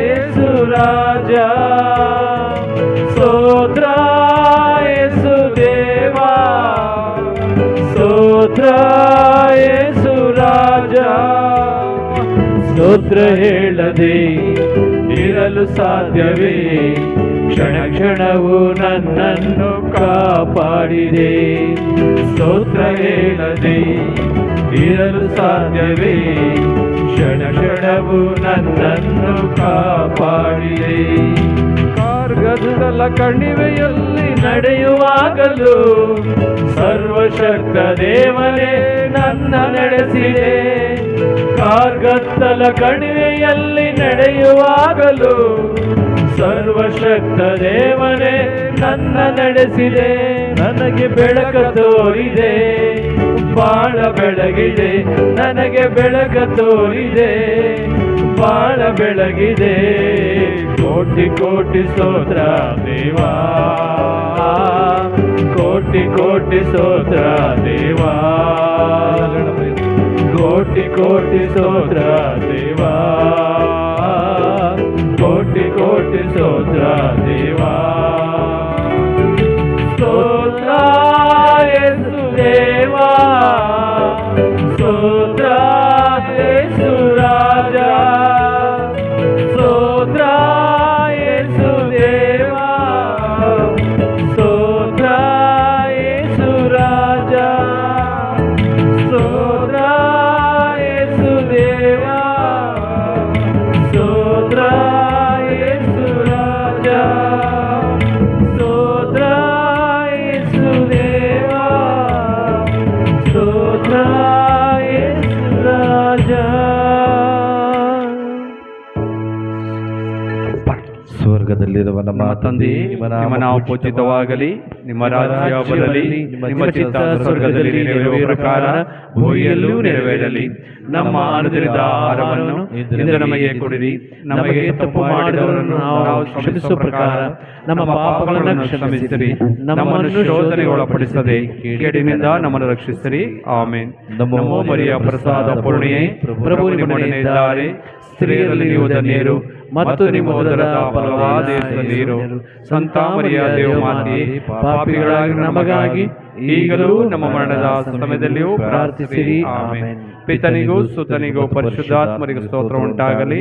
ಯೇಸು ರಾಜ, ಸ್ತೋತ್ರ ಯೇಸು ದೇವಾ, ಸ್ತೋತ್ರ ಯೇಸು ರಾಜ. ಸ್ತೋತ್ರ ಹೇಳದೆ ಇರಲು ಸಾಧ್ಯವೇ? ಕ್ಷಣ ಕ್ಷಣವು ನನ್ನನ್ನು ಕಾಪಾಡಿದೆ. ಸ್ತೋತ್ರ ಹೇಳದೆ ಇರಲು ಸಾಧ್ಯವೇ? ಕ್ಷಣ ಕ್ಷಣವು ನನ್ನನ್ನು ಕಾಪಾಡಿದೆ. ಕಾರ್ಗತ್ತಲ ಕಣಿವೆಯಲ್ಲಿ ನಡೆಯುವಾಗಲೂ ಸರ್ವಶಕ್ತ ದೇವನೇ ನನ್ನ ನಡೆಸಿದೆ. ಕಾರ್ಗತ್ತಲ ಕಣಿವೆಯಲ್ಲಿ ನಡೆಯುವಾಗಲೂ ಸರ್ವಶಕ್ತ ದೇವನೇ ನನ್ನ ನಡೆಸಿದೆ. ನನಗೆ ಬೆಳಕ ತೋರಿದೆ, ಬಾಳ ಬೆಳಗಿದೆ. ನನಗೆ ಬೆಳಕ ತೋರಿದೆ, ಬಾಳ ಬೆಳಗಿದೆ. ಕೋಟಿ ಕೋಟಿ ಸ್ತೋತ್ರ ದೇವಾ, ಕೋಟಿ ಕೋಟಿ ಸ್ತೋತ್ರ ದೇವಾ, ಕೋಟಿ ಕೋಟಿ ಸ್ತೋತ್ರ ದೇವಾ, ಕೋಟಿ ಕೋಟಿ ಸ್ತೋತ್ರ ದೇವಾ. ಸ್ತೋತ್ರ ಯೇಸು ದೇವಾ, ಸ್ತೋತ್ರ ಯೇಸು ರಾಜ, ಸ್ತೋತ್ರ ಯೇಸು ದೇವಾ, ಸ್ತೋತ್ರ ಯೇಸು ರಾಜ, ಸ್ತೋತ್ರ ಯೇಸು ದೇವಾ, ಸ್ತೋತ್ರ ಯೇಸು ರಾಜ, ಸ್ತೋತ್ರ ಯೇಸು ದೇವಾ, ಸ್ತೋತ್ರ ಯೇಸು ರಾಜ. ಸ್ವರ್ಗದಲ್ಲಿರುವ ನಮ್ಮ ತಂದೆ, ನಿಮ್ಮ ನಾಮ ಪೂಜಿತವಾಗಲಿ, ನಿಮ್ಮ ರಾಜ್ಯ ಬರಲಿ, ನಿಮ್ಮ ಚಿತ್ತ ಸ್ವರ್ಗದಲ್ಲಿ ನೆರವೇರುವ ಪ್ರಕಾರ ಭೂಮಿಯಲ್ಲೂ ನೆರವೇರಲಿ. ನಮ್ಮ ಅನುದಿನದ ಆಹಾರವನ್ನು ಇಂದು ನಮಗೆ ಕೊಡಿರಿ. ನಮಗೆ ತಪ್ಪು ಮಾಡಿದವರನ್ನು ನಾವು ಕ್ಷಮಿಸುವ ಪ್ರಕಾರ ನಮ್ಮ ಪಾಪಗಳನ್ನು ಕ್ಷಮಿಸಿರಿ. ನಮ್ಮನ್ನು ಶೋಧನೆಗೆ ಒಳಪಡಿಸದೆ ಕೇಡಿನಿಂದ ನಮ್ಮನ್ನು ರಕ್ಷಿಸಿರಿ. ಆಮೆನ್. ನಮೋ ಮರಿಯ ಪ್ರಸಾದ ಪೂರ್ಣಿಯೇ, ಪ್ರಭು ನಿಮ್ಮೊಡನೆ ಇದ್ದಾರೆ. ಸ್ತ್ರೀಯರಲ್ಲಿ ನೀವು ಧನ್ಯರು ಮತ್ತು ನಿಮ್ಮ ಉದರದ ಫಲವಾದ ಯೇಸು ಸಂತ ಮರಿಯ ದೇವಮಾತೆಯೇ, ಪಾಪಿಗಳಾಗಿ ನಮಗಾಗಿ ಈಗಲೂ ನಮ್ಮ ಮರಣದ ಸಮಯದಲ್ಲಿಯೂ ಪ್ರಾರ್ಥಿಸಿರಿ. ಆಮೆನ್. ಪಿತನಿಗೂ ಸುತನಿಗೂ ಪರಿಶುದ್ಧಾತ್ಮರಿಗೂ ಸ್ತೋತ್ರ ಉಂಟಾಗಲಿ.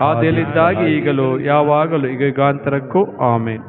ಆದಿಯಲ್ಲಿದ್ದಾಗಿ ಈಗಲೂ ಯಾವಾಗಲೂ ಈಗ ಯುಗಾಂತರಕ್ಕೂ ಆಮೇನ್.